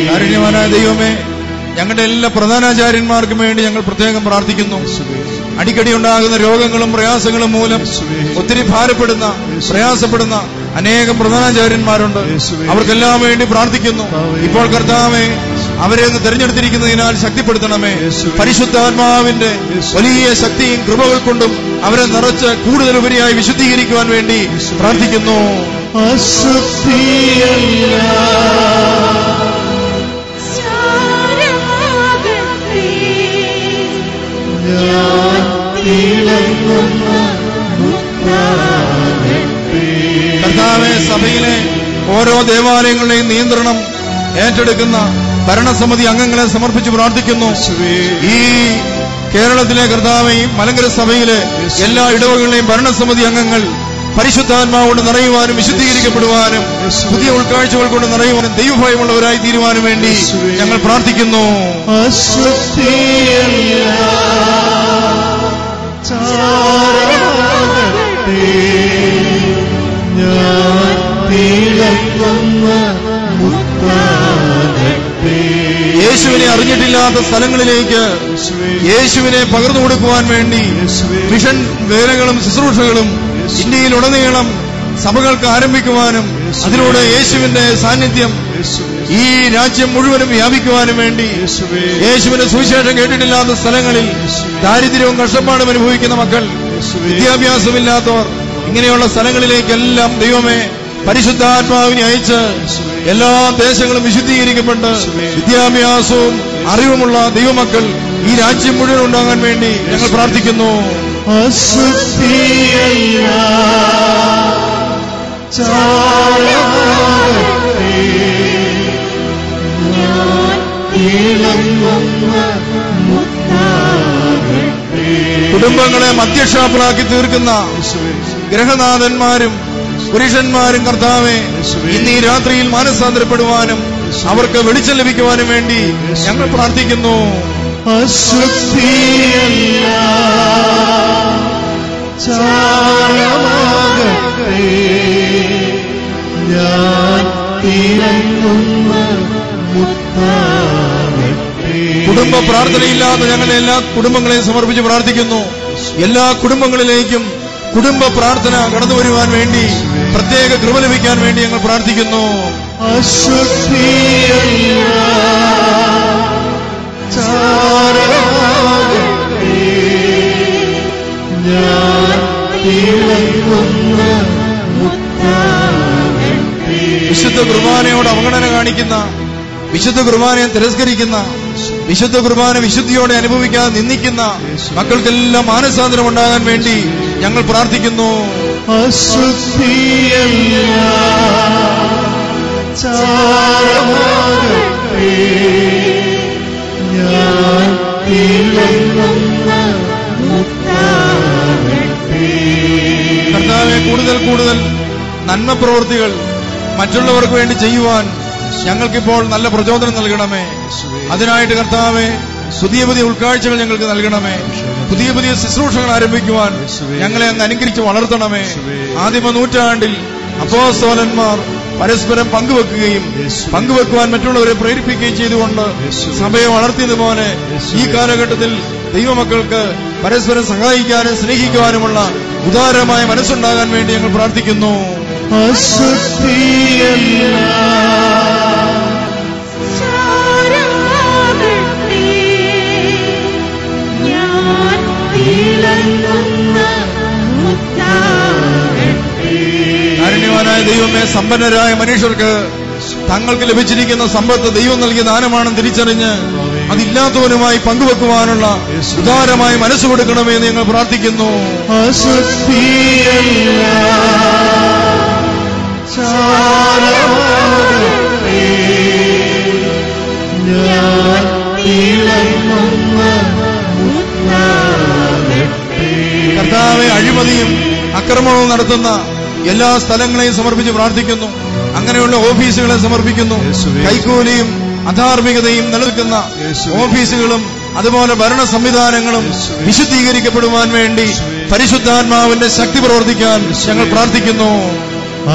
കാരുണ്യവാനായ ദൈവമേ, ഞങ്ങളുടെ എല്ലാ പ്രധാനാചാര്യന്മാർക്കും വേണ്ടി ഞങ്ങൾ പ്രത്യേകം പ്രാർത്ഥിക്കുന്നു. അടിക്കടി ഉണ്ടാകുന്ന രോഗങ്ങളും പ്രയാസങ്ങളും മൂലം ഒത്തിരി ഭാരപ്പെടുന്ന പ്രയാസപ്പെടുന്ന അനേകം പ്രധാനാചാര്യന്മാരുണ്ട്. അവർക്കെല്ലാം വേണ്ടി പ്രാർത്ഥിക്കുന്നു. ഇപ്പോൾ കർത്താവേ, അവരെ ഒന്ന് തെരഞ്ഞെടുത്തിരിക്കുന്നതിനാൽ ശക്തിപ്പെടുത്തണമേ. പരിശുദ്ധാത്മാവിന്റെ വലിയ ശക്തിയും കൃപകൾ കൊണ്ടും അവരെ നിറച്ച് കൂടുതൽ ഉപരിയായി വിശുദ്ധീകരിക്കുവാൻ വേണ്ടി പ്രാർത്ഥിക്കുന്നു. കർത്താവേ, സഭയിലെ ഓരോ ദേവാലയങ്ങളുടെയും നിയന്ത്രണം ഏറ്റെടുക്കുന്ന ഭരണസമിതി അംഗങ്ങളെ സമർപ്പിച്ച് പ്രാർത്ഥിക്കുന്നു. ഈ കേരളത്തിലെ കർത്താവേ, മലങ്കര സഭയിലെ എല്ലാ ഇടവകളിലെയും ഭരണസമിതി അംഗങ്ങൾ പരിശുദ്ധാത്മാവ് കൊണ്ട് നിറയുവാനും വിശുദ്ധീകരിക്കപ്പെടുവാനും പുതിയ ഉൾക്കാഴ്ചകൾ കൊണ്ട് നിറയുവാനും ദൈവഭയമുള്ളവരായി തീരുവാനും വേണ്ടി ഞങ്ങൾ പ്രാർത്ഥിക്കുന്നു. യേശുവിനെ അറിഞ്ഞിട്ടില്ലാത്ത സ്ഥലങ്ങളിലേക്ക് യേശുവിനെ പകർന്നു കൊടുക്കുവാൻ വേണ്ടി മിഷൻ വേലകളും ശുശ്രൂഷകളും ഇന്ത്യയിലുടനീളം സഭകൾക്ക് ആരംഭിക്കുവാനും അതിലൂടെ യേശുവിന്റെ സാന്നിധ്യം ഈ രാജ്യം മുഴുവനും വ്യാപിക്കുവാനും വേണ്ടി യേശുവിന്റെ സുവിശേഷം കേട്ടിട്ടില്ലാത്ത സ്ഥലങ്ങളിൽ ദാരിദ്ര്യവും കഷ്ടപ്പാടും അനുഭവിക്കുന്ന മക്കൾ, വിദ്യാഭ്യാസമില്ലാത്തവർ, ഇങ്ങനെയുള്ള സ്ഥലങ്ങളിലേക്കെല്ലാം ദൈവമേ പരിശുദ്ധാത്മാവിനെ അയച്ച് എല്ലാ ദേശങ്ങളും വിശുദ്ധീകരിക്കപ്പെട്ട് വിദ്യാഭ്യാസവും അറിവുമുള്ള ദൈവമക്കൾ ഈ രാജ്യം മുഴുവൻ ഉണ്ടാകാൻ വേണ്ടി ഞങ്ങൾ പ്രാർത്ഥിക്കുന്നു. കുടുംബങ്ങളെ മധ്യക്ഷാപ്രാക്കി തീർക്കുന്ന ഗ്രഹനാഥന്മാരും പുരുഷന്മാരും കർത്താവെ ഇന്ന് ഈ രാത്രിയിൽ മാനസാന്തരപ്പെടുവാനും അവർക്ക് വെളിച്ചം ലഭിക്കുവാനും വേണ്ടി ഞങ്ങൾ പ്രാർത്ഥിക്കുന്നു. അശുദ്ധിയല്ല ചാരമാകട്ടെ ഞാൻ തിരങ്ങുന്ന മുത്താകട്ടെ. കുടുംബ പ്രാർത്ഥനയില്ലാത്ത ഞങ്ങളെ എല്ലാ കുടുംബങ്ങളെയും സമർപ്പിച്ച് പ്രാർത്ഥിക്കുന്നു. എല്ലാ കുടുംബങ്ങളിലേക്കും കുടുംബ പ്രാർത്ഥന കടന്നു വരുവാൻ വേണ്ടി പ്രത്യേക കൃപ ലഭിക്കാൻ വേണ്ടി ഞങ്ങൾ പ്രാർത്ഥിക്കുന്നു. അശുദ്ധിയല്ല ചാരമാകട്ടെ ഞാൻ തിളങ്ങുന്ന മുത്താകട്ടെ. വിശുദ്ധ കുർബാനയോട് അവഗണന കാണിക്കുന്ന, വിശുദ്ധ കുർബാനയെ തിരസ്കരിക്കുന്ന, വിശുദ്ധ കുർബാന വിശുദ്ധിയോടെ അനുഭവിക്കാതെ നിന്ദിക്കുന്ന മക്കൾക്കെല്ലാം മാനസാന്തരം ഉണ്ടാകാൻ വേണ്ടി ഞങ്ങൾ പ്രാർത്ഥിക്കുന്നു. അശുദ്ധിയല്ല ചാരമാകട്ടെ ഞാൻ തിളങ്ങുന്ന മുത്താകട്ടെ. കർത്താവെ, കൂടുതൽ കൂടുതൽ നന്മ പ്രവൃത്തികൾ മറ്റുള്ളവർക്ക് വേണ്ടി ചെയ്യുവാൻ ഞങ്ങൾക്കിപ്പോൾ നല്ല പ്രചോദനം നൽകണമേ. അതിനായിട്ട് കർത്താവെ പുതിയ പുതിയ ഉൾക്കാഴ്ചകൾ ഞങ്ങൾക്ക് നൽകണമേ. പുതിയ പുതിയ ശുശ്രൂഷകൾ ആരംഭിക്കുവാൻ ഞങ്ങളെ അങ്ങ് അനുകരിച്ച് വളർത്തണമേ. ആദിമ നൂറ്റാണ്ടിൽ അപ്പോസ്തലന്മാർ പരസ്പരം പങ്കുവെക്കുവാൻ മറ്റുള്ളവരെ പ്രേരിപ്പിക്കുകയും ചെയ്തുകൊണ്ട് സഭയെ വളർത്തിയതുപോലെ ഈ കാലഘട്ടത്തിൽ ദൈവമക്കൾക്ക് പരസ്പരം സഹായിക്കാനും സ്നേഹിക്കുവാനുമുള്ള ഉദാരമായ മനസ്സുണ്ടാകാൻ വേണ്ടി ഞങ്ങൾ പ്രാർത്ഥിക്കുന്നു. അശുദ്ധിയല്ല ചാരമാകട്ടെ ഞാൻ തിളങ്ങുന്ന മുത്താകട്ടെ. കാരുണ്യവാനായ ദൈവമേ, സമ്പന്നരായ മനുഷ്യർക്ക് തങ്ങൾക്ക് ലഭിച്ചിരിക്കുന്ന സമ്പത്ത് ദൈവം നൽകിയ ദാനമാണെന്ന് തിരിച്ചറിഞ്ഞ് അതില്ലാത്തവനുമായി പങ്കുവെക്കുവാനുള്ള ഉദാരമായി മനസ്സ് കൊടുക്കണമേ എന്ന് ഞങ്ങൾ പ്രാർത്ഥിക്കുന്നു. അശുദ്ധിയല്ല ചാരമാകട്ടെ ഞാൻ തിളങ്ങുന്ന മുത്താകട്ടെ. കർത്താവെ, അഴിമതിയും അക്രമവും നടത്തുന്ന എല്ലാ സ്ഥലങ്ങളെയും സമർപ്പിച്ച് പ്രാർത്ഥിക്കുന്നു. അങ്ങനെയുള്ള ഓഫീസുകളെ സമർപ്പിക്കുന്നു. കൈക്കൂലിയും അധാർമികതയും നിലനിൽക്കുന്ന ഓഫീസുകളും അതുപോലെ ഭരണ സംവിധാനങ്ങളും വിശുദ്ധീകരിക്കപ്പെടുവാൻ വേണ്ടി പരിശുദ്ധാത്മാവിന്റെ ശക്തി പ്രവർത്തിക്കാൻ ഞങ്ങൾ പ്രാർത്ഥിക്കുന്നു.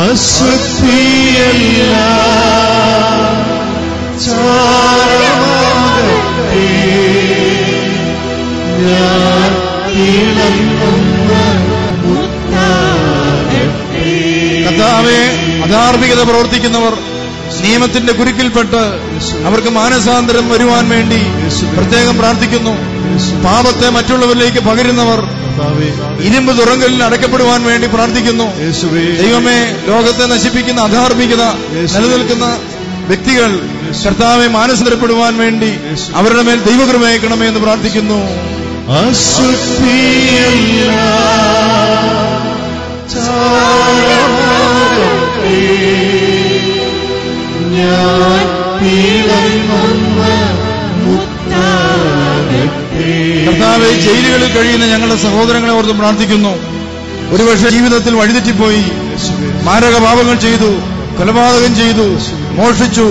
അശുദ്ധിയല്ല ചാരമാകട്ടെ ഞാൻ തിളങ്ങുന്ന മുത്താകട്ടെ. കർത്താവെ, അധാർമികത പ്രവർത്തിക്കുന്നവർ നിയമത്തിന്റെ കുരുക്കിൽപ്പെട്ട് അവർക്ക് മാനസാന്തരം വരുവാൻ വേണ്ടി പ്രത്യേകം പ്രാർത്ഥിക്കുന്നു. പാപത്തെ മറ്റുള്ളവരിലേക്ക് പകരുന്നവർ ഇരുമ്പ് തുറങ്കലിൽ അടക്കപ്പെടുവാൻ വേണ്ടി പ്രാർത്ഥിക്കുന്നു. ദൈവമേ, ലോകത്തെ നശിപ്പിക്കുന്ന അധാർമികത നിലനിൽക്കുന്ന വ്യക്തികൾ കർത്താവെ മാനസാന്തരപ്പെടുവാൻ വേണ്ടി അവരുടെ മേൽ ദൈവകൃപ അയക്കണമേ എന്ന് പ്രാർത്ഥിക്കുന്നു. അശുദ്ധിയല്ല ചാരമാകട്ടെ ഞാൻ തിളങ്ങുന്ന മുത്താകട്ടെ. കർത്താവെ, ജയിലുകളിൽ കഴിയുന്ന ഞങ്ങളുടെ സഹോദരങ്ങളെ ഓർത്ത് പ്രാർത്ഥിക്കുന്നു. ഒരുപക്ഷെ ജീവിതത്തിൽ വഴിതെറ്റിപ്പോയി മാരക പാപങ്ങൾ ചെയ്തു, കൊലപാതകം ചെയ്തു, മോഷ്ടിച്ചു,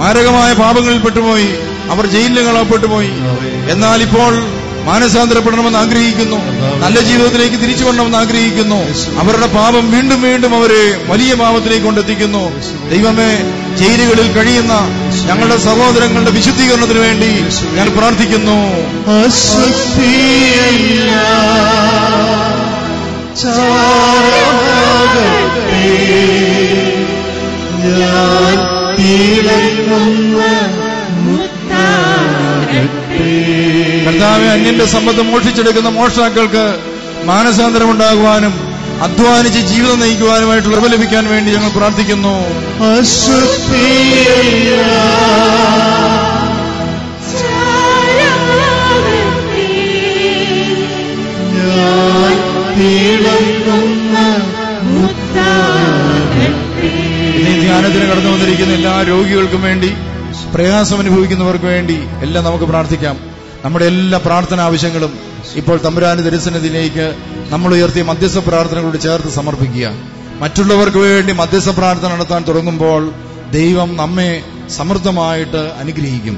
മാരകമായ പാപങ്ങളിൽ പെട്ടുപോയി, അവർ ജയിലിൽ കളപ്പെട്ടുപോയി. എന്നാൽ ഇപ്പോൾ മാനസാന്തരപ്പെടണമെന്ന് ആഗ്രഹിക്കുന്നു, നല്ല ജീവിതത്തിലേക്ക് തിരിച്ചു വരണമെന്ന് ആഗ്രഹിക്കുന്നു. അവരുടെ പാപം വീണ്ടും വീണ്ടും അവരെ വലിയ പാപത്തിലേക്ക് കൊണ്ടെത്തിക്കുന്നു. ദൈവമേ, ജയിലുകളിൽ കഴിയുന്ന ഞങ്ങളുടെ സഹോദരങ്ങളുടെ വിശുദ്ധീകരണത്തിന് വേണ്ടി ഞാൻ പ്രാർത്ഥിക്കുന്നു. അശുദ്ധിയല്ല ചാരമാകട്ടെ ഞാൻ തിളങ്ങുന്ന മുത്താകട്ടെ. കർത്താവെ, അന്യന്റെ സമ്പത്ത് മോഷ്ടിച്ചെടുക്കുന്ന മോഷ്ടാക്കൾക്ക് മാനസാന്തരം ഉണ്ടാകുവാനും അധ്വാനിച്ച് ജീവിതം നയിക്കുവാനുമായിട്ടുള്ള കൃപ ലഭിക്കാൻ വേണ്ടി ഞങ്ങൾ പ്രാർത്ഥിക്കുന്നു. അശുദ്ധിയല്ല ചാരമാകട്ടെ ഞാൻ തിളങ്ങുന്ന മുത്താകട്ടെ. ഇനി ധ്യാനത്തിന് കടന്നു വന്നിരിക്കുന്ന എല്ലാ രോഗികൾക്കും വേണ്ടി, പ്രയാസം അനുഭവിക്കുന്നവർക്ക് വേണ്ടി എല്ലാം നമുക്ക് പ്രാർത്ഥിക്കാം. നമ്മുടെ എല്ലാ പ്രാർത്ഥന ആവശ്യങ്ങളും ഇപ്പോൾ തമ്പുരാന്റെ തിരുസന്നിധിയിലേക്ക് നമ്മൾ ഉയർത്തിയ മധ്യസ്ഥ പ്രാർത്ഥനകളോട് ചേർത്ത് സമർപ്പിക്കുക. മറ്റുള്ളവർക്ക് വേണ്ടി മധ്യസ്ഥ പ്രാർത്ഥന നടത്താൻ തുടങ്ങുമ്പോൾ ദൈവം നമ്മെ സമൃദ്ധമായിട്ട് അനുഗ്രഹിക്കും.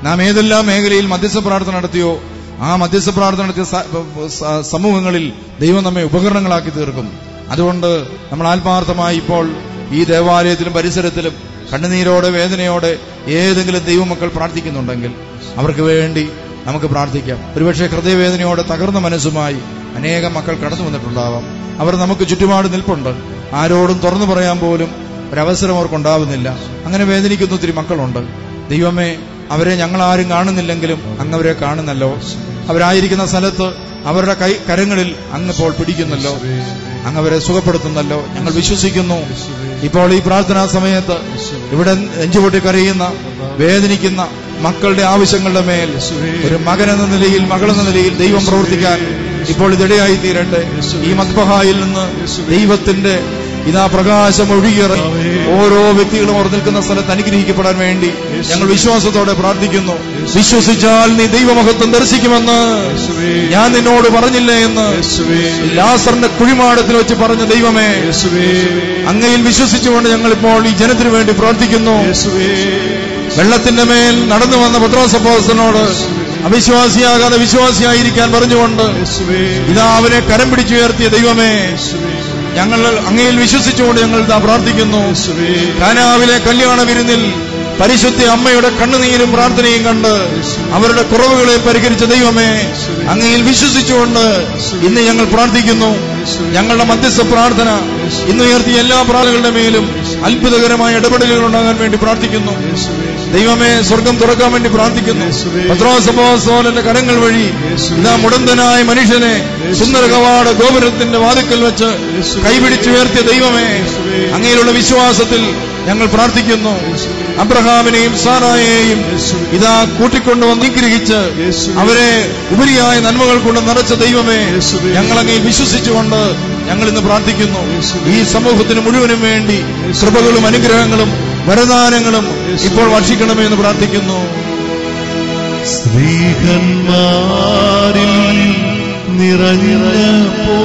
നാം ഏതെല്ലാം മേഖലയിൽ മധ്യസ്ഥ പ്രാർത്ഥന നടത്തിയോ ആ മധ്യസ്ഥ പ്രാർത്ഥന നടത്തിയ സമൂഹങ്ങളിൽ ദൈവം നമ്മെ ഉപകരണങ്ങളാക്കി തീർക്കും. അതുകൊണ്ട് നമ്മൾ ആത്മാർത്ഥമായി ഇപ്പോൾ ഈ ദേവാലയത്തിലും പരിസരത്തിലും കണ്ണുനീരോടെ വേദനയോടെ ഏതെങ്കിലും ദൈവമക്കൾ പ്രാർത്ഥിക്കുന്നുണ്ടെങ്കിൽ അവർക്ക് വേണ്ടി നമുക്ക് പ്രാർത്ഥിക്കാം. ഒരുപക്ഷെ ഹൃദയവേദനയോടെ തകർന്ന മനസ്സുമായി അനേകം മക്കൾ കടന്നു വന്നിട്ടുണ്ടാവാം. അവർ നമുക്ക് ചുറ്റുപാട് നിൽപ്പുണ്ട്. ആരോടും തുറന്നു പറയാൻ പോലും ഒരവസരം അവർക്കുണ്ടാവുന്നില്ല. അങ്ങനെ വേദനിക്കുന്ന ഒത്തിരി മക്കളുണ്ട്. ദൈവമേ, അവരെ ഞങ്ങളാരും കാണുന്നില്ലെങ്കിലും അങ്ങ് അവരെ കാണുന്നല്ലോ. അവരായിരിക്കുന്ന സ്ഥലത്ത് അവരുടെ കരങ്ങളിൽ അങ്ങപ്പോൾ പിടിക്കുന്നല്ലോ. അങ്ങ് അവരെ സുഖപ്പെടുത്തുന്നല്ലോ. ഞങ്ങൾ വിശ്വസിക്കുന്നു. ഇപ്പോൾ ഈ പ്രാർത്ഥനാ സമയത്ത് ഇവിടെ നെഞ്ചുപൊട്ടി കരയുന്ന വേദനിക്കുന്ന മക്കളുടെ ആവശ്യങ്ങളുടെ മേൽ ഒരു മകനെന്ന നിലയിൽ മകളെന്ന നിലയിൽ ദൈവം പ്രവർത്തിക്കാൻ ഇപ്പോൾ ഇതിടയായി തീരട്ടെ. ഈ മദ്ബഹായിൽ നിന്ന് ദൈവത്തിന്റെ ഇതാ പ്രകാശം ഒഴുകിയിറങ്ങി ഓരോ വ്യക്തികളും അവർ നിൽക്കുന്ന സ്ഥലത്ത് അനുഗ്രഹിക്കപ്പെടാൻ വേണ്ടി ഞങ്ങൾ വിശ്വാസത്തോടെ പ്രാർത്ഥിക്കുന്നു. വിശ്വസിച്ചാൽ നീ ദൈവമഹത്വം ദർശിക്കുമെന്ന് ഞാൻ നിന്നോട് പറഞ്ഞില്ലേ എന്ന് ലാസറിന്റെ കുഴിമാടത്തിൽ വെച്ച് പറഞ്ഞ ദൈവമേ, അങ്ങയിൽ വിശ്വസിച്ചുകൊണ്ട് ഞങ്ങൾ ഇപ്പോൾ ഈ ജനത്തിനു വേണ്ടി പ്രാർത്ഥിക്കുന്നു. വെള്ളത്തിന്റെ മേൽ നടന്നു വന്ന പത്രോസ് അപ്പോസ്തലനോട് അവിശ്വാസിയാകാതെ വിശ്വാസിയായിരിക്കാൻ പറഞ്ഞുകൊണ്ട് ഇതാ അവനെ കരം പിടിച്ചുയർത്തിയ ദൈവമേ, ഞങ്ങൾ അങ്ങയിൽ വിശ്വസിച്ചുകൊണ്ട് ഞങ്ങൾ ഇതാ പ്രാർത്ഥിക്കുന്നു. കാനാവിലെ കല്യാണ വിരുന്നിൽ പരിശുദ്ധ അമ്മയുടെ കണ്ണുനീരും പ്രാർത്ഥനയും കണ്ട് അവരുടെ കുറവുകളെ പരിഹരിച്ച ദൈവമേ, അങ്ങയിൽ വിശ്വസിച്ചുകൊണ്ട് ഇന്ന് ഞങ്ങൾ പ്രാർത്ഥിക്കുന്നു. ഞങ്ങളുടെ മധ്യസ്ഥ പ്രാർത്ഥന ഇന്ന് ഉയർത്തിയ എല്ലാ പ്രാർത്ഥനകളുടെ മേലും അത്ഭുതകരമായ ഇടപെടലുകൾ ഉണ്ടാകാൻ വേണ്ടി പ്രാർത്ഥിക്കുന്നു. ദൈവമേ, സ്വർഗം തുറക്കാൻ വേണ്ടി പ്രാർത്ഥിക്കുന്നു. പത്രോസ് അപ്പോസ്തലന്റെ കരങ്ങൾ വഴി ഇതാ മുടന്തനായ മനുഷ്യനെ സുന്ദര കവാട ഗോപുരത്തിന്റെ വാതിക്കൽ വെച്ച് കൈപിടിച്ചുയർത്തിയ ദൈവമേ, അങ്ങയിലുള്ള വിശ്വാസത്തിൽ ഞങ്ങൾ പ്രാർത്ഥിക്കുന്നു. അബ്രഹാമിനെയും സാറായെയും ഇതാ കൂട്ടിക്കൊണ്ടുവന്ന് അനുഗ്രഹിച്ച് അവരെ ഉപരിയായ നന്മകൾ കൊണ്ട് നിറച്ച ദൈവമേ, ഞങ്ങൾ അങ്ങയിൽ വിശ്വസിച്ചുകൊണ്ട് ഞങ്ങൾ ഇന്ന് പ്രാർത്ഥിക്കുന്നു. ഈ സമൂഹത്തിന് മുഴുവനും വേണ്ടി കൃപകളും അനുഗ്രഹങ്ങളും വരദാനങ്ങളും ഇപ്പോൾ വർഷിക്കണമേ എന്ന് പ്രാർത്ഥിക്കുന്നു. സ്ത്രീകന്മാരിൽ നിറഞ്ഞപ്പോ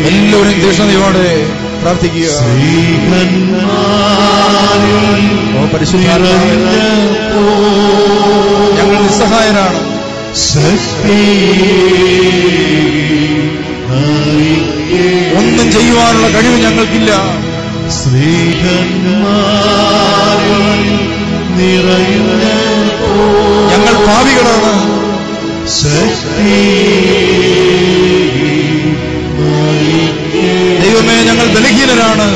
എല്ലാവരും തീഷ്ണതയോടെ പ്രാർത്ഥിക്കുക. ഞങ്ങൾ നിസ്സഹായരാണ്. ഒന്നും ചെയ്യുവാനുള്ള കഴിവ് ഞങ്ങൾക്കില്ല. ഞങ്ങൾ പാപികളാണ്. ദൈവമേ, ഞങ്ങൾ ബലഹീനരാണ്.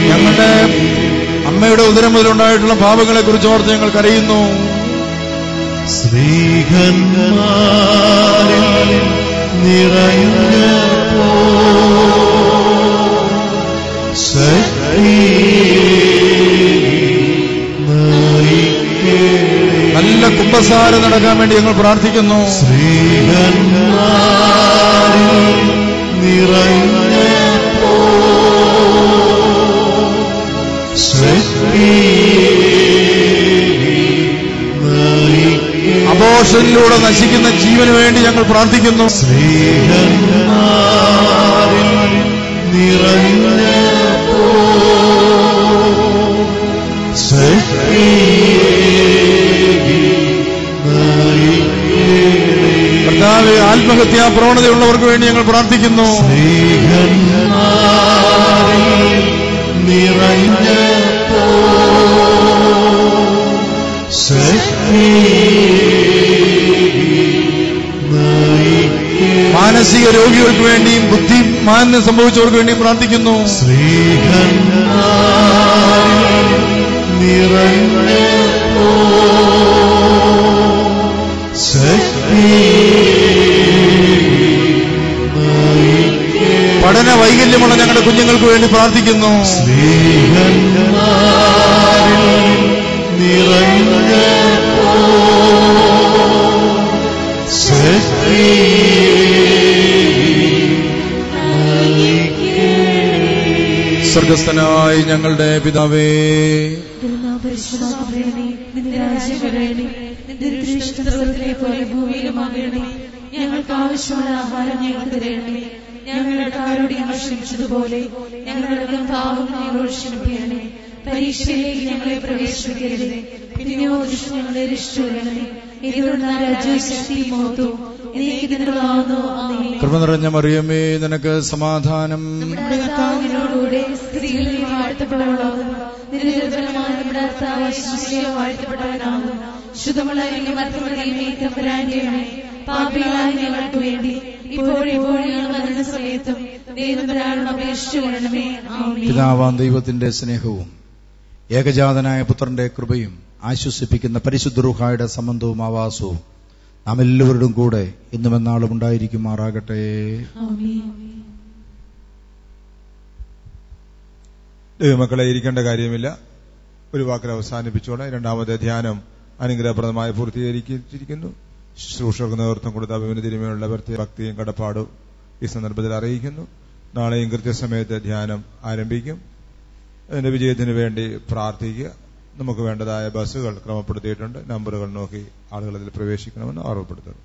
ഞങ്ങളുടെ അമ്മയുടെ ഉദരം മുതലുണ്ടായിട്ടുള്ള പാപങ്ങളെ കുറിച്ച് ഓർത്ത് ഞങ്ങൾ കരയുന്നു. സ്ത്രീകന്മാരിൽ നിറഞ്ഞപ്പോ നല്ല കുമ്പസാര നടക്കാൻ വേണ്ടി ഞങ്ങൾ പ്രാർത്ഥിക്കുന്നു. സ്ത്രീകന്മാരിൽ നിറഞ്ഞപ്പോ അബോർഷനിലൂടെ നശിക്കുന്ന ജീവന് വേണ്ടി ഞങ്ങൾ പ്രാർത്ഥിക്കുന്നു. സ്ത്രീകന്മാരിൽ നിറഞ്ഞപ്പോ കർത്താവേ, ആത്മഹത്യാ പ്രവണതയുള്ളവർക്ക് വേണ്ടി ഞങ്ങൾ പ്രാർത്ഥിക്കുന്നു. സ്ത്രീകന്മാരിൽ നിറഞ്ഞപ്പോ മാനസിക രോഗികൾക്ക് വേണ്ടിയും ബുദ്ധി മാന്യം സംഭവിച്ചവർക്ക് വേണ്ടിയും പ്രാർത്ഥിക്കുന്നു. പഠന വൈകല്യമുള്ള ഞങ്ങളുടെ കുഞ്ഞുങ്ങൾക്ക് വേണ്ടി പ്രാർത്ഥിക്കുന്നു. സ്വർഗസ്ഥനായ ഞങ്ങളുടെ പിതാവേ, ഞങ്ങൾക്ക് ആവശ്യമുള്ള ആഹാരം ഞങ്ങൾക്ക് തരണമേ. ഞങ്ങളുടെ കാരോട് ഞങ്ങൾ ക്ഷമിച്ചതുപോലെ ഞങ്ങളുടെ പാപം ഞങ്ങളോട് ക്ഷമിക്കണമേ. പരീക്ഷയിലേക്ക് ഞങ്ങളെ പ്രവേശിപ്പിക്കരുതേ, പിന്നെയോ ദുഷ്ടൻ ഞങ്ങളെ രക്ഷിച്ചുകൊള്ളണമേ. ഇതിലുള്ള രാജ്യവും ശക്തിയും മഹത്വവും എന്നേക്കും നിനക്കുള്ളതാകുന്നു. ആമേൻ. കൃപ നിറഞ്ഞ മറിയമേ, നിനക്ക് സമാധാനം. നമ്മുടെ കർത്താവിനോടുകൂടെ സ്ത്രീകളിൽ നീ വാഴ്ത്തപ്പെട്ടവളാകുന്നു. നിന്റെ ദുർബലമായ നമ്മുടെ കർത്താവ് യേശുക്രിസ്തു വാഴ്ത്തപ്പെട്ടവനാകുന്നു. ശുദ്ധമുള്ള മർത്തമറിയമേ, തമ്പുരാന്റെ അമ്മേ, പാപികളായ ഞങ്ങൾക്ക് വേണ്ടി ഇപ്പോഴും ഞങ്ങളുടെ മരണസമയത്തും ദൈവത്തിനോട് അപേക്ഷിച്ചുകൊള്ളണമേ. ആമേൻ. പിതാവാം ദൈവത്തിന്റെ സ്നേഹവും ഏകജാതനായ പുത്രന്റെ കൃപയും ആശ്വസിപ്പിക്കുന്ന പരിശുദ്ധ റൂഹായുടെ സംബന്ധവും ആവാസവും നാം എല്ലാവരുടെയും കൂടെ ഇന്നും എന്നാളും ഉണ്ടായിരിക്കുമാറാകട്ടെ. ദൈവമക്കളെ, ഇരിക്കേണ്ട കാര്യമില്ല. ഒരു വാക്കിൽ അവസാനിപ്പിച്ചോളെ. രണ്ടാമത്തെ ധ്യാനം അനുഗ്രഹപ്രദമായി പൂർത്തീകരിച്ചിരിക്കുന്നു. ശുശ്രൂഷകർക്ക് നേതൃത്വം കൊടുത്ത അഭിമന്യ തിരുമേനിയുള്ള ഭക്തിയും കടപ്പാടും ഈ സന്ദർഭത്തിൽ അറിയിക്കുന്നു. നാളെയും കൃത്യസമയത്ത് ധ്യാനം ആരംഭിക്കും. അതിന്റെ വിജയത്തിന് വേണ്ടി പ്രാർത്ഥിക്കുക. നമുക്ക് വേണ്ടതായ ബസ്സുകൾ ക്രമപ്പെടുത്തിയിട്ടുണ്ട്. നമ്പറുകൾ നോക്കി ആളുകൾ അതിൽ പ്രവേശിക്കണമെന്ന് ഓർമ്മപ്പെടുത്തുന്നു.